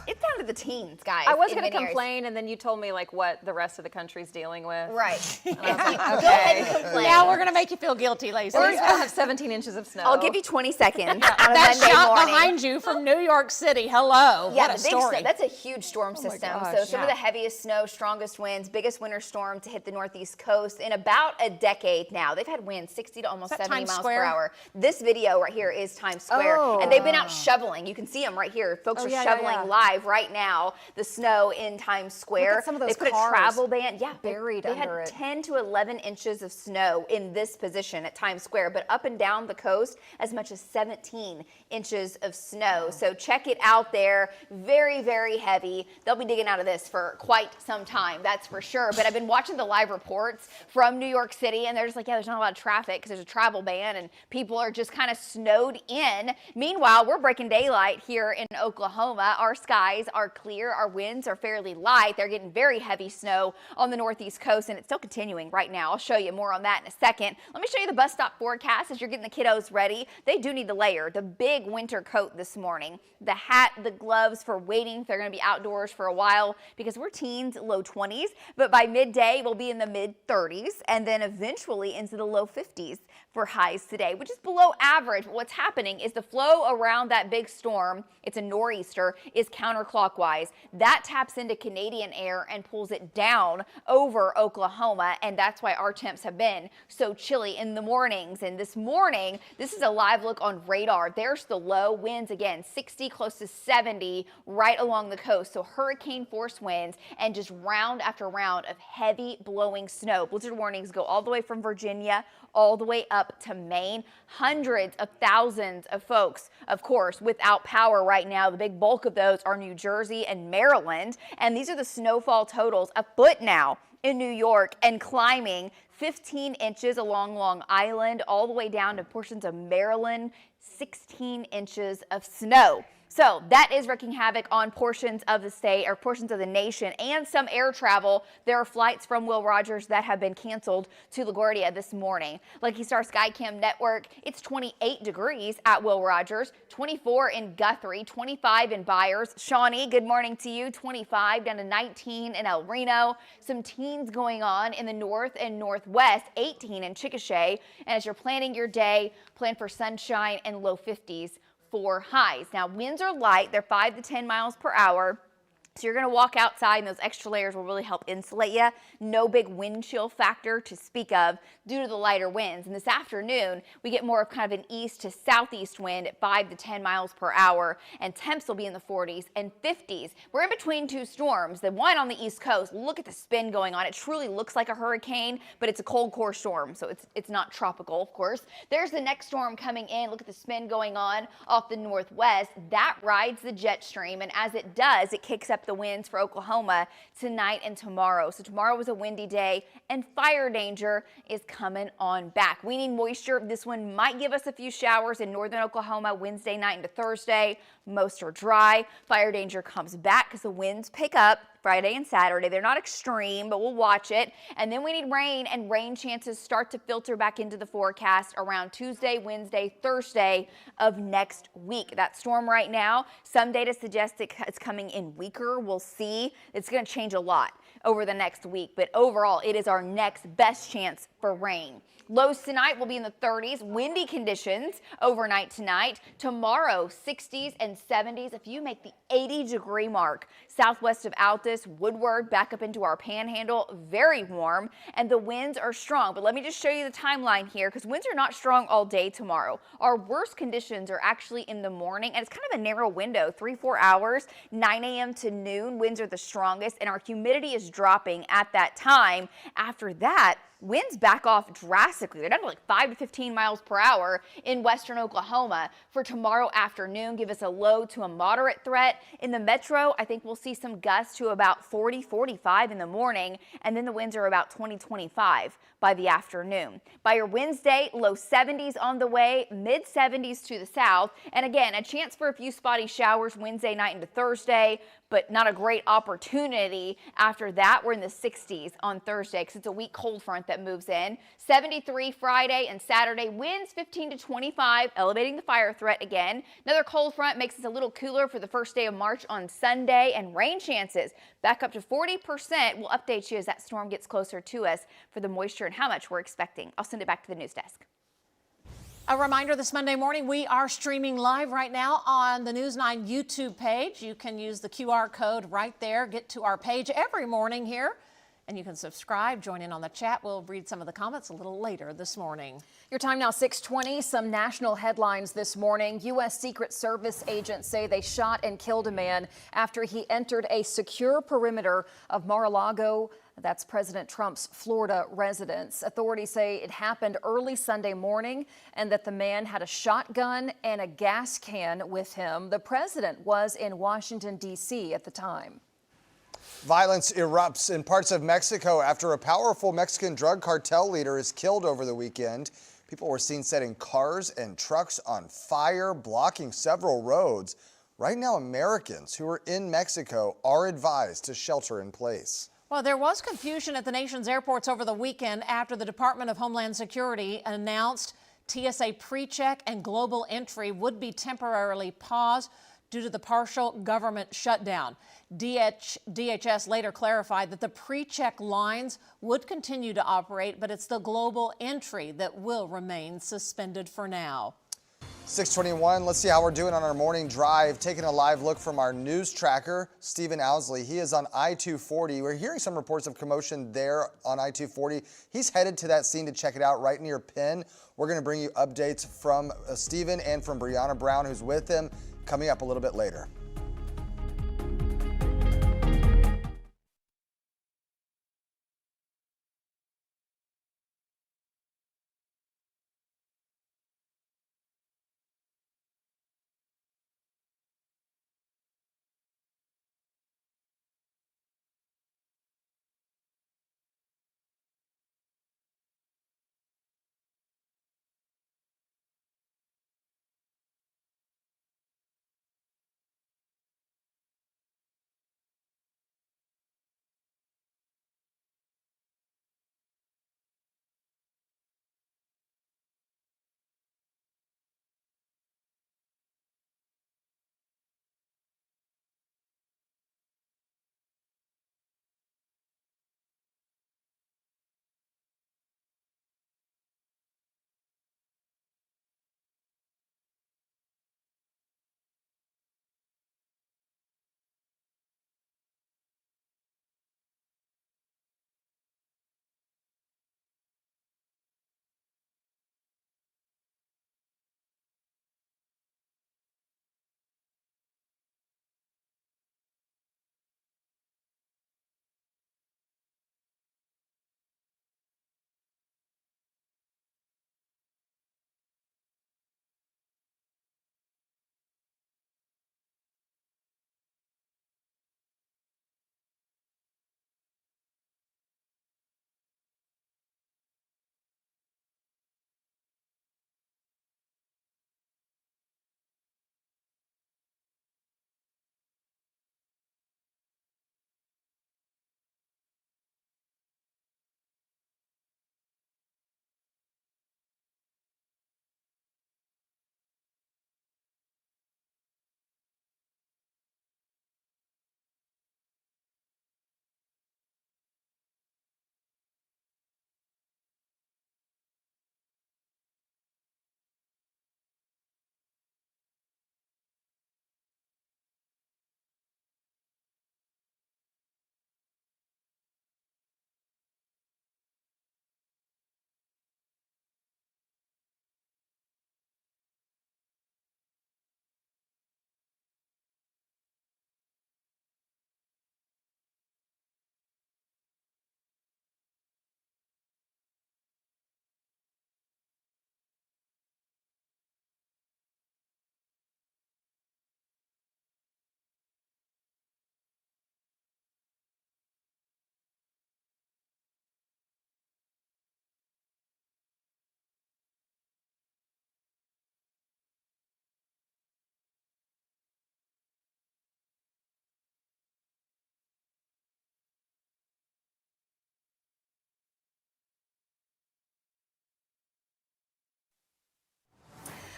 It's down to the teens, guys.
I was
in
going to
many areas.
complain, and then you told me like what the rest of the country's dealing with.
Right.
And I was like,
Go ahead and
okay.
complain.
Now we're going to make you feel guilty, Lacey.
At least we'll have 17 inches of snow.
I'll give you 20 seconds on a
That
Monday
shot
morning.
behind you from New York City. Hello.
Yeah,
what a
the big
story.
snow. That's a huge storm system.
gosh,
So some of
yeah.
the heaviest snow, strongest winds, biggest winter storm to hit the northeast coast in about a decade now. They've had winds 60 to almost
Is that
70
Times
miles
Square?
per hour. This video right here is Times Square, and they've been out shoveling. You can see them right here. Folks are shoveling live right now the snow in Times Square.
Look at some of those
they put
cars
a travel ban. Yeah,
buried
they
under
had
it.
10 to 11 inches of snow in this position at Times Square, but up and down the coast as much as 17 inches of snow. So check it out there. Very, very heavy. They'll be digging out of this for quite some time, that's for sure. But I've been watching the live reports from New York City, and they're just like, yeah, there's not a lot of traffic because there's a travel ban, and people are just kind of snowed in. Meanwhile, we're breaking daylight here in Oklahoma. Our skies are clear. Our winds are fairly light. They're getting very heavy snow on the northeast coast, and it's still continuing right now. I'll show you more on that in a second. Let me show you the bus stop forecast as you're getting the kiddos ready. They do need to layer the big winter coat this morning, the hat, the gloves for waiting. They're going to be outdoors for a while because we're teens, low 20s, but by midday we'll be in the mid 30s and then eventually into the low 50s for highs today, which is below average. But what's happening is the flow around that big storm, it's a nor'easter, is counterclockwise. That taps into Canadian air and pulls it down over Oklahoma, and that's why our temps have been so chilly in the mornings. And this morning, this is a live look on radar. There's the low winds again, 60 close to 70 right along the coast. So hurricane force winds and just round after round of heavy blowing snow. Blizzard warnings go all the way from Virginia all the way up to Maine. Hundreds of thousands of folks, of course, without power right now. The big bulk of those are New Jersey and Maryland. And these are the snowfall totals, a foot now in New York and climbing 15 inches along Long Island, all the way down to portions of Maryland, 16 inches of snow. So that is wreaking havoc on portions of the state or portions of the nation and some air travel. There are flights from Will Rogers that have been canceled to LaGuardia this morning. Lucky Star Skycam Network, it's 28 degrees at Will Rogers, 24 in Guthrie, 25 in Byers. Shawnee, good morning to you. 25 down to 19 in El Reno. Some teens going on in the north and northwest, 18 in Chickasha. And as you're planning your day, plan for sunshine and low 50s. For highs. Now, winds are light. They're 5 to 10 miles per hour. So you're going to walk outside and those extra layers will really help insulate you. No big wind chill factor to speak of due to the lighter winds. And this afternoon, we get more of kind of an east to southeast wind at 5 to 10 miles per hour, and temps will be in the 40s and 50s. We're in between two storms. The one on the east coast, look at the spin going on. It truly looks like a hurricane, but it's a cold core storm, so it's not tropical, of course. There's the next storm coming in. Look at the spin going on off the northwest. That rides the jet stream, and as it does, it kicks up the winds for Oklahoma tonight and tomorrow. So tomorrow was a windy day and fire danger is coming on back. We need moisture. This one might give us a few showers in northern Oklahoma Wednesday night into Thursday. Most are dry. Fire danger comes back because the winds pick up Friday and Saturday. They're not extreme, but we'll watch it. And then we need rain, and rain chances start to filter back into the forecast around Tuesday, Wednesday, Thursday of next week. That storm right now, some data suggests it's coming in weaker. We'll see. It's going to change a lot over the next week, but overall, it is our next best chance for rain. Lows tonight will be in the 30s. Windy conditions overnight tonight. Tomorrow, 60s and 70s. If you make the 80-degree mark southwest of Altus, Woodward, back up into our panhandle, very warm, and the winds are strong. But let me just show you the timeline here because winds are not strong all day tomorrow. Our worst conditions are actually in the morning, and it's kind of a narrow window, 3-4 hours, 9 a.m. to noon. Winds are the strongest, and our humidity is dropping at that time. After that, winds back off drastically. They're down to like 5 to 15 miles per hour in western Oklahoma for tomorrow afternoon. Give us a low to a moderate threat. In the metro, I think we'll see some gusts to about 40, 45 in the morning, and then the winds are about 20, 25 by the afternoon. By your Wednesday, low 70s on the way, mid 70s to the south. And again, a chance for a few spotty showers Wednesday night into Thursday. but not a great opportunity. After that, we're in the 60s on Thursday because it's a weak cold front that moves in. 73 Friday and Saturday, winds 15 to 25, elevating the fire threat again. Another cold front makes us a little cooler for the first day of March on Sunday, and rain chances back up to 40%. We'll update you as that storm gets closer to us for the moisture and how much we're expecting. I'll send it back to the news desk.
A reminder this Monday morning, we are streaming live right now on the News 9 YouTube page. You can use the QR code right there. Get to our page every morning here, and you can subscribe, join in on the chat. We'll read some of the comments a little later this morning.
Your time now, 6:20. Some national headlines this morning. U.S. Secret Service agents say they shot and killed a man after he entered a secure perimeter of Mar-a-Lago. That's President Trump's Florida residence. Authorities say it happened early Sunday morning and that the man had a shotgun and a gas can with him. The president was in Washington, D.C. at the time.
Violence erupts in parts of Mexico after a powerful Mexican drug cartel leader is killed over the weekend. People were seen setting cars and trucks on fire, blocking several roads. Right now, Americans who are in Mexico are advised to shelter in place.
Well, there was confusion at the nation's airports over the weekend after the Department of Homeland Security announced TSA pre-check and global entry would be temporarily paused due to the partial government shutdown. DHS later clarified that the pre-check lines would continue to operate, but it's the global entry that will remain suspended for now.
6:21, let's see how we're doing on our morning drive. Taking a live look from our news tracker, Stephen Owsley. He is on I-240. We're hearing some reports of commotion there on I-240. He's headed to that scene to check it out right near Penn. We're going to bring you updates from Stephen and from Brianna Brown, who's with him, coming up a little bit later.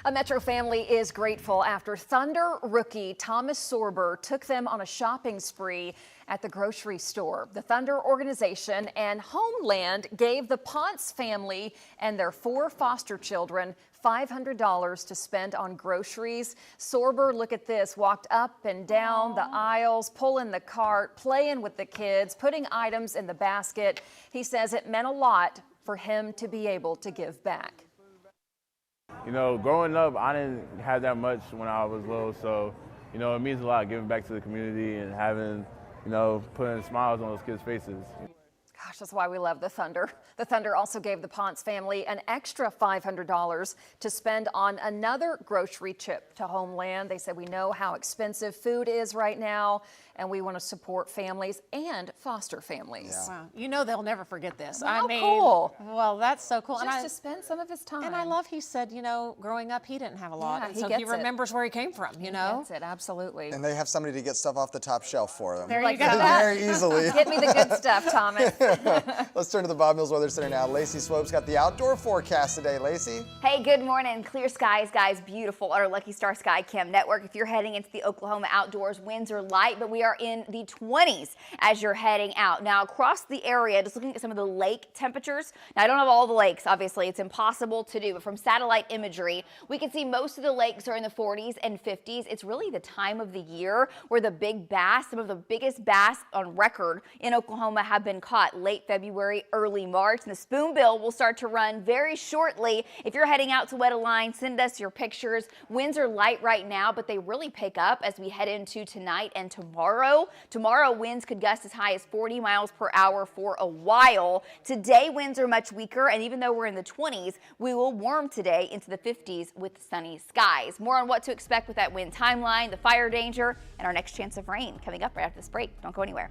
A Metro family is grateful after Thunder rookie Thomas Sorber took them on a shopping spree at the grocery store. The Thunder organization and Homeland gave the Ponce family and their 4 foster children $500 to spend on groceries. Sorber, look at this, walked up and down the aisles, pulling the cart, playing with the kids, putting items in the basket. He says it meant a lot for him to be able to give back.
You know, growing up, I didn't have that much when I was little, so, you know, it means a lot giving back to the community and having, you know, putting smiles on those kids' faces.
Gosh, that's why we love the Thunder. The Thunder also gave the Ponce family an extra $500 to spend on another grocery trip to Homeland. They said, we know how expensive food is right now, and we want to support families and foster families.
Yeah. Wow. You know they'll never forget this.
How
I mean,
cool.
Well, that's so cool.
Just to spend some of his time.
And I love he said, you know, growing up he didn't have a lot.
Yeah,
and
he
so
gets
he remembers where he came from, you know?
Gets it, absolutely.
And they have somebody to get stuff off the top shelf for them.
There you go.
Very easily.
Get me the good stuff, Thomas.
Let's turn to the Bob Mills Weather Center now. Lacey Swope's got the outdoor forecast today. Lacey?
Hey, good morning. Clear skies, guys. Beautiful on our Lucky Star Sky Cam network. If you're heading into the Oklahoma outdoors, winds are light, but we are in the 20s as you're heading out. Now, across the area, just looking at some of the lake temperatures. Now, I don't have all the lakes, obviously. It's impossible to do, but from satellite imagery, we can see most of the lakes are in the 40s and 50s. It's really the time of the year where the big bass, some of the biggest bass on record in Oklahoma have been caught late February, early March. And the spoonbill will start to run very shortly. If you're heading out to Wet-A-Line, send us your pictures. Winds are light right now, but they really pick up as we head into tonight and tomorrow. Tomorrow, winds could gust as high as 40 miles per hour for a while. Today, winds are much weaker, and even though we're in the 20s, we will warm today into the 50s with sunny skies. More on what to expect with that wind timeline, the fire danger, and our next chance of rain coming up right after this break. Don't go anywhere.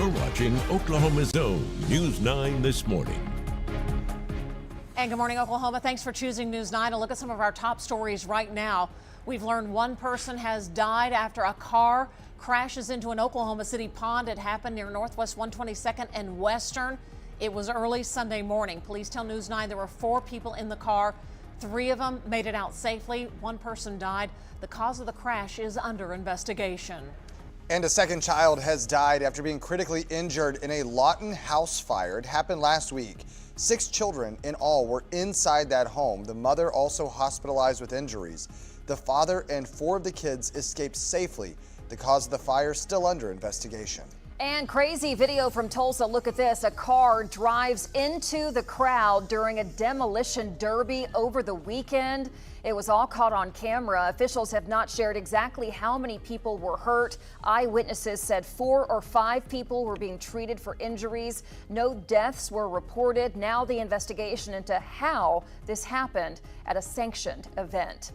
You're watching Oklahoma's own News 9 this morning.
And good morning, Oklahoma. Thanks for choosing News 9. A look at some of our top stories right now. We've learned one person has died after a car crashes into an Oklahoma City pond. It happened near Northwest 122nd and Western. It was early Sunday morning. Police tell News 9 there were 4 people in the car. 3 of them made it out safely. 1 person died. The cause of the crash is under investigation.
And a second child has died after being critically injured in a Lawton house fire. It happened last week. 6 children in all were inside that home. The mother also hospitalized with injuries. The father and 4 of the kids escaped safely. The cause of the fire still under investigation.
And crazy video from Tulsa. Look at this. A car drives into the crowd during a demolition derby over the weekend. It was all caught on camera. Officials have not shared exactly how many people were hurt. Eyewitnesses said 4 or 5 people were being treated for injuries. No deaths were reported. Now the investigation into how this happened at a sanctioned event.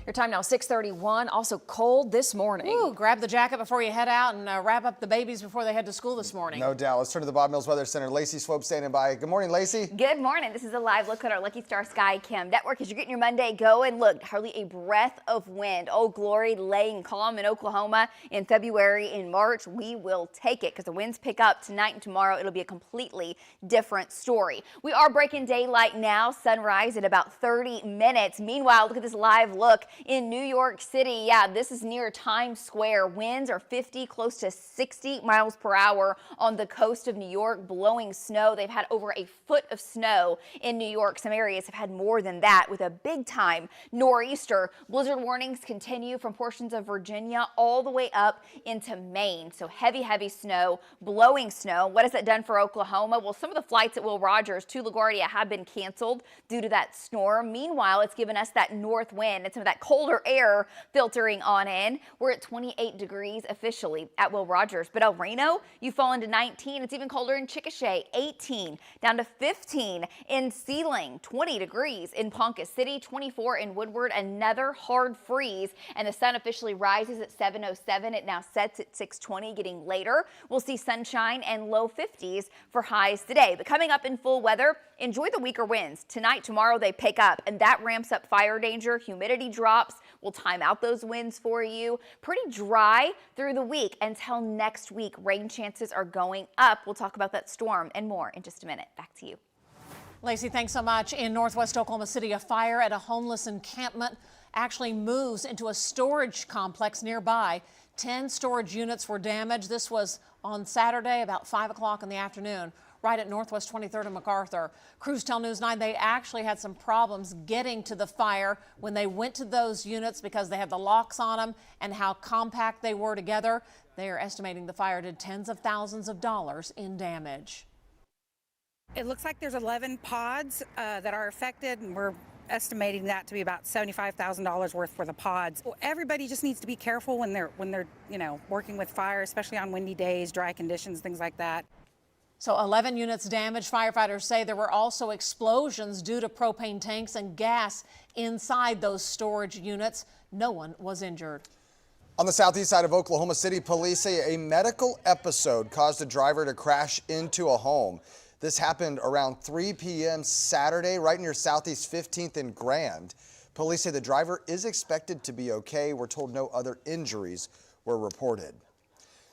Your time now 6:31. Also cold this morning.
Ooh, grab the jacket before you head out and wrap up the babies before they head to school this morning.
No doubt. Let's turn to the Bob Mills Weather Center. Lacey Swope standing by. Good morning, Lacey.
Good morning. This is a live look at our Lucky Star Sky Cam network as you're getting your Monday going. Look, hardly a breath of wind. Oh, glory, laying calm in Oklahoma in February, in March. We will take it because the winds pick up tonight and tomorrow. It'll be a completely different story. We are breaking daylight now. Sunrise in about 30 minutes. Meanwhile, look at this live look in New York City. Yeah, this is near Times Square. Winds are 50, close to 60 miles per hour on the coast of New York, blowing snow. They've had over a foot of snow in New York. Some areas have had more than that with a big time nor'easter. Blizzard warnings continue from portions of Virginia all the way up into Maine. So heavy, heavy snow, blowing snow. What has that done for Oklahoma? Well, some of the flights at Will Rogers to LaGuardia have been canceled due to that storm. Meanwhile, it's given us that north wind and some of that colder air filtering on in. We're at 28 degrees officially at Will Rogers, but El Reno, you fall into 19. It's even colder in Chickasha, 18 down to 15 in Sealing, 20 degrees in Ponca City, 24 in Woodward. Another hard freeze, and the sun officially rises at 7:07. It now sets at 6:20, getting later. We'll see sunshine and low 50s for highs today. But coming up in full weather, enjoy the weaker winds. Tonight, tomorrow, they pick up, and that ramps up fire danger. Humidity drops. We'll time out those winds for you. Pretty dry through the week until next week. Rain chances are going up. We'll talk about that storm and more in just a minute. Back to you.
Lacey, thanks so much. In Northwest Oklahoma City, a fire at a homeless encampment actually moves into a storage complex nearby. 10 storage units were damaged. This was on Saturday about 5 o'clock in the afternoon, right at Northwest 23rd and MacArthur. Crews tell News 9 they actually had some problems getting to the fire when they went to those units because they had the locks on them and how compact they were together. They are estimating the fire did tens of thousands of dollars in damage.
It looks like there's 11 pods that are affected, and we're estimating that to be about $75,000 worth for the pods. Everybody just needs to be careful when they're working with fire, especially on windy days, dry conditions, things like that.
So 11 units damaged. Firefighters say there were also explosions due to propane tanks and gas inside those storage units. No one was injured.
On the southeast side of Oklahoma City, police say a medical episode caused a driver to crash into a home. This happened around 3 p.m. Saturday, right near Southeast 15th and Grand. Police say the driver is expected to be okay. We're told no other injuries were reported.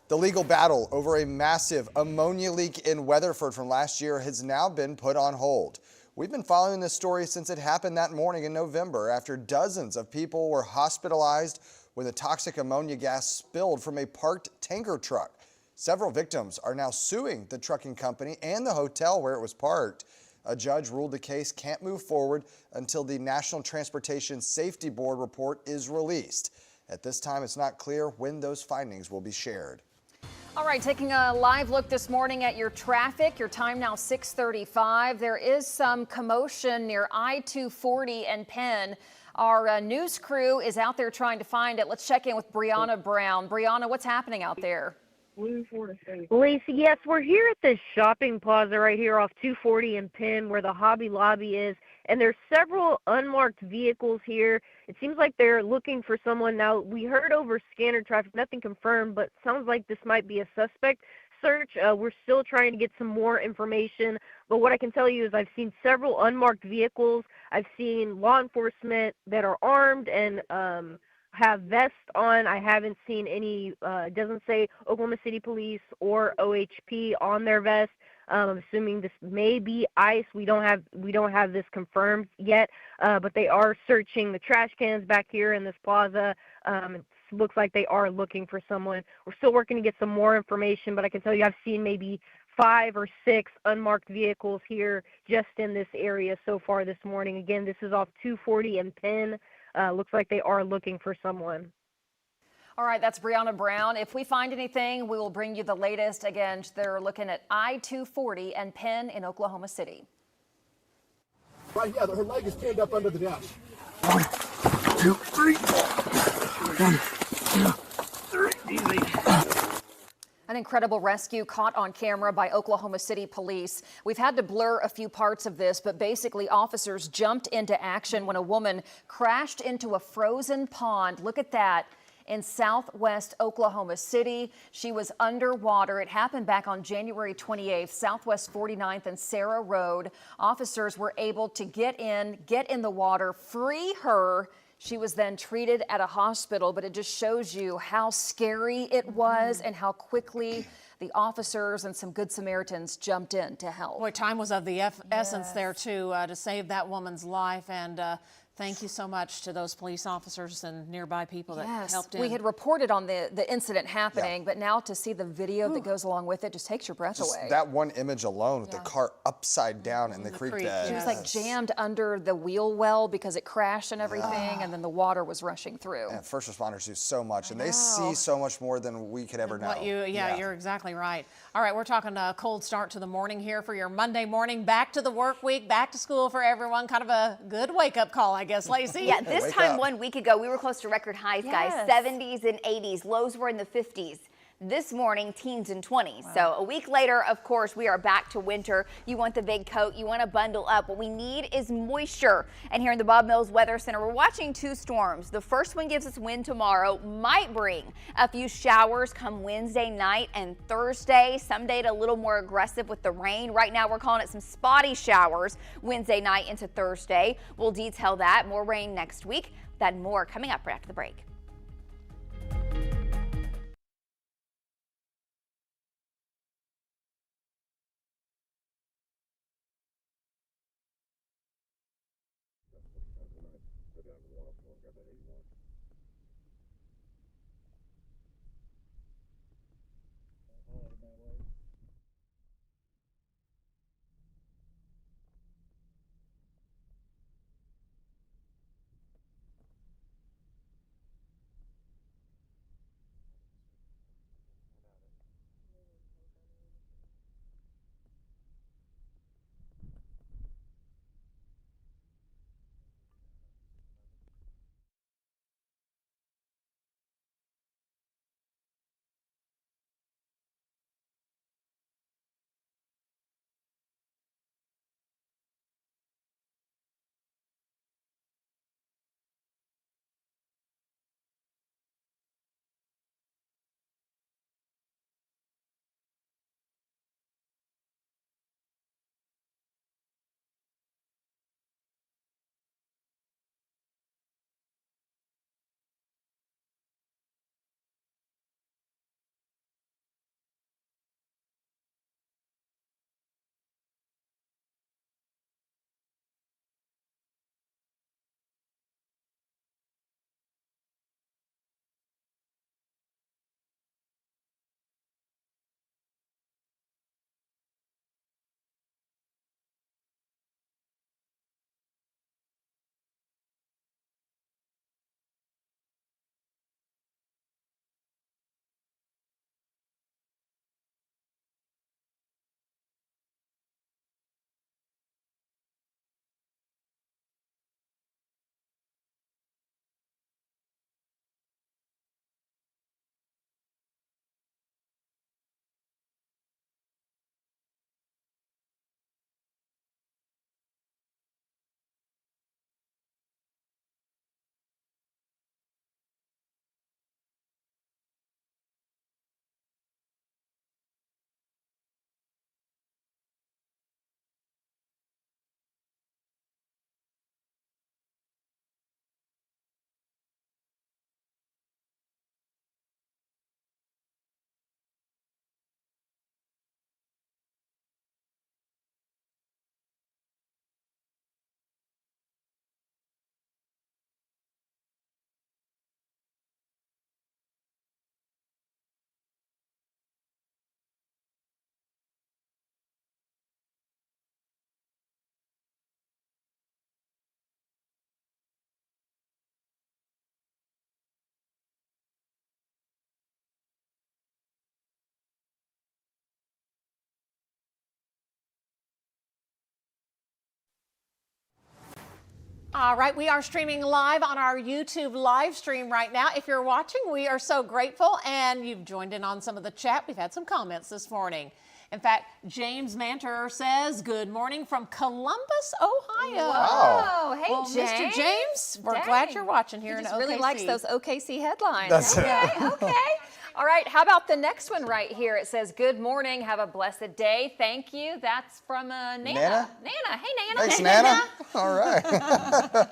The legal battle over a massive ammonia leak in Weatherford from last year has now been put on hold. We've been following this story since it happened that morning in November after dozens of people were hospitalized when the toxic ammonia gas spilled from a parked tanker truck. Several victims are now suing the trucking company and the hotel where it was parked. A judge ruled the case can't move forward until the National Transportation Safety Board report is released. At this time, it's not clear when those findings will be shared.
All right, taking a live look this morning at your traffic. Your time now 6:35. There is some commotion near I-240 and Penn. Our news crew is out there trying to find it. Let's check in with Brianna Brown. Brianna, what's happening out there?
Lacey, yes, we're here at the shopping plaza right here off 240 and Penn where the Hobby Lobby is, and there's several unmarked vehicles here. It seems like they're looking for someone. Now, we heard over scanner traffic, nothing confirmed, but sounds like this might be a suspect. search. We're still trying to get some more information, but what I can tell you is I've seen several unmarked vehicles. I've seen law enforcement that are armed and have vests on. I haven't seen any, it doesn't say Oklahoma City Police or OHP on their vest. I'm assuming this may be ICE. We don't have this confirmed yet, but they are searching the trash cans back here in this plaza. It looks like they are looking for someone. We're still working to get some more information, but I can tell you I've seen maybe 5 or 6 unmarked vehicles here just in this area so far this morning. Again, this is off 240 and Penn. Looks like they are looking for someone.
All right, that's Brianna Brown. If we find anything, we will bring you the latest. Again, they're looking at I-240 and Penn in Oklahoma City.
Right, yeah, her leg is pinned up under the dash. 1, 2, 3. 1, 2, 3. Easy.
An incredible rescue caught on camera by Oklahoma City police. We've had to blur a few parts of this, but basically officers jumped into action when a woman crashed into a frozen pond. Look at that. In southwest Oklahoma City. She was underwater. It happened back on January 28th, Southwest 49th and Sarah Road. Officers were able to get in the water, free her. She was then treated at a hospital, but it just shows you how scary it was and how quickly the officers and some good Samaritans jumped in to help.
Boy, time was of the essence there, too, to save that woman's life. And thank you so much to those police officers and nearby people that helped in.
We had reported on the incident happening, but now to see the video that goes along with it just takes your breath away.
That one image alone with the car upside down in the creek bed.
She was like jammed under the wheel well because it crashed and everything, and then the water was rushing through.
And first responders do so much, and they see so much more than we could ever know.
You're exactly right. All right, we're talking a cold start to the morning here for your Monday morning. Back to the work week, back to school for everyone. Kind of a good wake-up call, I guess, Lacey.
Yeah, this time 1 week ago, we were close to record highs, guys. 70s and 80s. Lows were in the 50s. This morning, teens and 20s. Wow. So a week later, of course, we are back to winter. You want the big coat. You want to bundle up. What we need is moisture. And here in the Bob Mills Weather Center, we're watching 2 storms. The first one gives us wind tomorrow, might bring a few showers come Wednesday night and Thursday. Some data a little more aggressive with the rain. Right now, we're calling it some spotty showers Wednesday night into Thursday. We'll detail that. More rain next week. That and more coming up right after the break.
All right, we are streaming live on our YouTube live stream right now. If you're watching, we are so grateful, and you've joined in on some of the chat. We've had some comments this morning. In fact, James Manter says, good morning from Columbus, Ohio.
Wow. Hey,
well,
James.
Mr. James, we're glad you're watching here
He
in
just
OKC.
really likes those OKC headlines.
That's
okay, okay. All right, how about the next one right here? It says, good morning, have a blessed day. Thank you. That's from Nana.
Nana?
Nana. Hey, Nana.
Thanks,
Hey,
Nana. All right.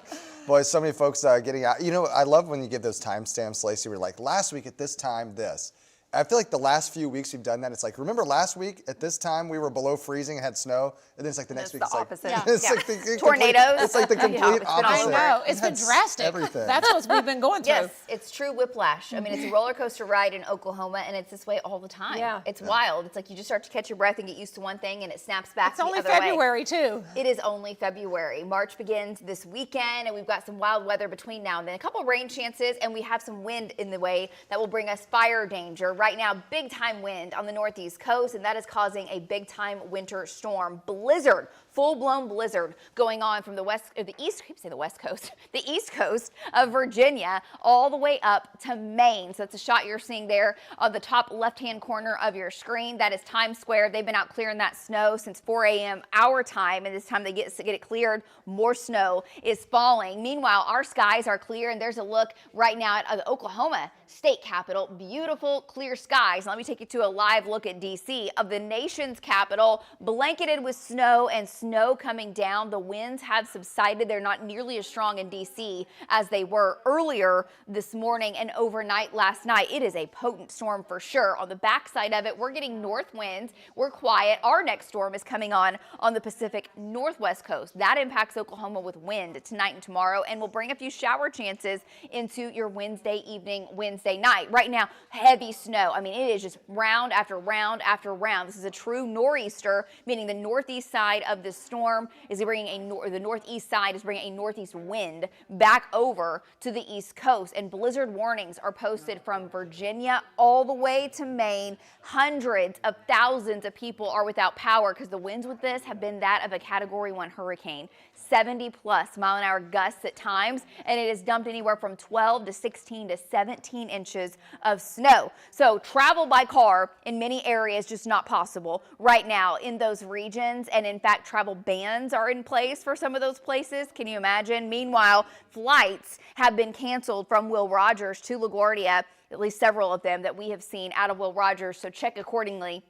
Boy, so many folks getting out. You know, I love when you give those timestamps, Lacey. We're like, last week at this time, this. I feel like the last few weeks we've done that. It's like, remember last week at this time we were below freezing and had snow, and then it's like the next week
the
it's like
opposite.
it's like the
tornadoes.
It's like the complete opposite.
I know, it's been
That's
drastic.
Everything.
That's what we've been going through.
Yes, it's true whiplash. I mean, it's a roller coaster ride in Oklahoma, and it's this way all the time.
Yeah.
It's wild. It's like you just start to catch your breath and get used to one thing, and it snaps back
It's
the
only
other way.
February, too.
It is only February. March begins this weekend, and we've got some wild weather between now and then. A couple of rain chances, and we have some wind in the way that will bring us fire danger. Right now, big time wind on the northeast coast, and that is causing a big time winter storm. Blizzard, full-blown blizzard going on from the west, or the east, I keep saying the west coast, the east coast of Virginia all the way up to Maine. So that's a shot you're seeing there on the top left-hand corner of your screen. That is Times Square. They've been out clearing that snow since 4 a.m. our time, and this time they get it cleared, more snow is falling. Meanwhile, our skies are clear, and there's a look right now at the Oklahoma state capitol. Beautiful, clear skies. Let me take you to a live look at D.C. of the nation's capital, blanketed with snow and snow coming down. The winds have subsided. They're not nearly as strong in D.C. as they were earlier this morning and overnight last night. It is a potent storm for sure. On the backside of it, we're getting north winds. We're quiet. Our next storm is coming on the Pacific Northwest coast. That impacts Oklahoma with wind tonight and tomorrow and will bring a few shower chances into your Wednesday evening, Wednesday night. Right now, heavy snow. I mean, it is just round after round after round. This is a true nor'easter, meaning the northeast side of this storm is bringing the northeast side is bringing a northeast wind back over to the east coast, and blizzard warnings are posted from Virginia all the way to Maine. Hundreds of thousands of people are without power because the winds with this have been that of a Category 1 hurricane. 70+ mile-an-hour gusts at times, and it has dumped anywhere from 12 to 16 to 17 inches of snow. So travel by car in many areas just not possible right now in those regions, and in fact travel bans are in place for some of those places. Can you imagine? Meanwhile, flights have been canceled from Will Rogers to LaGuardia, at least several of them that we have seen out of Will Rogers, so check accordingly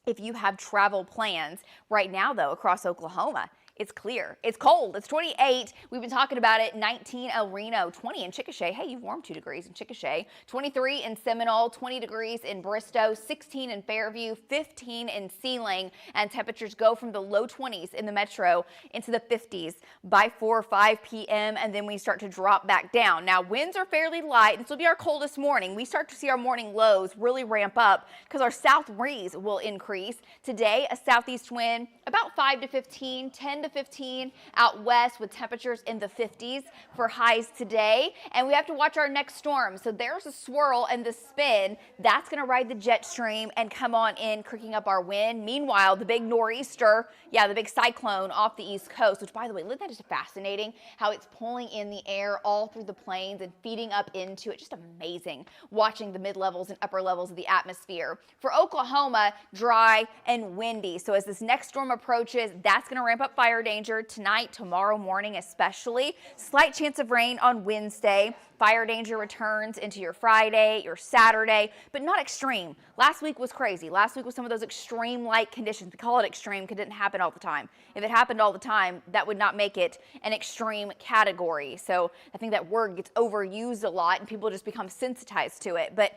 if you have travel plans. Right now though, across Oklahoma, it's clear. It's cold. It's 28. We've been talking about it. 19 El Reno, 20 in Chickasha. Hey, you've warmed 2 degrees in Chickasha. 23 in Seminole, 20 degrees in Bristow, 16 in Fairview, 15 in Sealing, and temperatures go from the low 20s in the metro into the 50s by 4 or 5 p.m. and then we start to drop back down. Now, winds are fairly light. This will be our coldest morning. We start to see our morning lows really ramp up because our south breeze will increase. Today, a southeast wind about 5 to 15, 10 to 15 out west with temperatures in the 50s for highs today. And we have to watch our next storm. So there's a swirl and the spin. That's going to ride the jet stream and come on in, creaking up our wind. Meanwhile, the big nor'easter, the big cyclone off the east coast, which by the way, isn't that just fascinating how it's pulling in the air all through the plains and feeding up into it. Just amazing watching the mid-levels and upper levels of the atmosphere. For Oklahoma, dry and windy. So as this next storm approaches, that's going to ramp up fire danger tonight, tomorrow morning especially. Slight chance of rain on Wednesday. Fire danger returns into your Friday, your Saturday, but not extreme. Last week was crazy. Last week was some of those extreme-like conditions. We call it extreme because it didn't happen all the time. If it happened all the time, that would not make it an extreme category. So I think that word gets overused a lot and people just become sensitized to it. But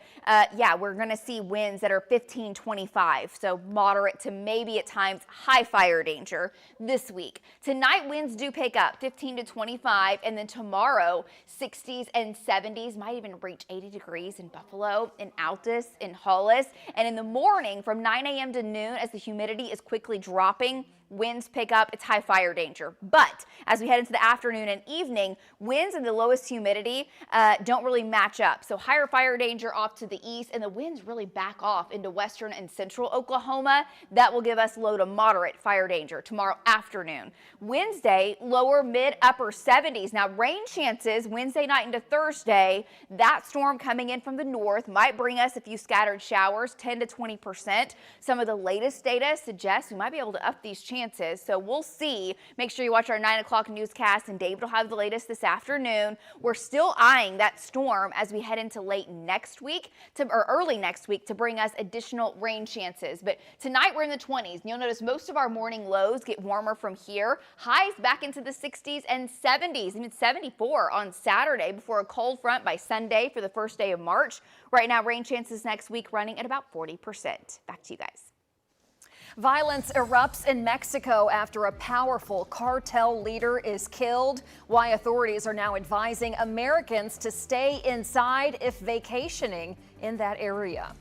we're going to see winds that are 15, 25. So moderate to maybe at times high fire danger this week. Tonight, winds do pick up 15 to 25, and then tomorrow, 60s and 70s, might even reach 80 degrees in Buffalo, in Altus, in Hollis. And in the morning from 9 a.m. to noon, as the humidity is quickly dropping, winds pick up, it's high fire danger. But as we head into the afternoon and evening, winds and the lowest humidity don't really match up. So higher fire danger off to the east, and the winds really back off into western and central Oklahoma. That will give us low to moderate fire danger tomorrow afternoon. Wednesday, lower mid upper 70s. Now rain chances Wednesday night into Thursday. That storm coming in from the north might bring us a few scattered showers, 10 to 20%. Some of the latest data suggests we might be able to up these chances. So we'll see. Make sure you watch our 9 o'clock newscast, and David will have the latest this afternoon. We're still eyeing that storm as we head into late next week or early next week to bring us additional rain chances. But tonight we're in the 20s. You'll notice most of our morning lows get warmer from here. Highs back into the 60s and 70s, even 74 on Saturday before a cold front by Sunday for the first day of March. Right now, rain chances next week running at about 40%. Back to you guys.
Violence erupts in Mexico after a powerful cartel leader is killed. Why authorities are now advising Americans to stay inside if vacationing in that area.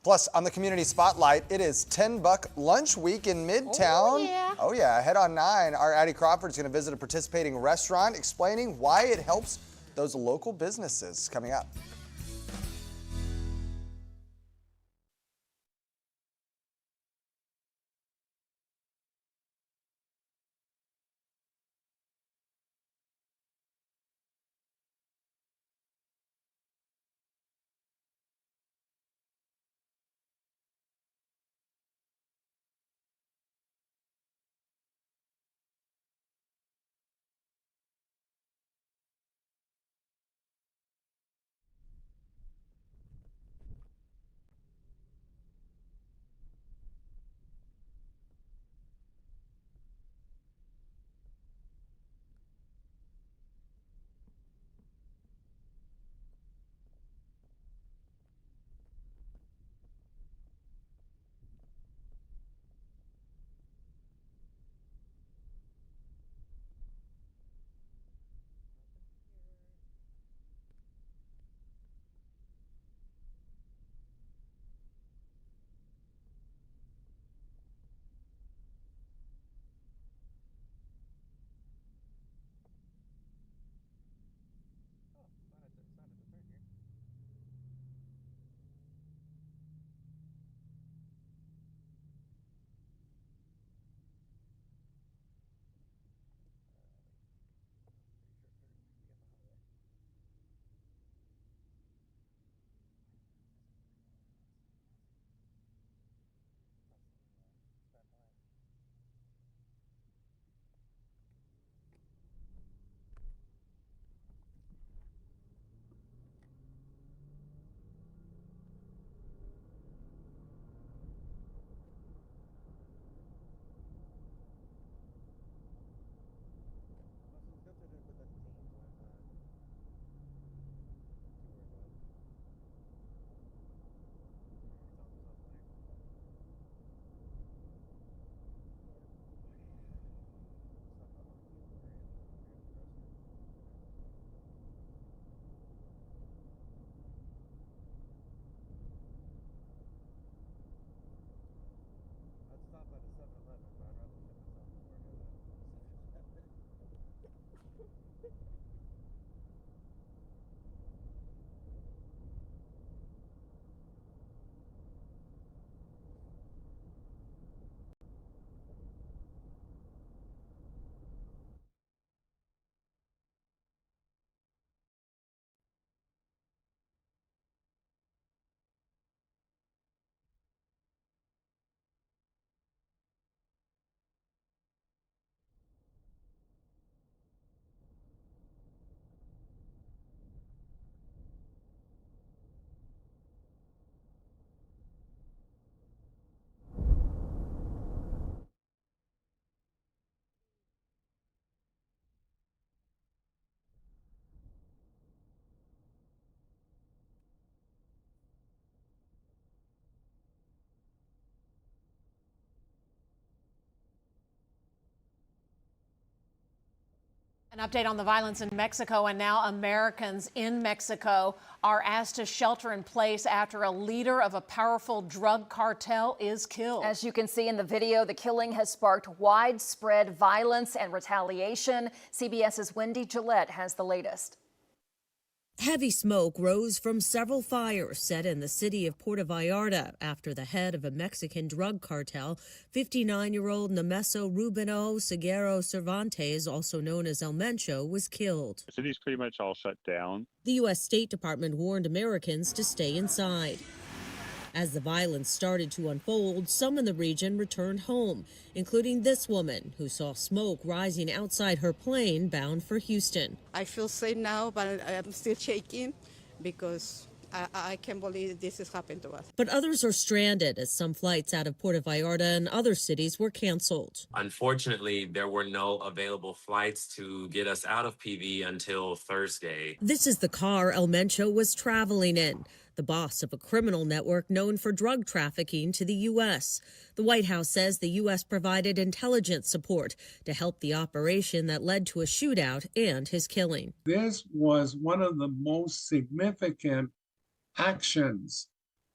Plus, on the Community Spotlight, it is $10 lunch week in Midtown. Oh yeah, ahead on 9, our Addie Crawford is going to visit a participating restaurant explaining why it helps those local businesses. Coming up.
An update on the violence in Mexico, and now Americans in Mexico are asked to shelter in place after a leader of a powerful drug cartel is killed.
As you can see in the video, the killing has sparked widespread violence and retaliation. CBS's Wendy Gillette has the latest.
Heavy smoke rose from several fires set in the city of Puerto Vallarta after the head of a Mexican drug cartel, 59-year-old Nemeso Rubino Seguero Cervantes, also known as El Mencho, was killed.
The city's pretty much all shut down.
The U.S. State Department warned Americans to stay inside. As the violence started to unfold, some in the region returned home, including this woman who saw smoke rising outside her plane bound for Houston.
I feel safe now, but I'm still shaking because I can't believe this has happened to us.
But others are stranded as some flights out of Puerto Vallarta and other cities were canceled.
Unfortunately, there were no available flights to get us out of PV until Thursday.
This is the car El Mencho was traveling in, the boss of a criminal network known for drug trafficking to the U.S. The White House says the U.S. provided intelligence support to help the operation that led to a shootout and his killing.
This was one of the most significant actions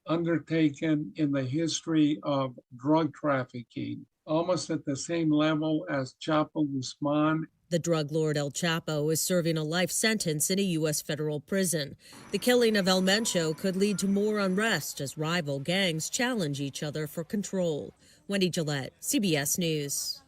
undertaken in the history of drug trafficking, almost at the same level as Chapo Guzman.
The drug lord El Chapo is serving a life sentence in a U.S. federal prison. The killing of El Mencho could lead to more unrest as rival gangs challenge each other for control. Wendy Gillette, CBS News.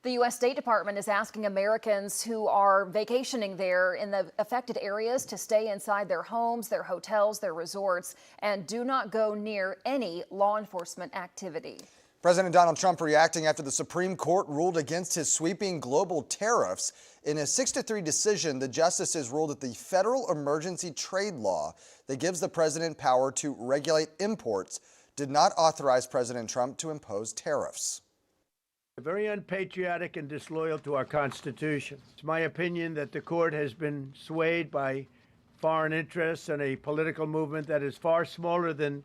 The U.S. State Department is asking Americans who are vacationing there in the affected areas to stay inside their homes, their hotels, their resorts, and do not go near any law enforcement activity.
President Donald Trump reacting after the Supreme Court ruled against his sweeping global tariffs. In a 6-3 decision, the justices ruled that the federal emergency trade law that gives the president power to regulate imports did not authorize President Trump to impose tariffs.
Very unpatriotic and disloyal to our Constitution. It's my opinion that the court has been swayed by foreign interests and a political movement that is far smaller than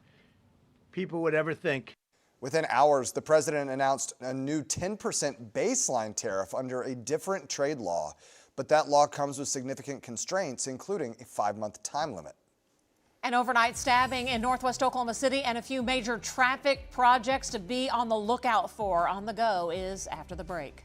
people would ever think.
Within hours, the president announced a new 10% baseline tariff under a different trade law. But that law comes with significant constraints, including a 5-month time limit.
An overnight stabbing in northwest Oklahoma City and a few major traffic projects to be on the lookout for. On the Go is after the break.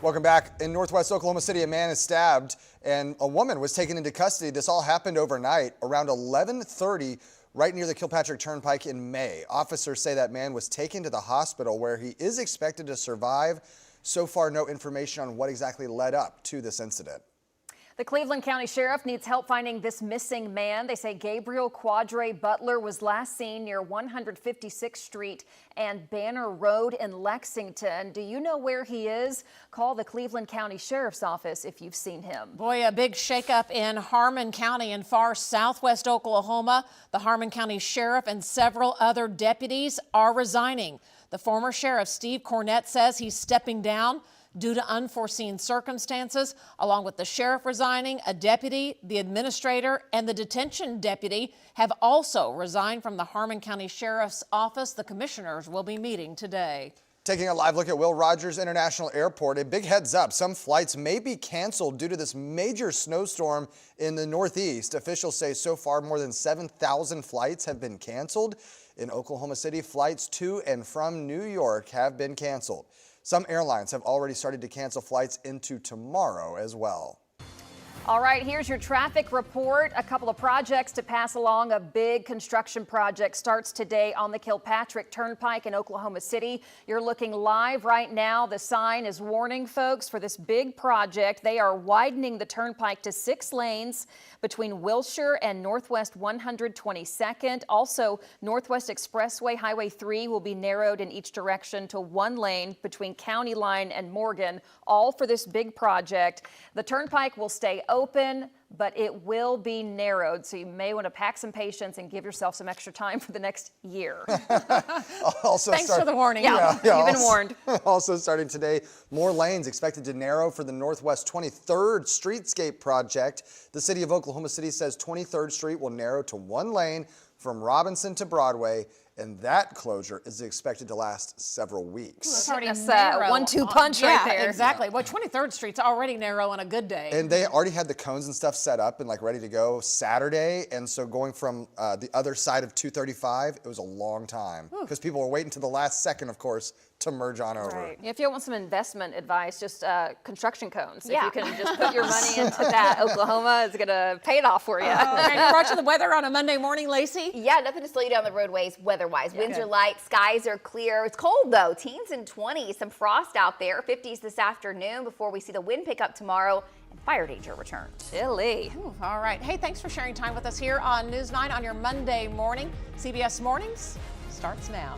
Welcome back. In northwest Oklahoma City, a man is stabbed and a woman was taken into custody. This all happened overnight around 11:30 right near the Kilpatrick Turnpike in May. Officers say that man was taken to the hospital where he is expected to survive. So far, no information on what exactly led up to this incident.
The Cleveland County Sheriff needs help finding this missing man. They say Gabriel Quadre Butler was last seen near 156th Street and Banner Road in Lexington. Do you know where he is? Call the Cleveland County Sheriff's Office if you've seen him.
Boy, a big shakeup in Harmon County in far southwest Oklahoma. The Harmon County Sheriff and several other deputies are resigning. The former sheriff, Steve Cornett, says he's stepping down due to unforeseen circumstances. Along with the sheriff resigning, a deputy, the administrator, and the detention deputy have also resigned from the Harmon County Sheriff's Office. The commissioners will be meeting today.
Taking a live look at Will Rogers International Airport, a big heads up. Some flights may be canceled due to this major snowstorm in the Northeast. Officials say so far more than 7,000 flights have been canceled. In Oklahoma City, flights to and from New York have been canceled. Some airlines have already started to cancel flights into tomorrow as well.
All right, here's your traffic report. A couple of projects to pass along. A big construction project starts today on the Kilpatrick Turnpike in Oklahoma City. You're looking live right now. The sign is warning folks for this big project. They are widening the turnpike to 6 lanes between Wilshire and Northwest 122nd. Also, Northwest Expressway Highway 3 will be narrowed in each direction to 1 lane between County Line and Morgan, all for this big project. The turnpike will stay open, but it will be narrowed, so you may want to pack some patience and give yourself some extra time for the next year.
Thanks for the warning.
Yeah, you've been warned.
Also starting today, more lanes expected to narrow for the Northwest 23rd Streetscape project. The city of Oklahoma City says 23rd Street will narrow to 1 lane from Robinson to Broadway, and that closure is expected to last several weeks.
It's already
That's
narrow.
a 1-2 punch right there.
Exactly. Well, 23rd Street's already narrow on a good day.
And they already had the cones and stuff set up and like ready to go Saturday. And so going from the other side of 235, it was a long time because people were waiting to the last second, of course, to merge on over.
Right. If you want some investment advice, just construction cones.
Yeah.
If you can just put your money into that, Oklahoma is going to pay it off for you.
All right, brought you the weather on a Monday morning, Lacey.
Yeah, nothing to slow you down the roadways weather-wise. Winds are light, skies are clear. It's cold though, teens and 20s, some frost out there, 50s this afternoon before we see the wind pick up tomorrow and fire danger return.
Chilly.
Ooh, all right. Hey, thanks for sharing time with us here on News 9 on your Monday morning. CBS Mornings starts now.